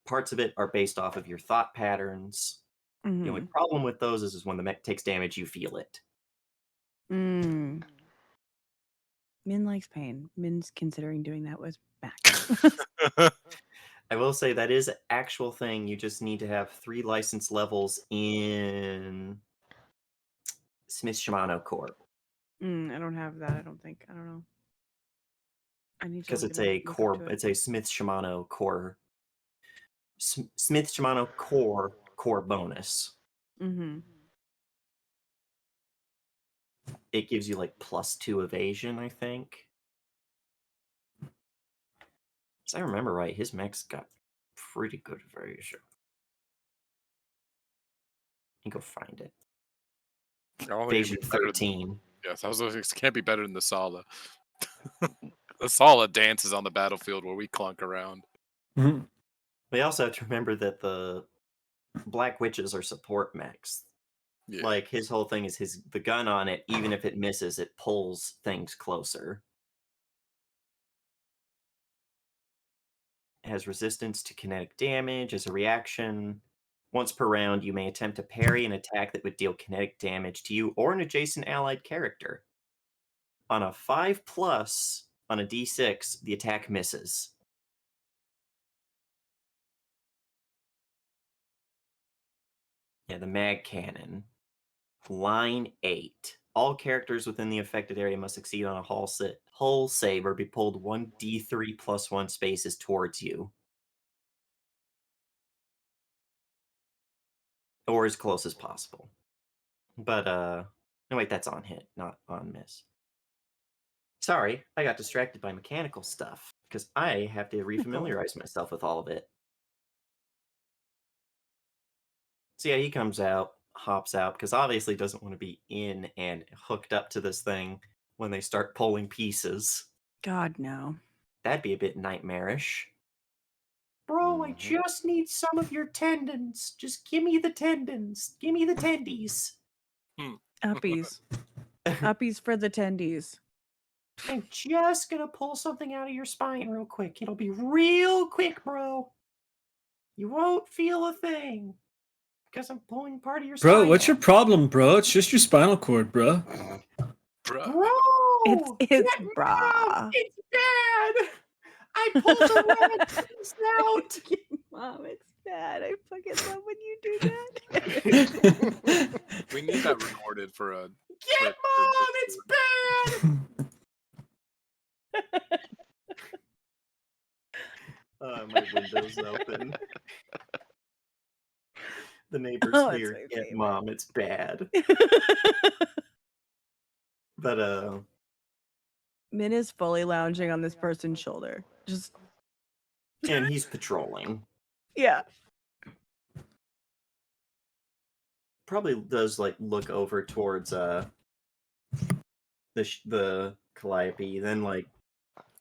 Parts of it are based off of your thought patterns. The only Mhm. problem with those is when the mech takes damage, you feel it. Mm. Min likes pain. Min's considering doing that with Mac. I will say that is an actual thing. You just need to have 3 license levels in Smith Shimano Corp. I don't have that. I don't think. I don't know. I need to Because look it's it up. a Look up core, to it. it's a Smith Shimano core, Smith Shimano core bonus. Mhm. It gives you like +2 evasion, I think. As I remember right, his mech's got pretty good evasion. You go find it. I don't think it'd Evasion be better than, 13. yes, I was like, it can't be better than the Sala. The Sala dances on the battlefield where we clunk around. Mhm. We also have to remember that the Black Witches are support mechs. Yeah. Like his whole thing is the gun on it, even if it misses, it pulls things closer. It has resistance to kinetic damage as a reaction. Once per round, you may attempt to parry an attack that would deal kinetic damage to you or an adjacent allied character. On a 5+ on a d6, the attack misses. Yeah, the mag cannon. Line 8. All characters within the affected area must succeed on a hull save or be pulled 1d3 + 1 spaces towards you. Or as close as possible. But, no, wait, that's on hit, not on miss. Sorry, I got distracted by mechanical stuff, because I have to refamiliarize myself with all of it. So yeah, he comes out, hops out, because obviously doesn't want to be in and hooked up to this thing when they start pulling pieces. God no. That'd be a bit nightmarish. Bro, I just need some of your tendons. Just give me the tendons. Give me the tendies. Uppies. Uppies for the tendies. I'm just gonna pull something out of your spine real quick. It'll be real quick, bro. You won't feel a thing. Because I'm pulling part of your spine Bro, what's your out. problem, bro? It's just your spinal cord, bro. Bruh. Bro! It's Get me out! brah. It's bad! I pulled a rat piece out! Mom, it's bad. I fucking love when you do that. We need that recorded for a Get clip. Mom! It's bad! My window's open. The neighbors Oh, it's hear, my get favorite. Mom, it's bad. But, Min is fully lounging on this person's shoulder. Just and he's patrolling. yeah. Probably does, like, look over towards, the Calliope, then, like,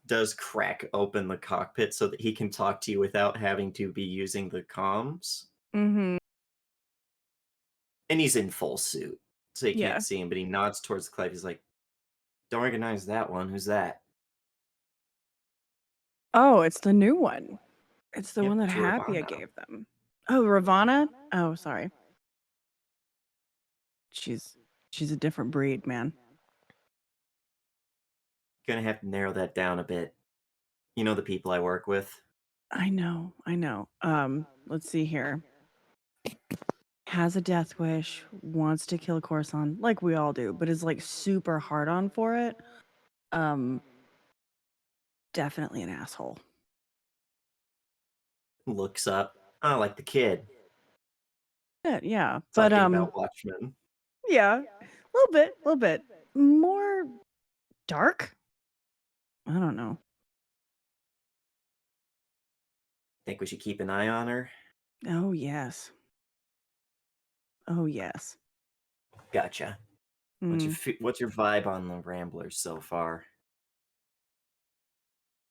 does crack open the cockpit so that he can talk to you without having to be using the comms. Mm-hmm. And he's in full suit, so you Yeah. can't see him, but he nods towards the Calliope. He's like, don't recognize that one. Who's that? Oh, it's the new one. It's the Yep, one that it's Happy Ravana. gave them. Oh, Ravana? Oh, sorry. She's a different breed, man. Gonna have to narrow that down a bit. You know the people I work with. I know. Let's see here. has a death wish, wants to kill Corson, like we all do, but is like super hard on for it, definitely an asshole. Looks up. Oh, like the kid Yeah, but talking about Watchmen. yeah, a little bit more dark. I don't know. Think we should keep an eye on her? Oh yes. Oh yes. Gotcha. Mm. What's your vibe on the Ramblers so far?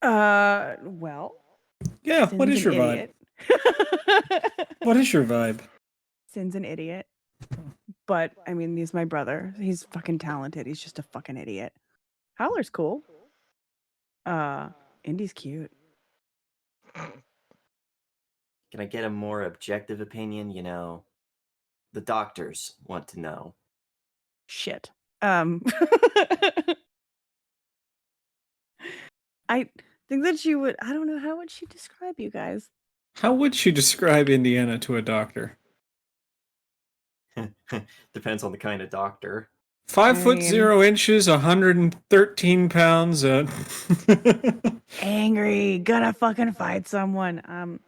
Well. Yeah, what Sin's is your an idiot. vibe? What is your vibe? Sin's an idiot. But I mean, he's my brother. He's fucking talented. He's just a fucking idiot. Howler's cool. Indy's cute. Can I get a more objective opinion? You know, the doctors want to know. Shit. I think that she would. I don't know, how would she describe you guys? How would she describe Indiana to a doctor? Depends on the kind of doctor. 5 I foot mean- 0 inches, 113 pounds. Angry, gonna fucking fight someone.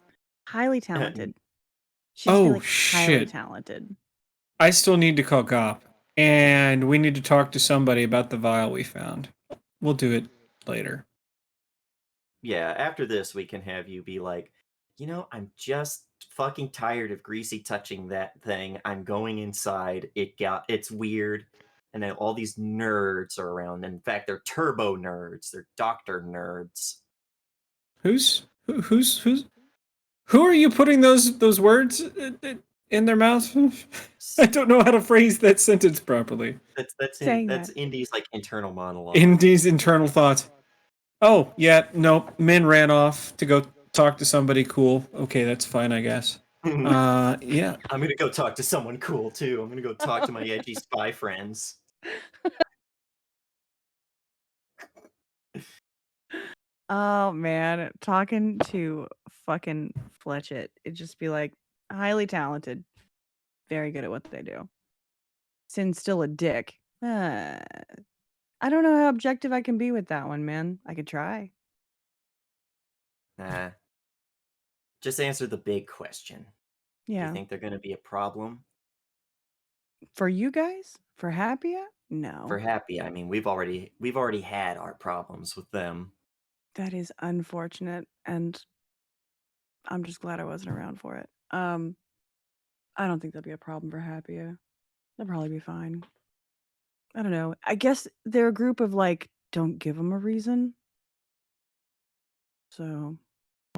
Highly talented. She's highly Oh, shit. talented. I still need to call Gop, and we need to talk to somebody about the vial we found. We'll do it later. Yeah, after this, we can have you be like, you know, I'm just fucking tired of Greasy touching that thing. I'm going inside. It's weird. And then all these nerds are around. In fact, they're turbo nerds. They're doctor nerds. Who are you putting those words in their mouth? I don't know how to phrase that sentence properly. That's Saying that's that. Indy's like internal monologue. Indy's internal thoughts. Oh, yeah, no, Min ran off to go talk to somebody cool. Okay, that's fine, I guess. Yeah. I'm gonna go talk to someone cool too. I'm gonna go talk to my edgy spy friends. Oh man, talking to fucking Fletchit, it'd just be like highly talented, very good at what they do. Sin's still a dick. I don't know how objective I can be with that one, man. I could try. Nah. Just answer the big question. Do Yeah. you think they're gonna be a problem? For you guys? For Happia? No. For Happy, I mean, we've already had our problems with them. That is unfortunate, and I'm just glad I wasn't around for it. I don't think there'll be a problem for Happia. They'll probably be fine. I don't know. I guess they're a group of like, don't give them a reason. So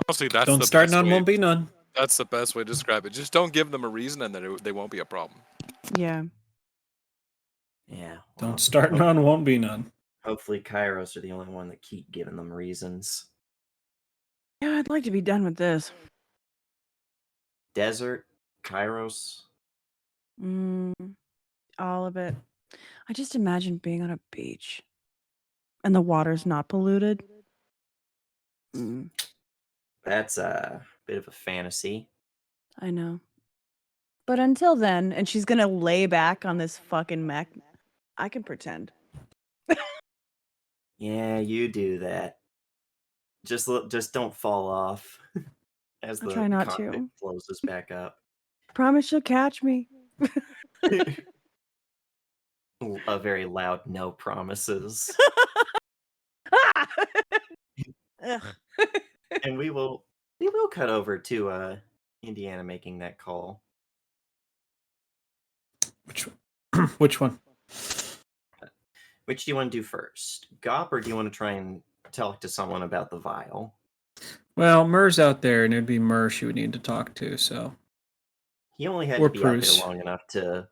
Honestly, that's Don't the start best none, way. won't be none. That's the best way to describe it. Just don't give them a reason, and then they won't be a problem. yeah. Yeah. Don't start none, won't be none. Hopefully Kairos are the only one that keep giving them reasons. Yeah, I'd like to be done with this. Desert, Kairos. All of it. I just imagine being on a beach and the water's not polluted. That's a bit of a fantasy. I know. But until then, and she's gonna lay back on this fucking mech, I can pretend. Yeah, you do that. Just don't fall off as I'll the try not cockpit to. closes back up. Promise you'll catch me. A very loud no promises. Ugh. And we will cut over to Indiana making that call. Which one? Which do you want to do first? Gop, or do you want to try and talk to someone about the vial? Well, Mur's out there, and it'd be Mur she would need to talk to, so. He only had Or to be out Bruce. there long enough to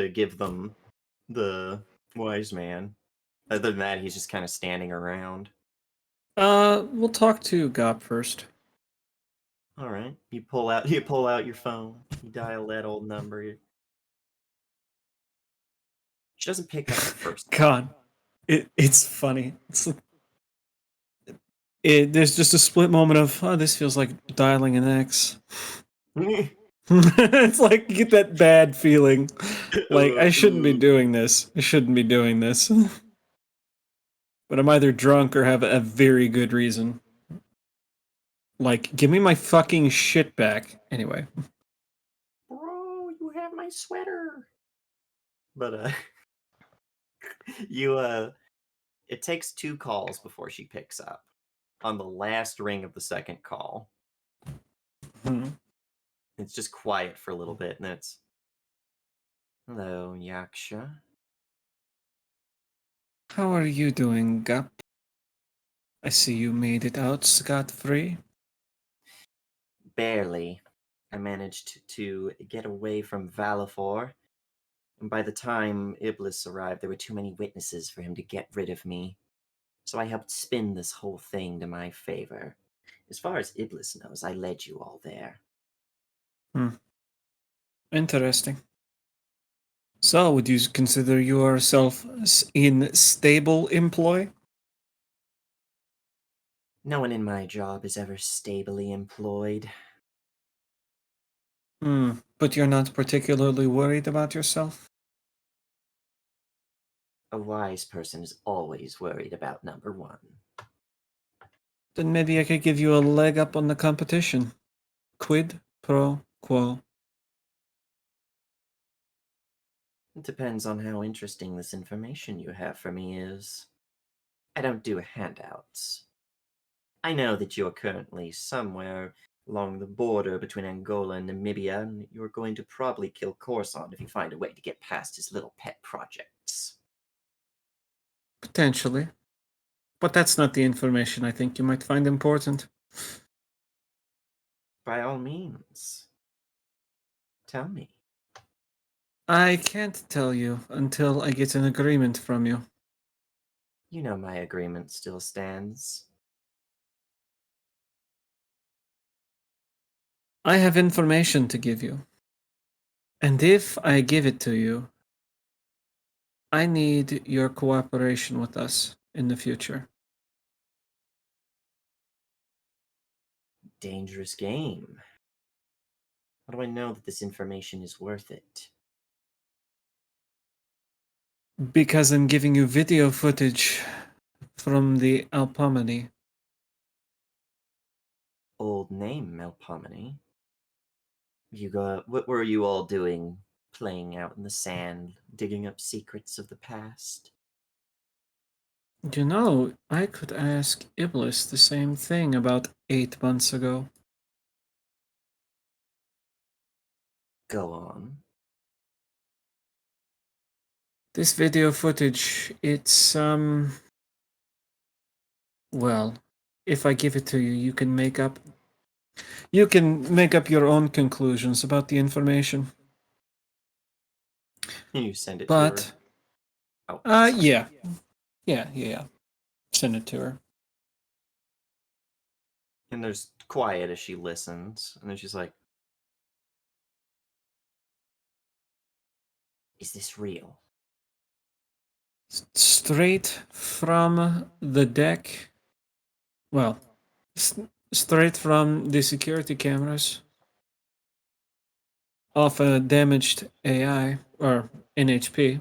give them the wise man. Other than that, he's just kind of standing around. We'll talk to Gop first. All right, you pull out your phone. You dial that old number. She doesn't pick up the first. God, it's funny. There's just a split moment of, oh, this feels like dialing an X. It's like you get that bad feeling. Like, I shouldn't be doing this. I shouldn't be doing this. But I'm either drunk or have a very good reason. Like, give me my fucking shit back. Anyway. Bro, you have my sweater. But it takes 2 calls before she picks up. On the last ring of the second call, Hmm. it's just quiet for a little bit, and then it's, "Hello, Yaksha." How are you doing, Gup? I see you made it out scot-free. Barely. I managed to get away from Valifor, and by the time Iblis arrived, there were too many witnesses for him to get rid of me. So I helped spin this whole thing to my favor. As far as Iblis knows, I led you all there. Interesting. So, would you consider yourself in stable employ? No one in my job is ever stably employed. But you're not particularly worried about yourself? A wise person is always worried about number 1. Then maybe I could give you a leg up on the competition. Quid pro quo. It depends on how interesting this information you have for me is. I don't do handouts. I know that you're currently somewhere along the border between Angola and Namibia, and you're going to probably kill Corson if you find a way to get past his little pet projects. Potentially. But that's not the information I think you might find important. By all means, tell me. I can't tell you until I get an agreement from you. You know my agreement still stands. I have information to give you. And if I give it to you, I need your cooperation with us in the future. Dangerous game. How do I know that this information is worth it? Because I'm giving you video footage from the Alpamani. Old name, Melpomene. What were you all doing? Playing out in the sand, digging up secrets of the past? You know, I could ask Iblis the same thing about 8 months ago. Go on. This video footage, it's, well, if I give it to you, you can make up your own conclusions about the information. You send it But, to her? Oh, sorry. yeah. Send it to her. And there's quiet as she listens, and then she's like, "Is this real?" Straight from the deck. Well, straight from the security cameras of a damaged AI or NHP.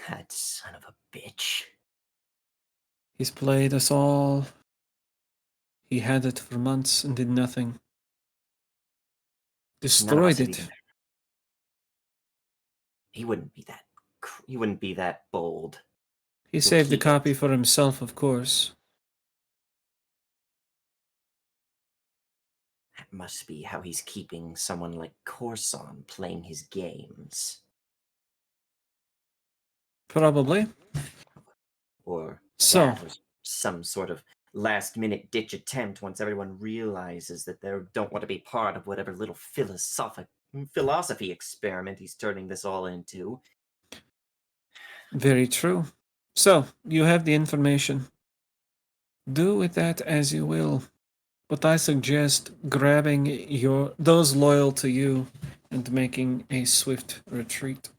That son of a bitch. He's played us all. He had it for months and did nothing. None of us Destroyed have it. even- He wouldn't be that bold. He He'll saved the keep copy it. for himself, of course. That must be how he's keeping someone like Corson playing his games. Probably. Or So, that was some sort of last-minute ditch attempt once everyone realizes that they don't want to be part of whatever little philosophy experiment he's turning this all into. very true. So, you have the information. Do with that as you will. But I suggest grabbing those loyal to you and making a swift retreat.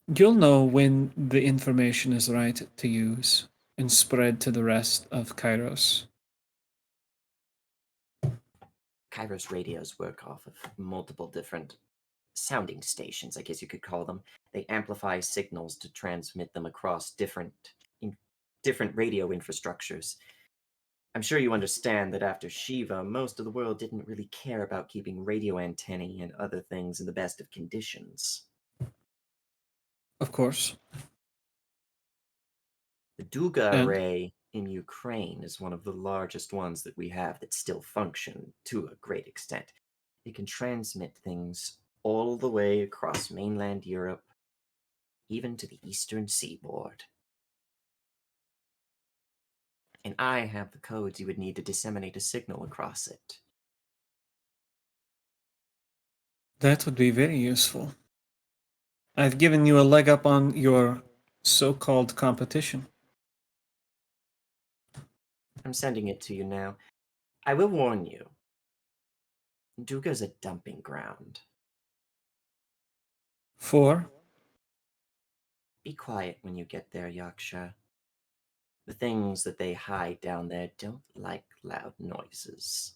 You'll know when the information is right to use and spread to the rest of Kairos. Kairos radios work off of multiple different sounding stations, I guess you could call them. They amplify signals to transmit them across different radio infrastructures. I'm sure you understand that after Shiva, most of the world didn't really care about keeping radio antennae and other things in the best of conditions. Of course. The Duga And array in Ukraine is one of the largest ones that we have that still function to a great extent. It can transmit things all the way across mainland Europe, even to the eastern seaboard. And I have the codes you would need to disseminate a signal across it. that would be very useful. I've given you a leg up on your so-called competition. I'm sending it to you now. I will warn you. Duga's a dumping ground. For? Be quiet when you get there, Yaksha. The things that they hide down there don't like loud noises.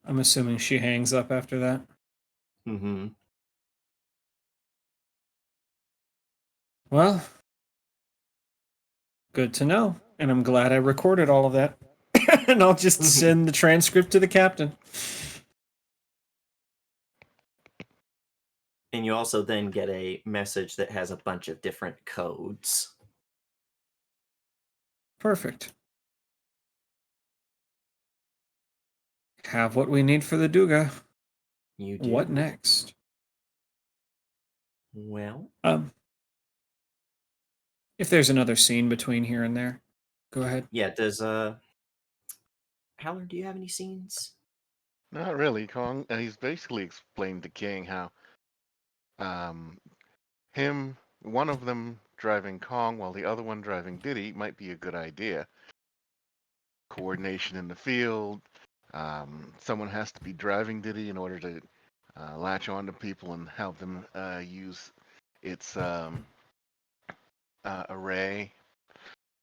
I'm assuming she hangs up after that. Mm-hmm. Well, good to know. And I'm glad I recorded all of that. And I'll just send the transcript to the captain. And you also then get a message that has a bunch of different codes. Perfect. Have what we need for the Duga. You do? What next? Well, If there's another scene between here and there, go ahead. yeah, does, Howler, do you have any scenes? Not really, Kong. He's basically explained to King how one of them driving Kong while the other one driving Diddy might be a good idea. Coordination in the field. Someone has to be driving Diddy in order to latch on to people and help them use its array.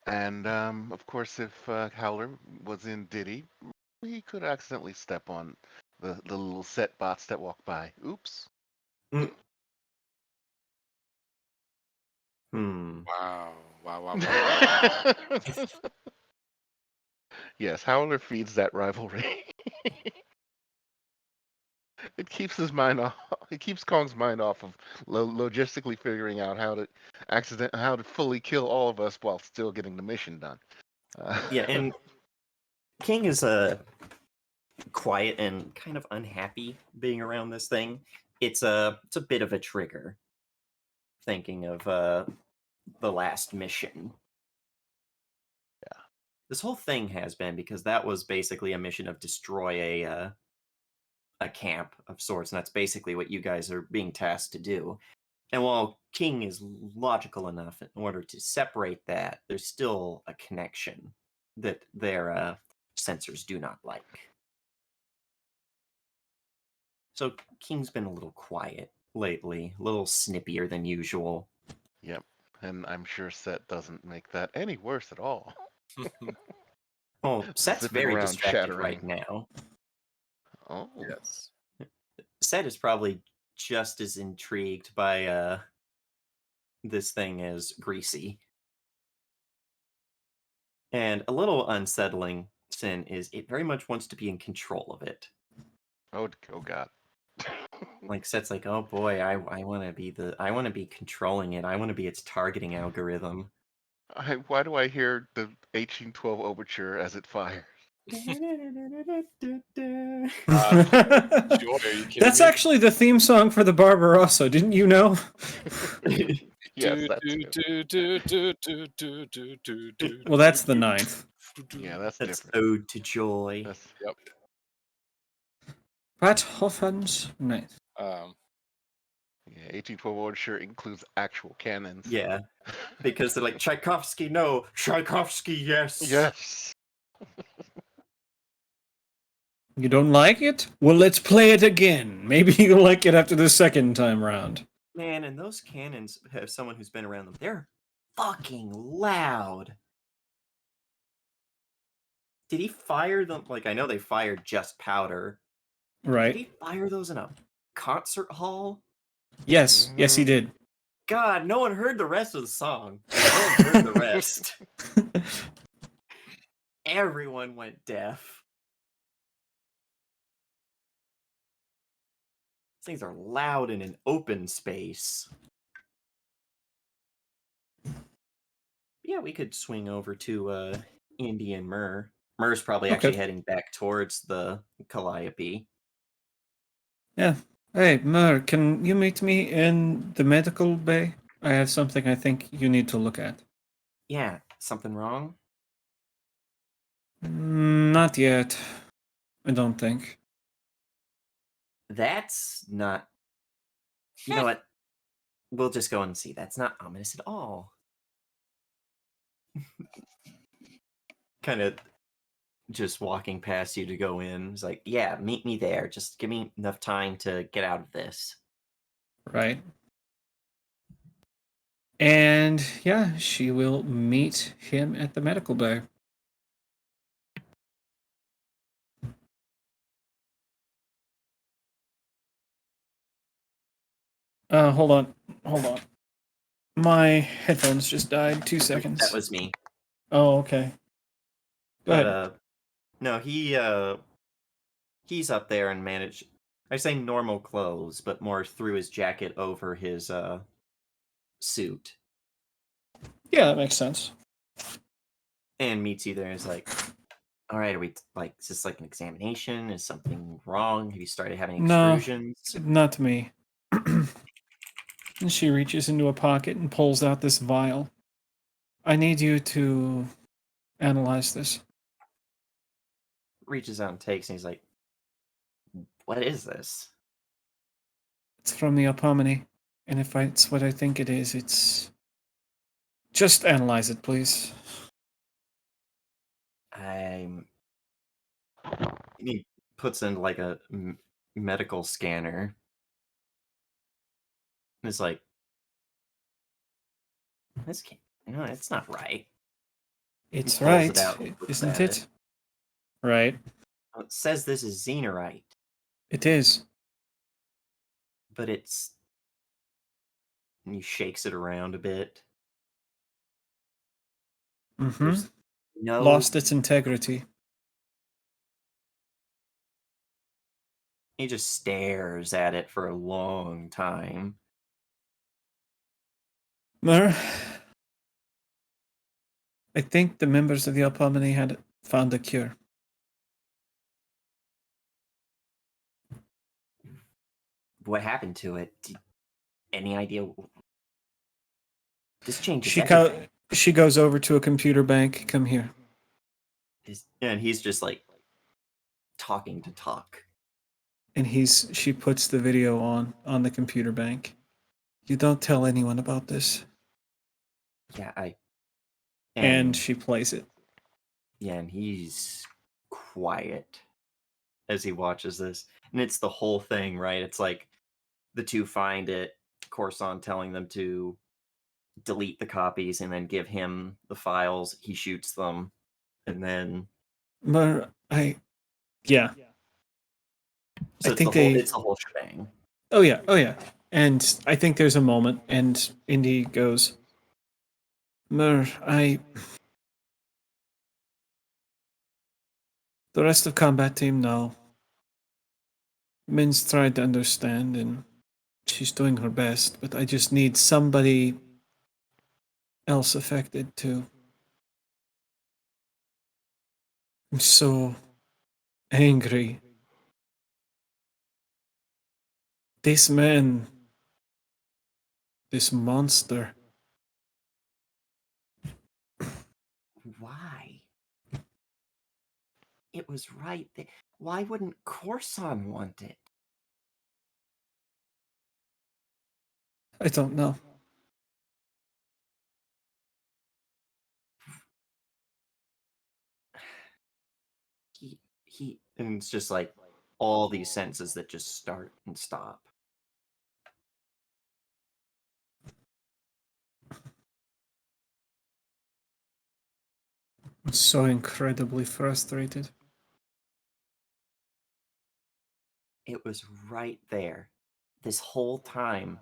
And of course, if Howler was in Diddy, he could accidentally step on the little set bots that walk by. Oops. Wow. Wow, wow, wow. Yes, Howler feeds that rivalry. It keeps his mind off. It keeps Kong's mind off of logistically figuring out how to fully kill all of us while still getting the mission done. Yeah, and King is quiet and kind of unhappy being around this thing. It's a bit of a trigger. Thinking of the last mission. Yeah. This whole thing has been because that was basically a mission of destroy a camp of sorts, and that's basically what you guys are being tasked to do. And while King is logical enough in order to separate that, there's still a connection that their sensors do not like. So King's been a little quiet lately, a little snippier than usual. Yep. And I'm sure Set doesn't make that any worse at all. Well, Set's Zipping very around distracted chattering. right now. Oh. Yes. Set is probably just as intrigued by this thing as Greasy. And a little unsettling, Sin, is it very much wants to be in control of it. Oh God. Like Set's like, oh boy, I want to be controlling it. I want to be its targeting algorithm. Why do I hear the 1812 overture as it fires? Joy, are you kidding That's me? actually the theme song for the Barbarossa. Didn't you know? Yes, that too. Well, that's the ninth. Yeah, that's That's different. Ode to Joy. That's Yep. Beethoven's ninth. yeah. 1812 overture includes actual cannons. Yeah, because they're like, Tchaikovsky, no. Tchaikovsky, yes. Yes. You don't like it? Well, let's play it again. Maybe you'll like it after the second time round. Man, and those cannons have someone who's been around them. They're fucking loud. Did he fire them? Like, I know they fired just powder. Did Right. he fire those in a concert hall? Yes, yes, he did. God, no one heard the rest of the song. No one heard the rest. Everyone went deaf. These things are loud in an open space. Yeah, we could swing over to Indy and Myrrh. Myrrh's probably actually Okay. heading back towards the Calliope. Yeah. Hey, Mer, can you meet me in the medical bay? I have something I think you need to look at. Yeah, something wrong? Not yet. I don't think. That's not. You know what? We'll just go and see. That's not ominous at all. Kind of just walking past you to go in. It's like, yeah, meet me there. Just give me enough time to get out of this. Right. And yeah, she will meet him at the medical bay. Hold on. Hold on. My headphones just died. 2 seconds. That was me. Oh, okay. Go But ahead. no, he's up there and managed. I say normal clothes, but more threw his jacket over his suit Yeah, that makes sense. and meets you there. And is like, all right, are we like, is this like an examination? Is something wrong? Have you started having No, extrusions? not me. And she reaches into a pocket and pulls out this vial. I need you to analyze this. Reaches out and takes, and he's like, what is this? It's from the Apomeny. And if it's what I think it is, it's... Just analyze it, please. I'm. He puts in like a medical scanner. And it's like, this can't. No, it's not right. It's pulls right, it out and looks isn't at it? Right. It says this is xenorite, It is. but it's. And he shakes it around a bit. Mm-hmm. There's no. Lost its integrity. He just stares at it for a long time. Mer, I think the members of the Apomeny had found a cure. What happened to it? Any idea? This changes She everything. she goes over to a computer bank. Come here. And he's just like talking to talk. And she puts the video on the computer bank. You don't tell anyone about this. Yeah, And she plays it. Yeah, and he's quiet as he watches this. And it's the whole thing, right? It's like the two find it, Corson telling them to delete the copies and then give him the files. He shoots them, and then But yeah. so I it's think it's the whole shebang. Oh yeah. And I think there's a moment, and Indy goes, Mer, the rest of combat team know. Min's tried to understand, and she's doing her best, but I just need somebody else affected too. I'm so angry. This man, this monster. Why? It was right. Why wouldn't Corson want it? I don't know. He and it's just like all these sentences that just start and stop. I'm so incredibly frustrated. It was right there. This whole time.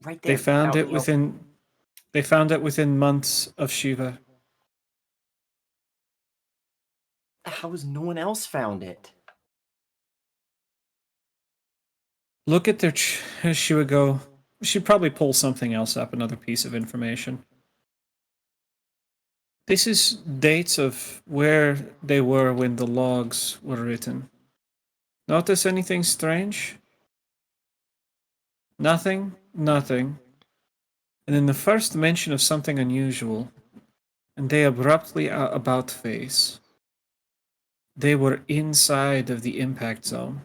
Right They there. found How, it within. They found it within months of Shiva. how has no one else found it? Look at their. She would go. She'd probably pull something else up, another piece of information. This is dates of where they were when the logs were written. Notice anything strange? Nothing, nothing. And then the first mention of something unusual, and they abruptly about face. They were inside of the impact zone.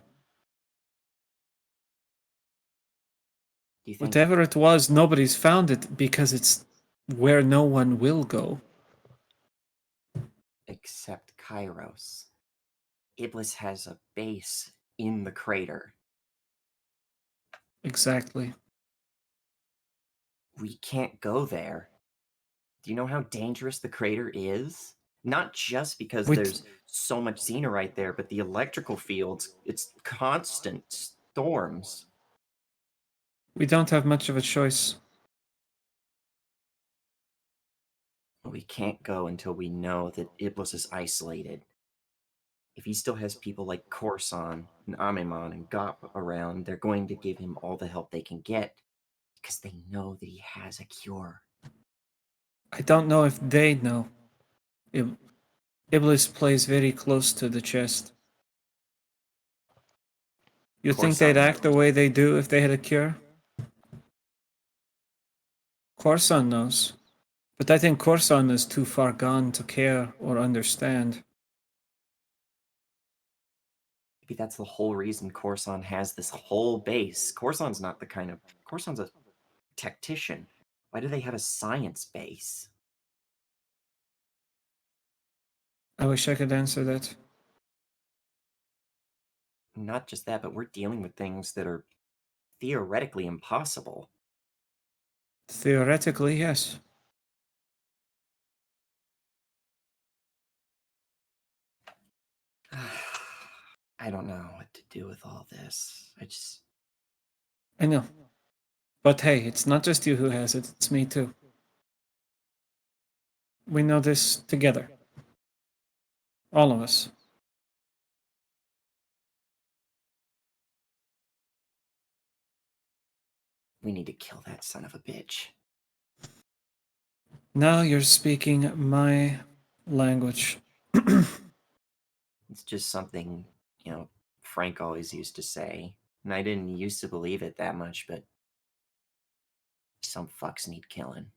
Do you think Whatever it was, nobody's found it because it's where no one will go. except Kairos? Iblis has a base in the crater. Exactly. We can't go there. Do you know how dangerous the crater is? Not just because We there's so much xenorite there, but the electrical fields, it's constant storms. we don't have much of a choice. We can't go until we know that Iblis is isolated. If he still has people like Corson and Amemon and Gop around, they're going to give him all the help they can get because they know that he has a cure. I don't know if they know. Iblis plays very close to the chest. You think they'd Corson act the way they do if they had a cure? Corson knows. But I think Corson is too far gone to care or understand. Maybe that's the whole reason Corson has this whole base. Corson's not the kind of. Corson's a tactician. Why do they have a science base? I wish I could answer that. Not just that, but we're dealing with things that are theoretically impossible. Theoretically, yes. I don't know what to do with all this. I know. But hey, it's not just you who has it, it's me too. We know this together. All of us. We need to kill that son of a bitch. Now you're speaking my language. It's just something, Frank always used to say. And I didn't used to believe it that much, but some fucks need killing.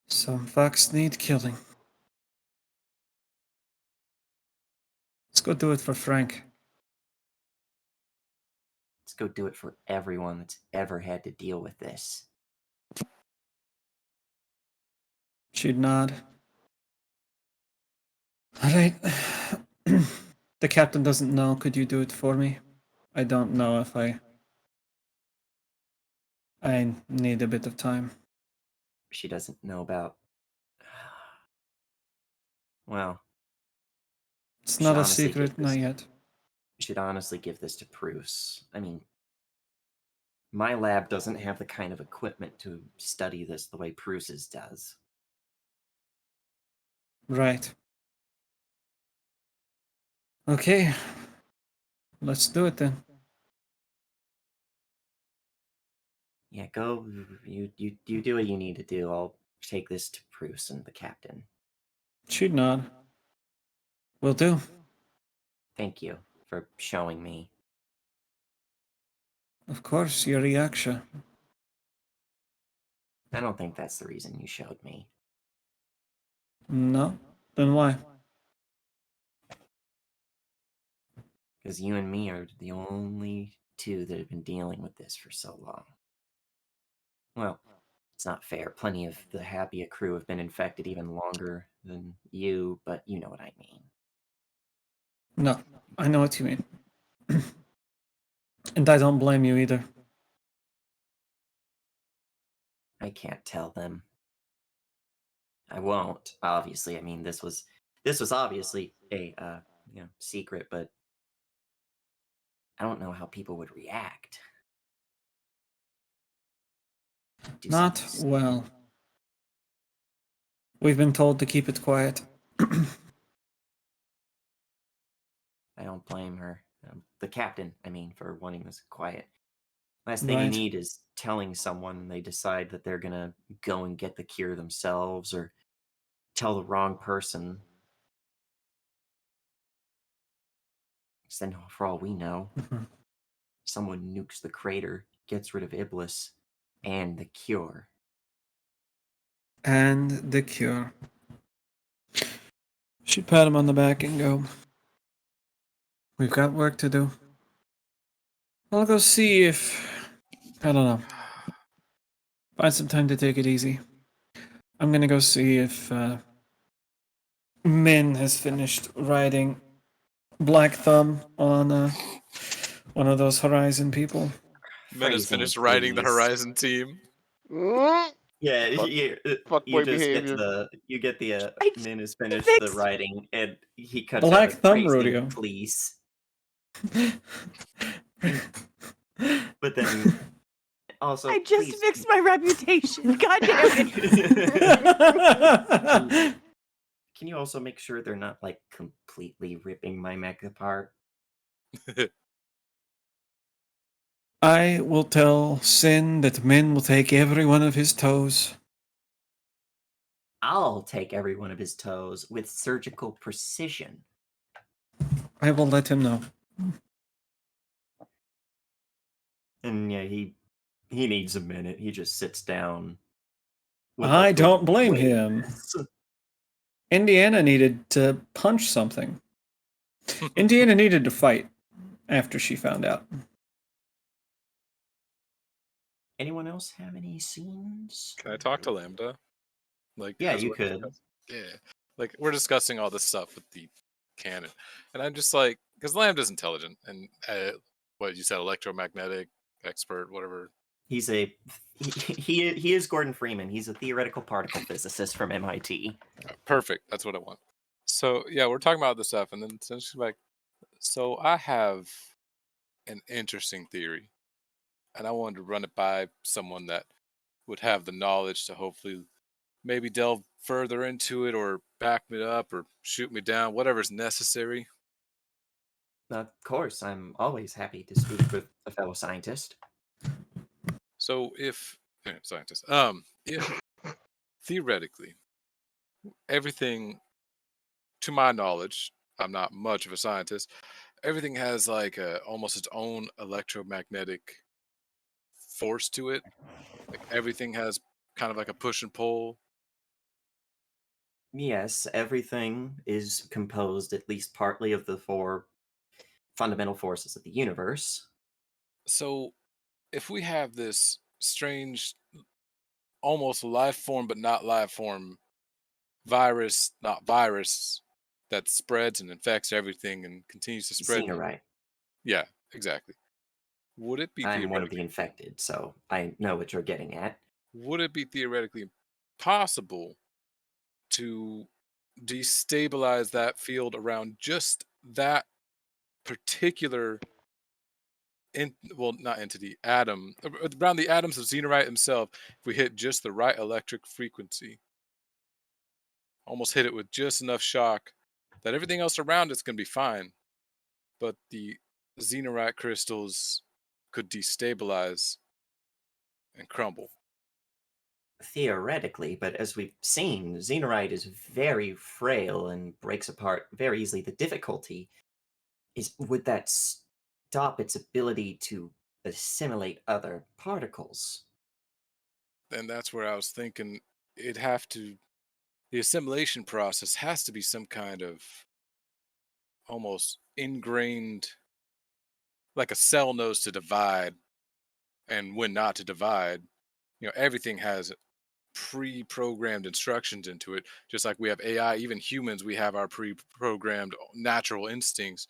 Some fucks need killing. Let's go do it for Frank. Let's go do it for everyone that's ever had to deal with this. She'd nod. Alright. The captain doesn't know. Could you do it for me? I don't know if I need a bit of time. She doesn't know about. Well, It's we should not a honestly give secret, not this. yet. We should honestly give this to Bruce. I mean, my lab doesn't have the kind of equipment to study this the way Bruce's does. Right. Okay. Let's do it then. Yeah, go. You do what you need to do. I'll take this to Bruce and the captain. She'd nod. Will do. Thank you for showing me. Of course, you're a Yaksha. I don't think that's the reason you showed me. No? Then why? Because you and me are the only two that have been dealing with this for so long. Well, it's not fair. Plenty of the Happy crew have been infected even longer than you, but you know what I mean. No, I know what you mean. And I don't blame you either. I can't tell them. I won't. Obviously, I mean this was obviously a secret, but I don't know how people would react to something. Not well. We've been told to keep it quiet. I don't blame her. The captain, I mean, for wanting this quiet. Last thing you Right. need is telling someone they decide that they're gonna go and get the cure themselves or tell the wrong person. 'Cause then, for all we know, Mhm. someone nukes the crater, gets rid of Iblis, and the cure. And the cure. Should pat him on the back and go. We've got work to do. I'll go see if. I don't know. Find some time to take it easy. I'm gonna go see if Min has finished writing Black Thumb on one of those Horizon people. Men has Phrasing, finished writing the please. Horizon team. Yeah, Fuck- you Fuckboy just get to behavior. I Min has just finished the fixed. writing, and he cuts out Black the Thumb phrasing, Rodeo. please. But then also, I just please. fixed my reputation. God damn it. Can you also make sure they're not like completely ripping my mech apart? I will tell Sin that Min will take every one of his toes. I'll take every one of his toes with surgical precision. I will let him know. And yeah, he needs a minute. He just sits down. I don't blame weight. him. Indiana needed to punch something. Indiana needed to fight after she found out. Anyone else have any scenes? Can I talk to Lambda? Like, Yeah, as you we're could. yeah, like we're discussing all this stuff with the canon, and I'm just like, because Lambda's intelligent, and what you said, electromagnetic expert, whatever. He's he is Gordon Freeman. He's a theoretical particle physicist from MIT. Perfect. That's what I want. So yeah, we're talking about this stuff, and then so she's like, so I have an interesting theory, and I wanted to run it by someone that would have the knowledge to hopefully maybe delve further into it or back me up or shoot me down, whatever's necessary. Of course, I'm always happy to speak with a fellow scientist. So if scientist, if theoretically everything, to my knowledge, I'm not much of a scientist, everything has like almost its own electromagnetic force to it. Like everything has kind of like a push and pull. Yes, everything is composed at least partly of the four fundamental forces of the universe. So if we have this strange, almost life form but not life form virus, not virus, that spreads and infects everything and continues to spread. Xenorite. Yeah, exactly. Would it be I'm one of the theoretically infected, so I know what you're getting at. would it be theoretically possible to destabilize that field around just that particular well, not entity, atom, around the atoms of Xenorite himself, if we hit just the right electric frequency, almost hit it with just enough shock that everything else around it's going to be fine, but the Xenorite crystals could destabilize and crumble. Theoretically, but as we've seen, Xenorite is very frail and breaks apart very easily. The difficulty is would that stop its ability to assimilate other particles? And that's where I was thinking it'd have to, the assimilation process has to be some kind of almost ingrained, like a cell knows to divide and when not to divide. Everything has pre-programmed instructions into it, just like we have AI. Even humans, we have our pre-programmed natural instincts.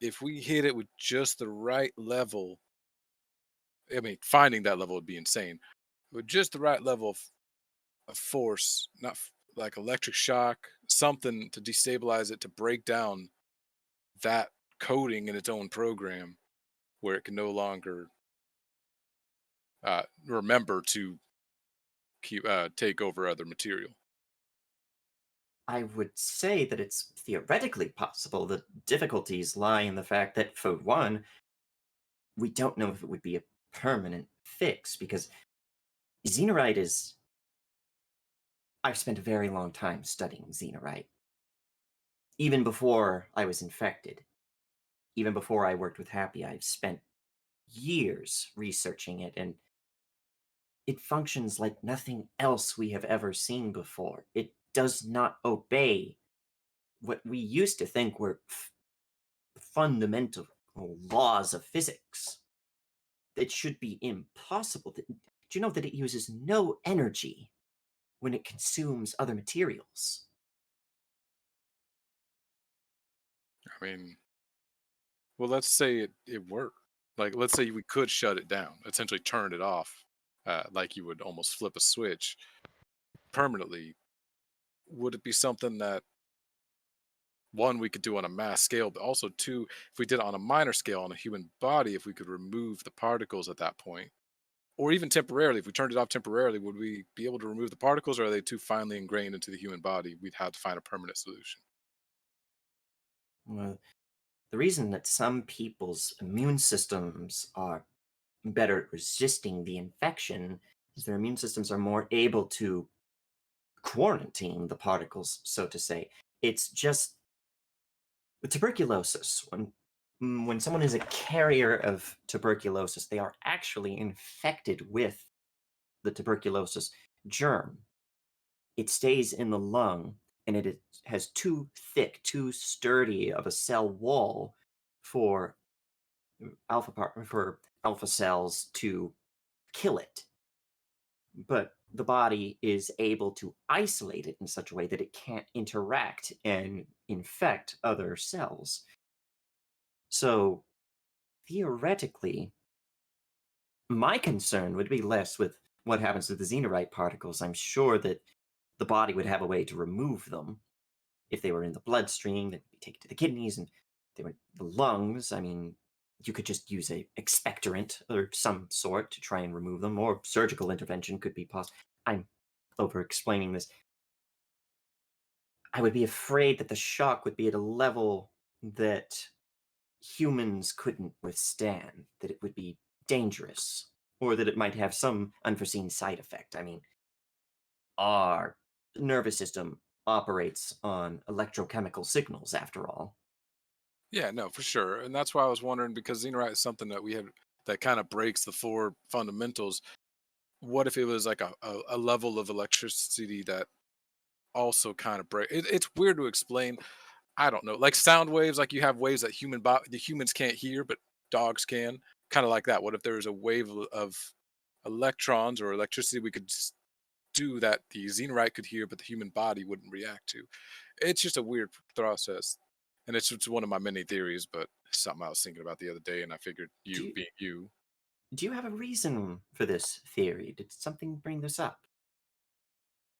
If we hit it with just the right level, I mean, finding that level would be insane. With just the right level of a force, not like electric shock, something to destabilize it to break down that coding in its own program where it can no longer remember to take over other material. I would say that it's theoretically possible. The difficulties lie in the fact that, for one, we don't know if it would be a permanent fix because Xenorite is. I've spent a very long time studying Xenorite. Even before I was infected, even before I worked with Happy, I've spent years researching it, and it functions like nothing else we have ever seen before. It does not obey what we used to think were fundamental laws of physics. It should be impossible. Do you know that it uses no energy when it consumes other materials? I mean, well, let's say it worked. Like, let's say we could shut it down, essentially turn it off, like you would almost flip a switch permanently. Would it be something that one we could do on a mass scale, but also two, if we did it on a minor scale on a human body, if we could remove the particles at that point, or even temporarily, if we turned it off temporarily, would we be able to remove the particles, or are they too finely ingrained into the human body? We'd have to find a permanent solution. Well, the reason that some people's immune systems are better at resisting the infection is their immune systems are more able to quarantine the particles, so to say. It's just with tuberculosis. When someone is a carrier of tuberculosis, they are actually infected with the tuberculosis germ. It stays in the lung, and has too thick, too sturdy of a cell wall for for alpha cells to kill it. But the body is able to isolate it in such a way that it can't interact and infect other cells. So theoretically, my concern would be less with what happens to the xenorite particles. I'm sure that the body would have a way to remove them. If they were in the bloodstream, they'd be taken to the kidneys, and if they were in the lungs, I mean, you could just use a expectorant or some sort to try and remove them, or surgical intervention could be possible. I'm over explaining this. I would be afraid that the shock would be at a level that humans couldn't withstand, that it would be dangerous, or that it might have some unforeseen side effect. I mean, our nervous system operates on electrochemical signals, after all. Yeah, no, for sure. And that's why I was wondering, because Xenorite is something that we have that kind of breaks the four fundamentals. What if it was like a level of electricity that also kind of it's weird to explain. I don't know, like sound waves, like you have waves that the humans can't hear, but dogs can. Kind of like that. What if there was a wave of electrons or electricity we could do that the Xenorite could hear, but the human body wouldn't react to? It's just a weird process, and it's just one of my many theories, but something I was thinking about the other day, and I figured Do you you, being you. do you have a reason for this theory? Did something bring this up?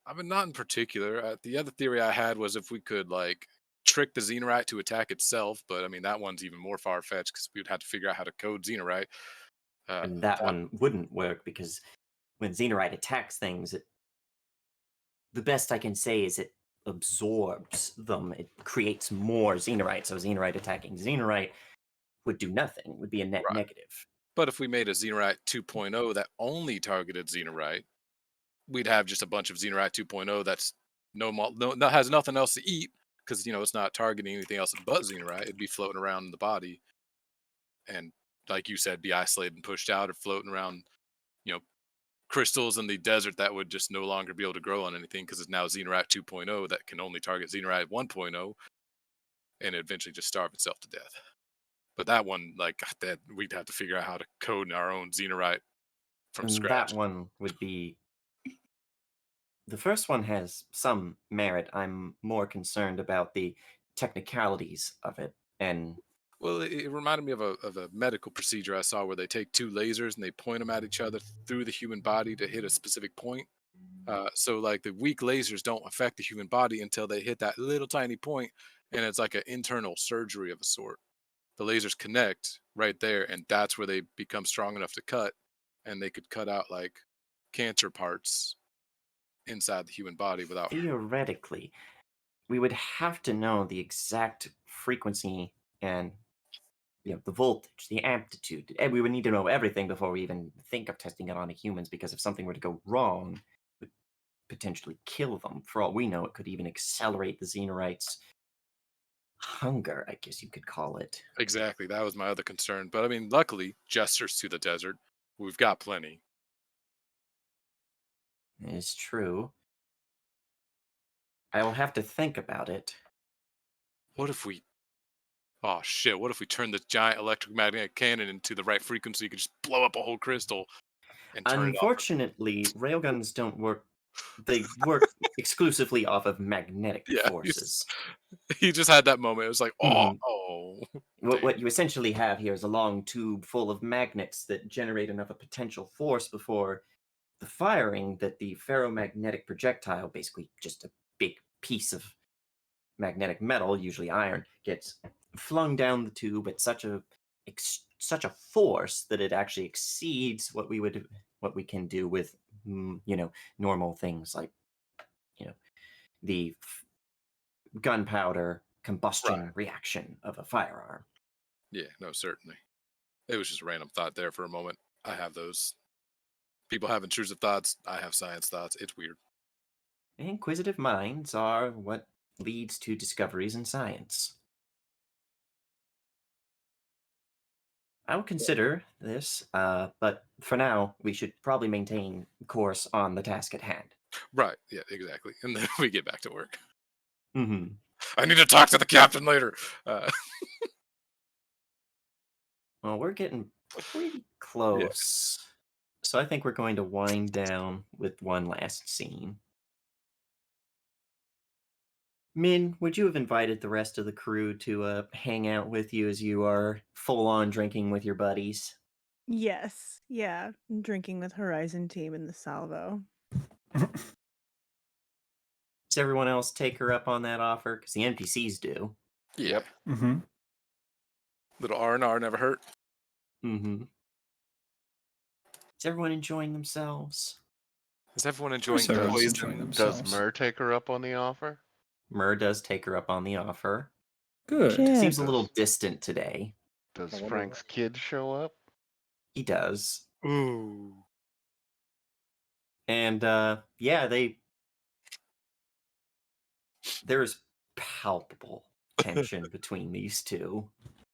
I mean, not in particular. The other theory I had was if we could like trick the Xenorite to attack itself, but I mean that one's even more far fetched because we would have to figure out how to code Xenorite. Uh, And that that one wouldn't work because when Xenorite attacks things, the best I can say is it absorbs them. It creates more Xenorite. So Xenorite attacking Xenorite would do nothing, would be a net right. negative. But if we made a Xenorite 2.0 that only targeted Xenorite, we'd have just a bunch of Xenorite 2.0 that's no has nothing else to eat because it's not targeting anything else but Xenorite. It'd be floating around in the body and, like you said, be isolated and pushed out or floating around, you know, crystals in the desert that would just no longer be able to grow on anything because it's now Xenorite 2.0 that can only target Xenorite 1.0 and eventually just starve itself to death. But that one, like that, we'd have to figure out how to code our own Xenorite from And that scratch. one would be. The first one has some merit. I'm more concerned about the technicalities of it. And Well, it reminded me of a medical procedure I saw where they take two lasers and they point them at each other through the human body to hit a specific point. So like the weak lasers don't affect the human body until they hit that little tiny point, and it's like an internal surgery of a sort. The lasers connect right there, and that's where they become strong enough to cut, and they could cut out like cancer parts inside the human body without. Theoretically, we would have to know the exact frequency and the voltage, the amplitude. And we would need to know everything before we even think of testing it on the humans, because if something were to go wrong, it would potentially kill them. For all we know, it could even accelerate the Xenorites' hunger, I guess you could call it. Exactly, that was my other concern. But I mean, luckily, gestures to the desert. We've got plenty. It's true. I will have to think about it. What if we? Oh shit! What if we turn the giant electromagnetic cannon into the right frequency? You could just blow up a whole crystal and turn it off. Unfortunately, railguns don't work. They work exclusively off of magnetic Yeah, forces. he just had that moment. It was like, oh, Mhm. oh. What you essentially have here is a long tube full of magnets that generate enough of potential force before the firing that the ferromagnetic projectile, basically just a big piece of magnetic metal, usually iron, gets flung down the tube at such a force that it actually exceeds what we can do with normal things like the gunpowder Right. combustion reaction of a firearm. Yeah, no, certainly. It was just a random thought there for a moment. I have those. People have intrusive thoughts. I have science thoughts. It's weird. Inquisitive minds are what leads to discoveries in science. I will consider this, but for now, we should probably maintain course on the task at hand. Right. Yeah, exactly. And then we get back to work. Mm-hmm. I need to talk to the captain later. Uh, Well, we're getting pretty yeah. close. So I think we're going to wind down with one last scene. Min, would you have invited the rest of the crew to hang out with you as you are full on drinking with your buddies? Yes. Yeah. Drinking with Horizon Team in the Salvo. Does everyone else take her up on that offer? Because the NPCs do. Yeah. Yep. Mm-hmm. Little R&R never hurt. Mm-hmm. Is everyone enjoying themselves? Is everyone Of enjoying course, the everyone's poison? enjoying Does themselves. Mur take her up on the offer? Mur does take her up on the offer. Good. Good. Seems a little Does distant today. Does I wonder Frank's kid show up? He does. Ooh. And yeah, there's palpable tension between these two.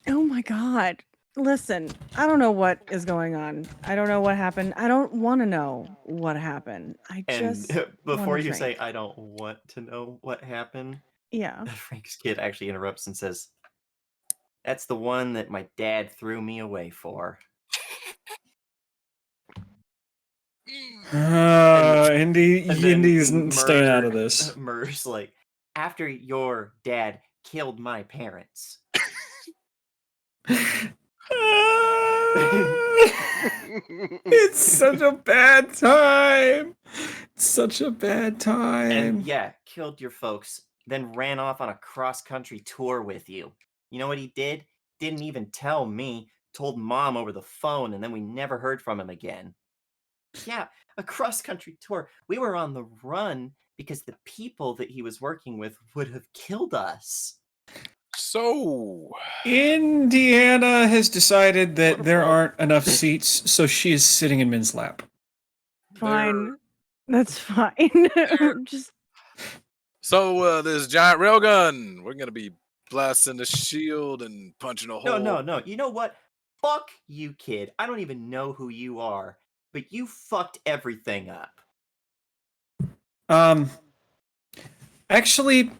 Oh my god. Listen, I don't know what is going on. I don't know what happened. I don't want to know what happened. I And just before want to you say, drink. I don't want to know what happened, Yeah. Frank's kid actually interrupts and says, "That's the one that my dad threw me away for." Indy's staying out of this. Mur's like, "After your dad killed my parents." It's such a bad time. It's such a bad And time. yeah, killed your folks, then ran off on a cross-country tour with you. You know what he did? Didn't even tell me, told mom over the phone, and then we never heard from him again. Yeah, a cross-country tour. We were on the run because the people that he was working with would have killed us. So, Indiana has decided that What a there fault. aren't enough seats, so she is sitting in Min's lap. Fine. That's fine. Just this giant railgun. We're gonna be blasting the shield and punching a hole. No. You know what? Fuck you, kid. I don't even know who you are, but you fucked everything up. Actually,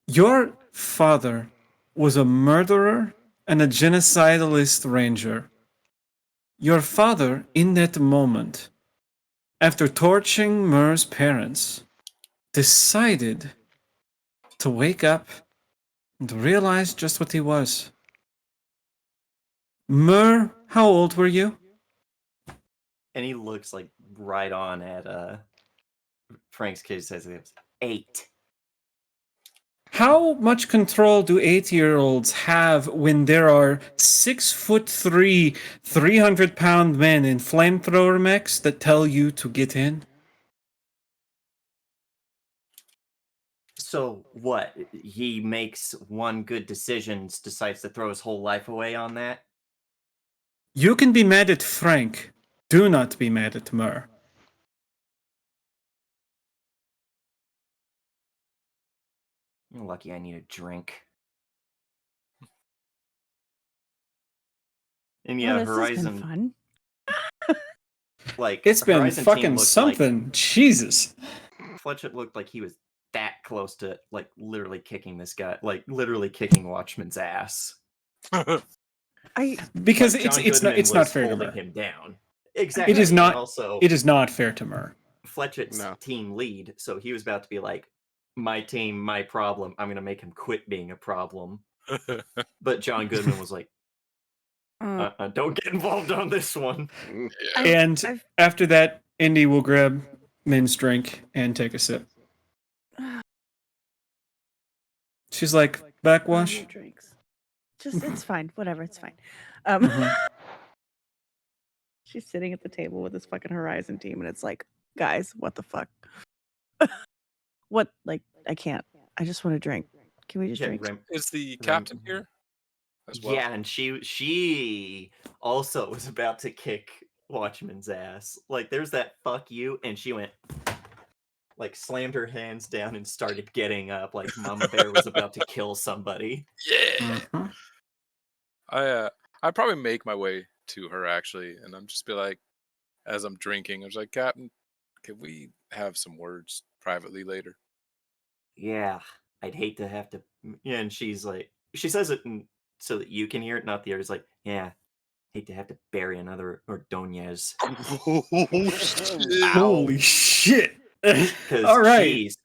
your father was a murderer and a genocidalist ranger. Your father, in that moment, after torching Mur's parents, decided to wake up and to realize just what he was. Mur, how old were you? And he looks like right on at Frank's kid. Says it was 8. How much control do 8-year-olds have when there are 6'3", 300-pound men in flamethrower mechs that tell you to get in? So what? He makes one good decision, decides to throw his whole life away on that? You can be mad at Frank. Do not be mad at Mur. You're lucky I need a drink. And yeah, Well, this has been Horizon, fun. like It's been Horizon team fucking looked something. Jesus. like Fletcher looked like he was that close to like literally kicking this guy, like literally kicking Watchman's ass. I Because Like, John it's Goodman not was fair to holding Mur. him down. Exactly. It is And not. also, It is not fair to Mur. Fletcher's No. team lead, so he was about to be like, my team, my problem. I'm gonna make him quit being a problem. But John Goodman was like, don't get involved on this one. Yeah. And I've- after that, Indy will grab Min's drink and take a sip. She's like, backwash? Your drinks. Just it's fine. Whatever, it's fine. Mhm. She's sitting at the table with this fucking Horizon team, and it's like, guys, what the fuck? What? Like, I can't. I just want to drink. Can we just Yeah, drink? Is the captain here as well? Yeah, and she also was about to kick Watchman's ass. Like, there's that fuck you, and she went, like, slammed her hands down and started getting up, like Mama Bear was about to kill somebody. Yeah. Mhm. I probably make my way to her actually, and I'm just be like, as I'm drinking, I was like, Captain, can we have some words privately later? Yeah, I'd hate to have to. Yeah, and she's like, she says it so that you can hear it, not the others. Like, yeah, hate to have to bury another Ordonez. Oh shit! Holy shit. Because All right. she's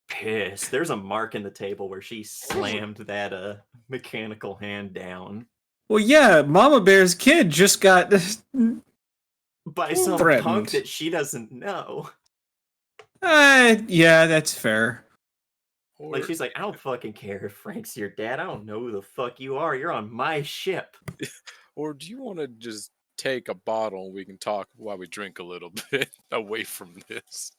pissed. There's a mark in the table where she slammed that mechanical hand down Well, yeah, Mama Bear's kid just got by some threatened. punk that she doesn't know. Yeah, that's fair. Like, she's like, I don't fucking care if Frank's your dad. I don't know who the fuck you are. You're on my ship. Or do you want to just take a bottle and we can talk while we drink a little bit away from this?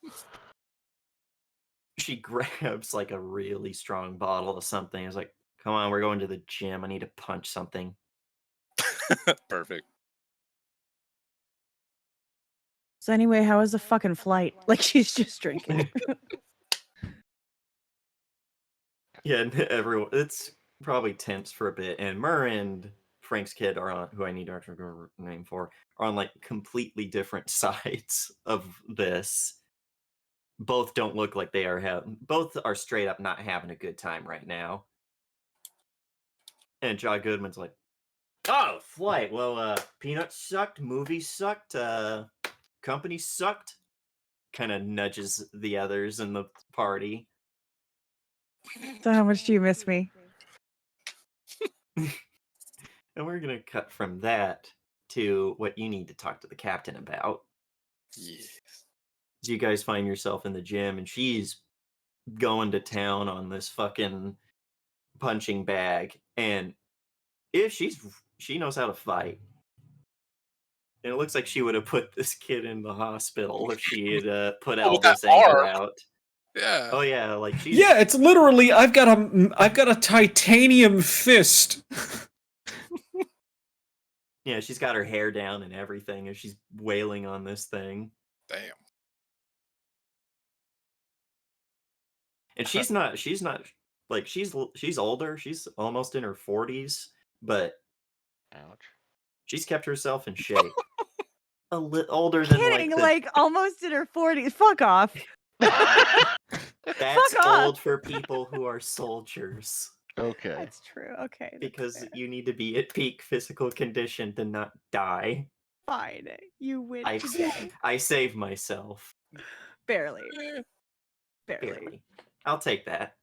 She grabs like a really strong bottle of something. It's like, come on, we're going to the gym. I need to punch something. Perfect. So anyway, how was the fucking flight? Like, she's just drinking. Yeah, and everyone, it's probably tense for a bit. And Murr and Frank's kid are on, who I need to actually go name for, are on like completely different sides of this. Both don't look like they are both are straight up not having a good time right now. And John Goodman's like, oh, flight. Well, Peanuts sucked, movies sucked, company sucked. Kind of nudges the others in the party. So how much do you miss me? And we're gonna cut from that to what you need to talk to the captain about. Yes. You guys find yourself in the gym, and she's going to town on this fucking punching bag. And if she knows how to fight. And it looks like she would have put this kid in the hospital if she had put Oh, with that Albus Anchor arm. out. Yeah. Oh yeah, like she's Yeah, it's literally I've got a titanium fist. yeah, she's got her hair down and everything, and she's wailing on this thing. Damn. And she's not like she's older. She's almost in her 40s, but Ouch. she's kept herself in shape. A little older than Kidding, like almost in her 40s. Fuck off. that's fuck off. old for people who are soldiers. Okay. That's true. Okay. that's Because fair. you need to be at peak physical condition to not die. Fine. You win I today. I save myself. Barely. Eh. Barely. Barely. I'll take that.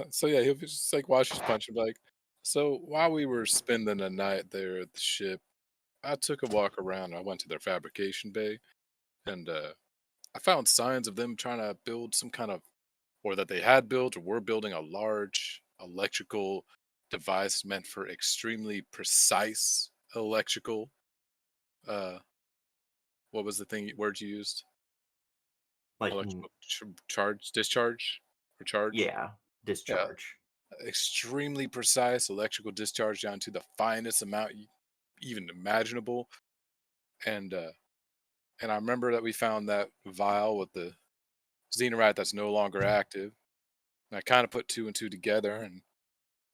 So yeah, he'll be just like watch his punch and be like, so while we were spending the night there at the ship, I took a walk around. I went to their fabrication bay, and I found signs of them trying to build some kind of, or that they had built or were building a large electrical device meant for extremely precise electrical. Uh, what was the word you used? Like, Electrical charge, discharge, or charge? yeah, Yeah, discharge. extremely precise electrical discharge down to the finest amount even imaginable. And and I remember that we found that vial with the xenorite that's no longer active. And I kind of put two and two together, and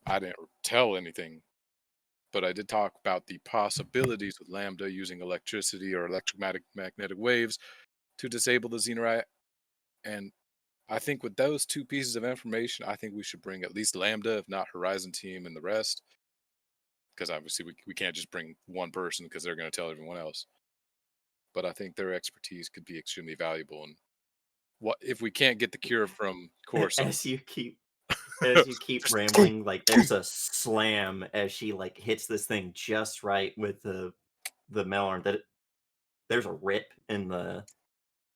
I didn't tell anything, but I did talk about the possibilities with Lambda using electricity or electromagnetic waves to disable the xenorite. And I think with those two pieces of information, I think we should bring at least Lambda, if not Horizon Team and the rest, because obviously we can't just bring one person because they're going to tell everyone else. But I think their expertise could be extremely valuable. And what if we can't get the cure from Corso? As you keep as you keep rambling, like there's a slam as she like hits this thing just right with the melon that there's a rip in the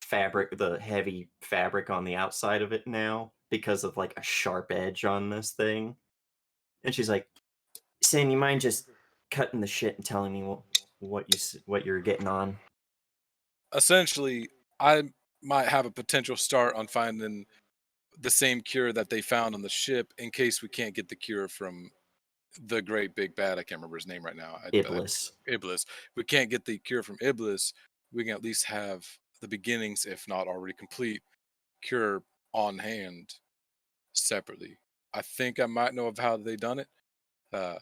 fabric, the heavy fabric on the outside of it now because of like a sharp edge on this thing. And she's like, "Sam, you mind just cutting the shit and telling me what you're getting on?" Essentially, I might have a potential start on finding the same cure that they found on the ship in case we can't get the cure from the great big bad. I can't remember his name right now. Iblis. Iblis. We can't get the cure from Iblis. We can at least have the beginnings, if not already complete, cure on hand separately. I think I might know of how they done it.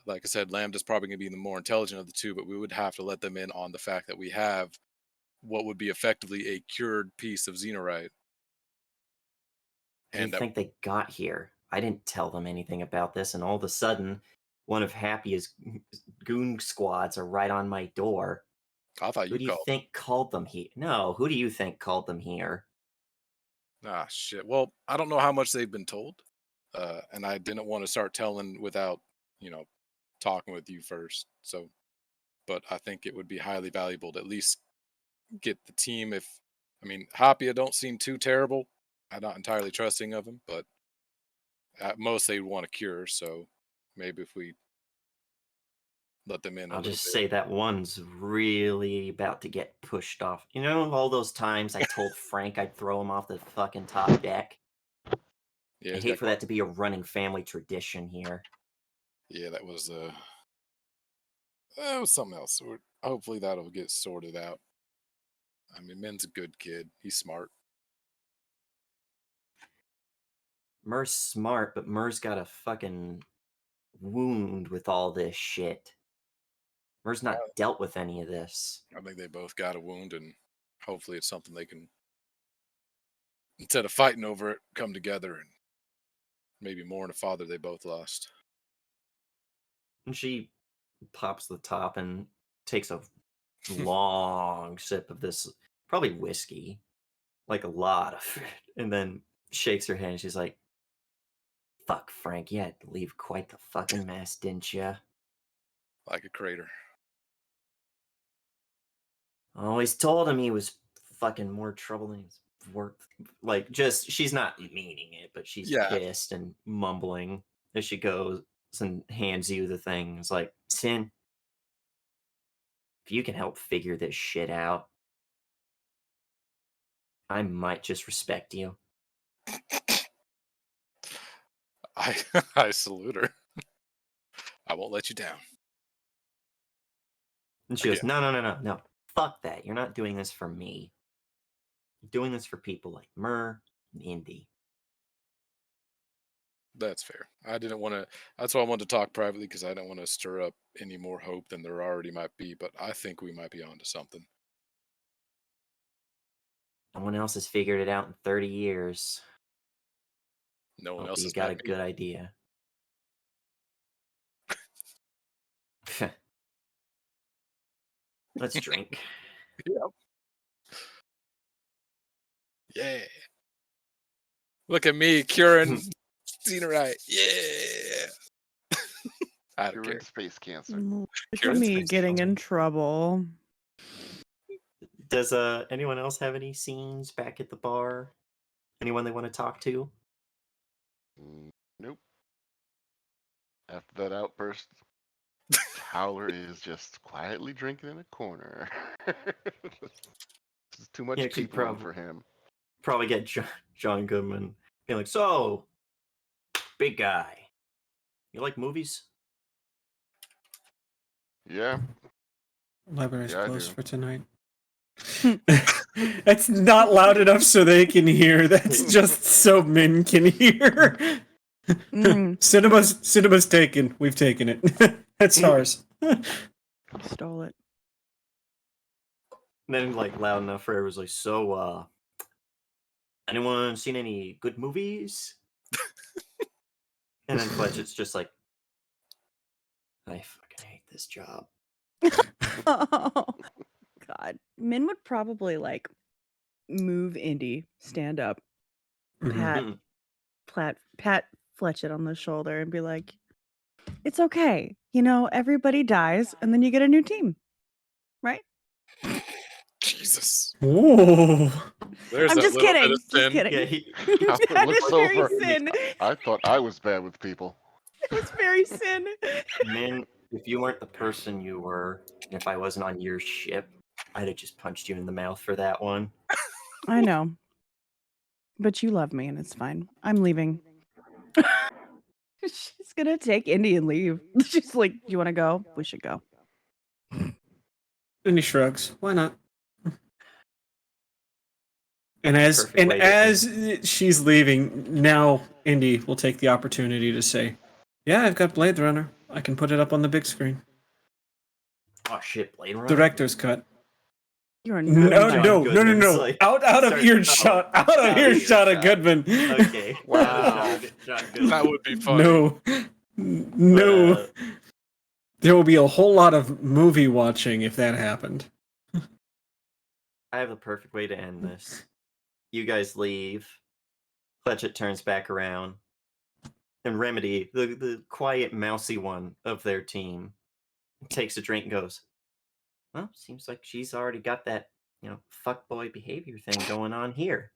Like I said, Lambda's probably going to be the more intelligent of the two, but we would have to let them in on the fact that we have what would be effectively a cured piece of xenorite, How do you and that think they got here? I didn't tell them anything about this, and all of a sudden, one of Happy's goon squads are right on my door. I thought Who you do you called. think called them here? No, who do you think called them here? Ah, shit. Well, I don't know how much they've been told, and I didn't want to start telling without, you know, talking with you first. So, but I think it would be highly valuable to at least get the team. If I mean, Hapia don't seem too terrible. I'm not entirely trusting of him, but at most they want a cure. So maybe if we let them in a I'll little just bit. say that one's really about to get pushed off. You know, all those times I told Frank I'd throw him off the fucking top deck? Yeah, I he's hate got for quite. that to be a running family tradition here. Yeah, that was something else. Hopefully that'll get sorted out. I mean, Min's a good kid. He's smart. Mur's smart, but Mur's got a fucking wound with all this shit. Mur's not dealt with any of this. I think they both got a wound, and hopefully it's something they can, instead of fighting over it, come together and maybe mourn a father they both lost. And she pops the top and takes a long sip of this, probably whiskey, like a lot of it, and then shakes her hand. She's like, "Fuck, Frank, you had to leave quite the fucking mess, didn't you? Like a crater. Always told him he was fucking more trouble than he was worth." Like, just, she's not meaning it, but she's Yeah, pissed and mumbling as she goes and hands you the thing. It's like, "Sin, if you can help figure this shit out, I might just respect you." I I salute her. I won't let you down And she again. goes, "No, no, no, no, no. Fuck that. You're not doing this for me. You're doing this for people like Mur and Indy." That's fair. I didn't want to. That's why I wanted to talk privately because I didn't want to stir up any more hope than there already might be. But I think we might be onto something. No one else has figured it out in 30 years. No one Hope else you has got met a me. good idea. Let's drink. Yep. Yeah. Look at me curing Xenorite. Yeah. Out of Curing character. space cancer. Look Cure at me space getting cancer. in trouble. Does anyone else have any scenes back at the bar? Anyone they want to talk to? Nope. After that outburst, Howler is just quietly drinking in a corner. This is too much Yeah, 'cause you peopling for him. Probably get John Goodman being like, "So, big guy, you like movies?" Yeah, Library's yeah, I closed do. for tonight. That's not loud enough so they can hear. That's just so Min can hear. Cinema's taken. We've taken it. That's ours. Stole it. And then like loud enough for everyone's like, "So, anyone seen any good movies?" And then Fletcher's just like, "I fucking hate this job." Oh God. Min would probably like move Indy, stand up, Mhm. pat Fletchett on the shoulder and be like, "It's okay. You know, everybody dies and then you get a new team. Right?" Jesus. Ooh. There's I'm that just little kidding. bit of Just sin. kidding. Yeah, Howler That looks is very over. sin. I thought I was bad with people. It was very sin. Min, if you weren't the person you were, and if I wasn't on your ship, I'd have just punched you in the mouth for that one. I know. But you love me and it's fine. I'm leaving. She's gonna take Indy and leave. She's like, "You want to go? We should go." And he shrugs. Why not? And as Perfect way to as she's leaving, now Indy will take the opportunity to say, "Yeah, I've got Blade Runner. I can put it up on the big screen. Oh shit, Blade Runner. Director's cut." You are No, not no, invited. no, no, Goodman's no. like, Out of start- earshot. Out of earshot of Goodman. Okay. Wow. John Goodman. That would be funny. No. No. But, There will be a whole lot of movie watching if that happened. I have the perfect way to end this. You guys leave. Fletchett turns back around. And Remedy, the quiet, mousy one of their team, takes a drink and goes, "Well, seems like she's already got that, fuckboy behavior thing going on here."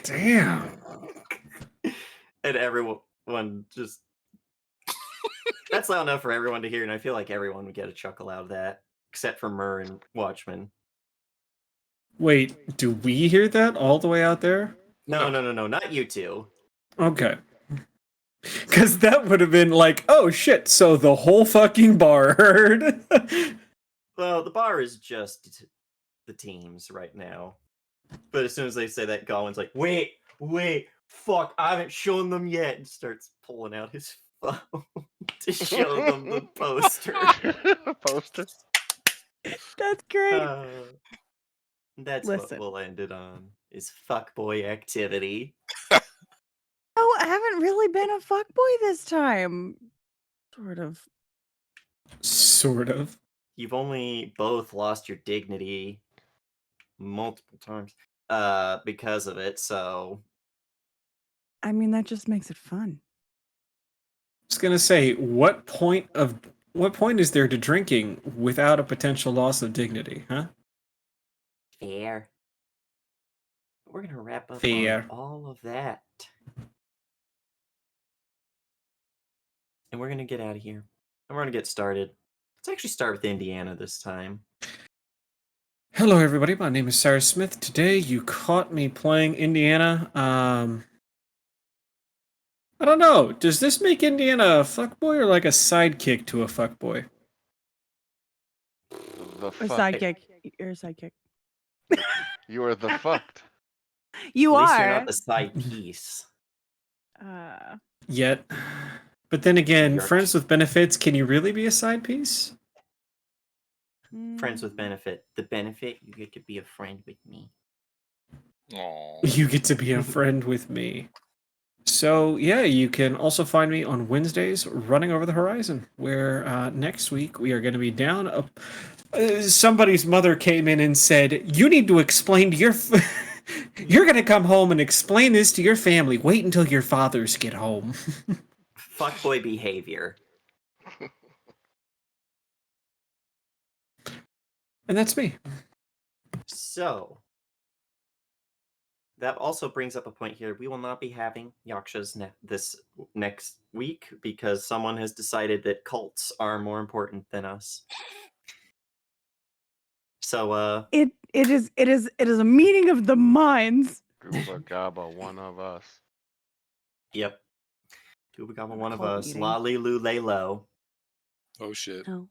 Damn. And everyone just... That's loud enough for everyone to hear, and I feel like everyone would get a chuckle out of that, except for Murr and Watchman. Wait, do we hear that all the way out there? No, not you two. Okay. Because that would have been like, oh shit, so the whole fucking bar heard. Well, the bar is just the teams right now. But as soon as they say that, Gawain's like, wait, fuck, I haven't shown them yet, and starts pulling out his phone to show them the poster. Poster. That's great. That's Listen. what we'll end it on, is fuckboy activity. Oh, I haven't really been a fuckboy this time. Sort of. Sort of. You've only both lost your dignity multiple times because of it, so... I mean, that just makes it fun. I was gonna say, what point is there to drinking without a potential loss of dignity, huh? Fair. We're gonna wrap up Fair. on all of that. And we're gonna get out of here. And we're gonna get started. Let's actually start with Indiana this time. Hello everybody, my name is Cyrus Smith. Today you caught me playing Indiana. I don't know, does this make Indiana a fuckboy or like a sidekick to a fuckboy? The Or fuck. sidekick. You're a sidekick. You are the fucked. You At least you're are. not the side piece. Yet. But then again, You're- friends with benefits, can you really be a side piece? Friends with benefit. The benefit, you get to be a friend with me. Aw. You get to be a friend with me. So, yeah, you can also find me on Wednesdays running over the horizon, where next week we are going to be down. Somebody's mother came in and said, you need to explain to your... You're going to come home and explain this to your family. Wait until your fathers get home. fuckboy behavior. And that's me. So, that also brings up a point here. We will not be having Yakshas this next week because someone has decided that cults are more important than us. So, It is a meeting of the minds. Gooba Gaba, one of us. yep. Tubagama, one of Cult us. meeting. Lali Lu Lay Low. Oh shit. No,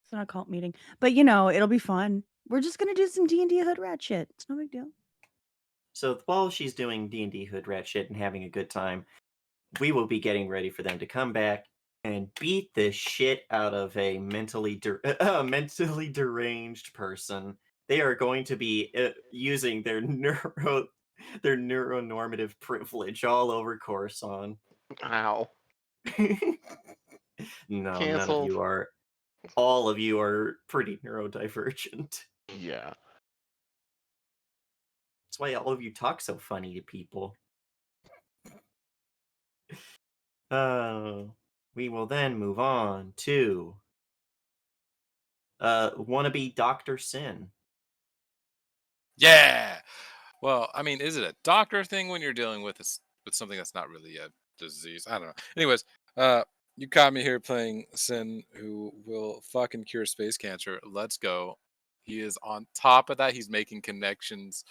it's not a cult meeting, but it'll be fun. We're just gonna do some D&D hood rat shit. It's no big deal. So while she's doing D&D hood rat shit and having a good time, we will be getting ready for them to come back and beat the shit out of a mentally deranged person. They are going to be using their neuronormative privilege all over Coruscant. Ow. No, none of Canceled. you are. All of you are pretty neurodivergent. Yeah. That's why all of you talk so funny to people. We will then move on to wannabe Dr. Sin. Yeah. Well, I mean, is it a doctor thing when you're dealing with with something that's not really a disease? I don't know. Anyways, you caught me here playing Sin, who will fucking cure space cancer. Let's go. He is on top of that. He's making connections.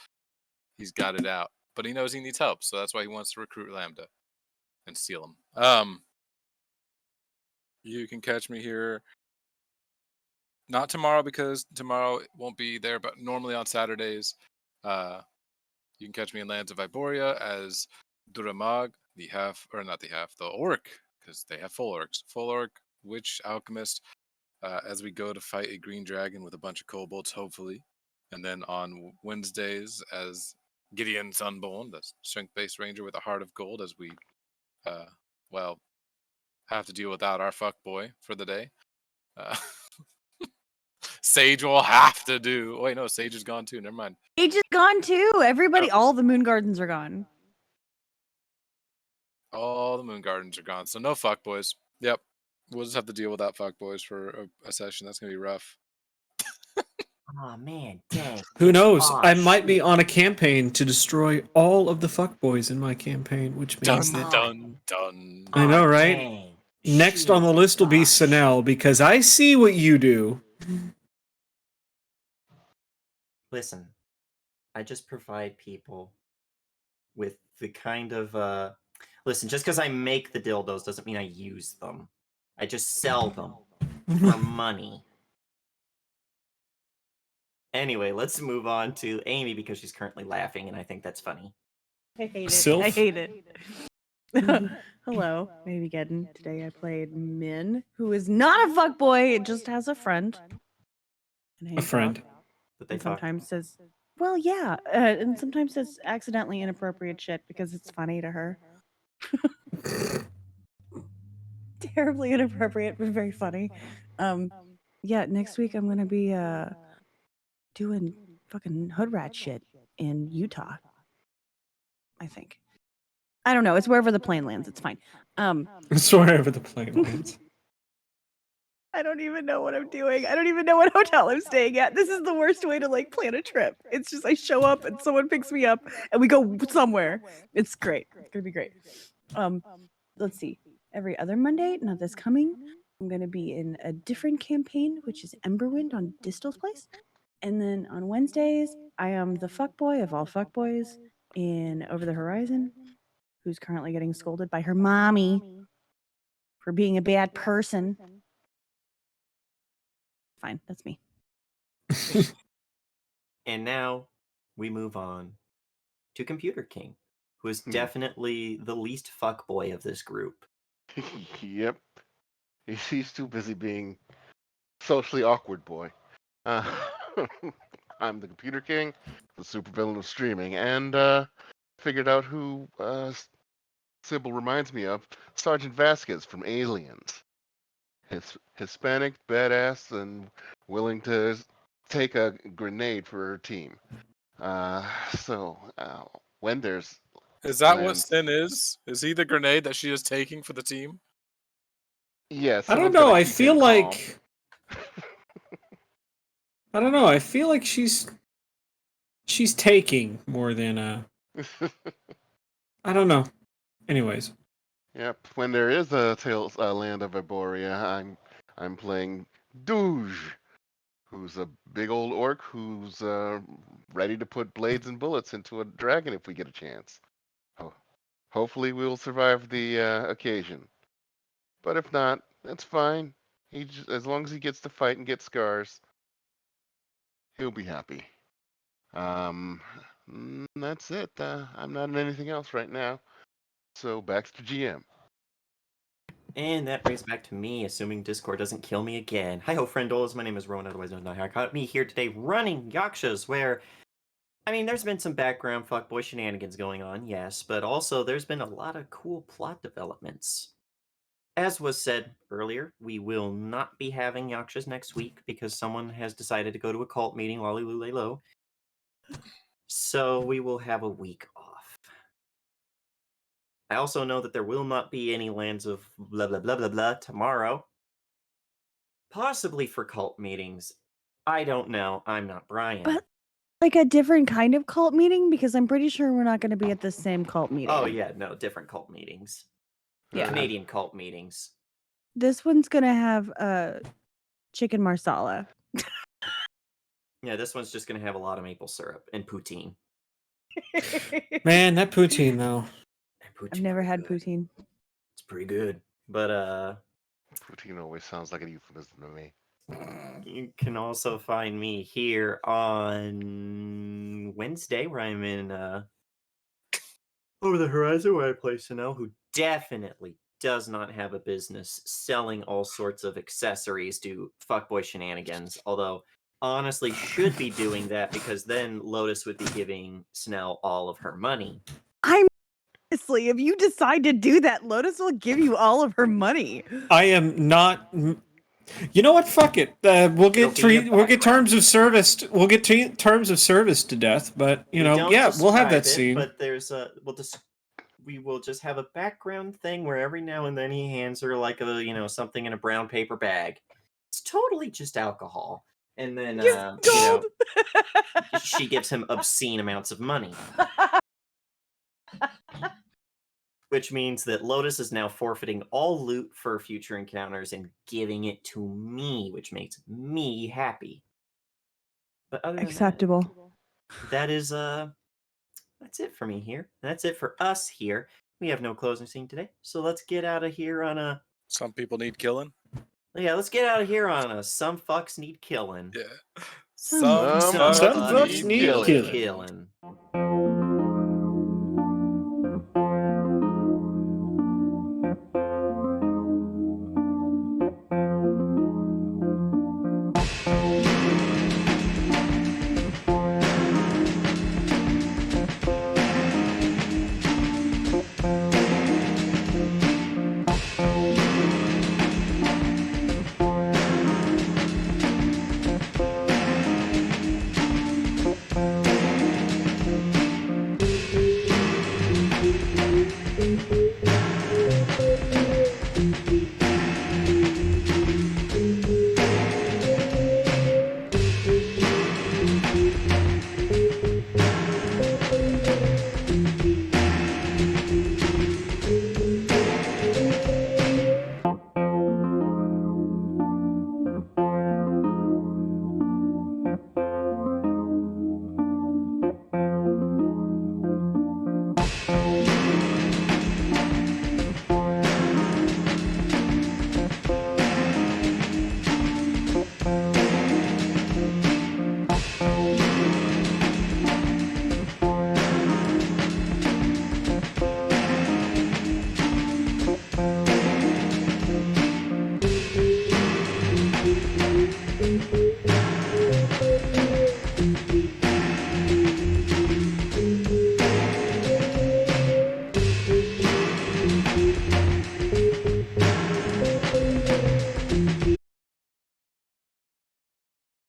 He's got it out, but he knows he needs help, so that's why he wants to recruit Lambda and steal him. You can catch me here. Not tomorrow because tomorrow won't be there, but normally on Saturdays, you can catch me in Lands of Viboria as Duramag, the orc, because they have full orcs. Full orc, witch, alchemist, as we go to fight a green dragon with a bunch of kobolds, hopefully. And then on Wednesdays as Gideon Sunborn, the strength-based ranger with a heart of gold, as we, have to deal without our fuckboy for the day. Sage will have to do. Wait, no, Sage is gone too. Never mind. Sage is gone too. Everybody, all the moon gardens are gone. All the moon gardens are gone, so no fuckboys. Yep, we'll just have to deal with that fuckboys for a session. That's gonna be rough. Oh man, dang. Who knows? Oh, I might be shit. on a campaign to destroy all of the fuckboys in my campaign, which means Dun that dun dun. I know, Aw, right? dang. Next on Shit. the list will be Ah, Sanel because I see what you do. Listen, I just provide people with the kind of listen, just because I make the dildos doesn't mean I use them. I just sell them for money. Anyway, let's move on to Amy because she's currently laughing and I think that's funny. I hate it. Sylph? I hate it. Hello, Baby Geddon. Today I played Min, who is not a fuckboy. It just has a friend. And A hangs friend. out, But they and fuck. sometimes says, well, yeah. And sometimes says accidentally inappropriate shit because it's funny to her. Terribly inappropriate, but very funny. Yeah, next week I'm going to be doing fucking hood rat shit in Utah. I think. I don't know. It's wherever the plane lands. It's fine. It's wherever the plane lands. I don't even know what I'm doing. I don't even know what hotel I'm staying at. This is the worst way to plan a trip. It's just I show up and someone picks me up and we go somewhere. It's great. It's gonna be great. Let's see. Every other Monday, not this coming, I'm gonna be in a different campaign, which is Emberwind on Distal's Place. And then on Wednesdays, I am the fuckboy of all fuckboys in Over the Horizon, who's currently getting scolded by her mommy for being a bad person. Fine, that's me. And now we move on to Computer King, who is definitely the least fuckboy of this group. Yep. He's too busy being socially awkward boy. Uh, I'm the Computer King, the supervillain of streaming, and figured out who Sybil reminds me of: Sergeant Vasquez from Aliens. Hispanic, badass, and willing to take a grenade for her team. So when there's Is that what lands. Sin is? Is he the grenade that she is taking for the team? Yeah, I don't someone's know. gotta I keep feel him calm. like I don't know. I feel like she's taking more than I don't know. Anyways, Yep. When there is a Tales Land of Arborea, I'm playing Douge, who's a big old orc who's ready to put blades and bullets into a dragon if we get a chance. Hopefully we'll survive the occasion. But if not, that's fine. As long as he gets to fight and get scars, he'll be happy. That's it. I'm not in anything else right now. So back to GM. And that brings back to me, assuming Discord doesn't kill me again. Hi ho, friendos. My name is Rowan, otherwise known as Haircut. Me here today running Yakshas, where, I mean, there's been some background fuckboy shenanigans going on, yes, but also there's been a lot of cool plot developments. As was said earlier, we will not be having Yakshas next week because someone has decided to go to a cult meeting, lollyloo. So we will have a week off. I also know that there will not be any lands of blah blah blah blah blah tomorrow. Possibly for cult meetings. I don't know. I'm not Brian. But like a different kind of cult meeting, because I'm pretty sure we're not going to be at the same cult meeting. Oh yeah, no, different cult meetings. Yeah. Canadian cult meetings. This one's going to have chicken marsala. Yeah, this one's just gonna have a lot of maple syrup and poutine. man, that poutine though. I've never had poutine. It's pretty good. But Poutine always sounds like a euphemism to me. you can also find me here on Wednesday, where I'm in Over the Horizon, where I play Sano, who definitely does not have a business selling all sorts of accessories to fuckboy shenanigans. Although, honestly, should be doing that because then Lotus would be giving Snell all of her money. Honestly, if you decide to do that, Lotus will give you all of her money. I am not. You know what? Fuck it. We'll get terms of service. We'll get terms of service to death. But you know, yeah, we'll have that scene. But there's we will just have a background thing where every now and then he hands her like something in a brown paper bag. It's totally just alcohol, and then she gives him obscene amounts of money. Which means that Lotus is now forfeiting all loot for future encounters and giving it to me, which makes me happy. But other than acceptable. That is that's it for me here. That's it for us here. We have no closing scene today, so let's get out of here on a. Some people need killing. Yeah, let's get out of here on a some fucks need killing. Yeah. Some fucks need killing.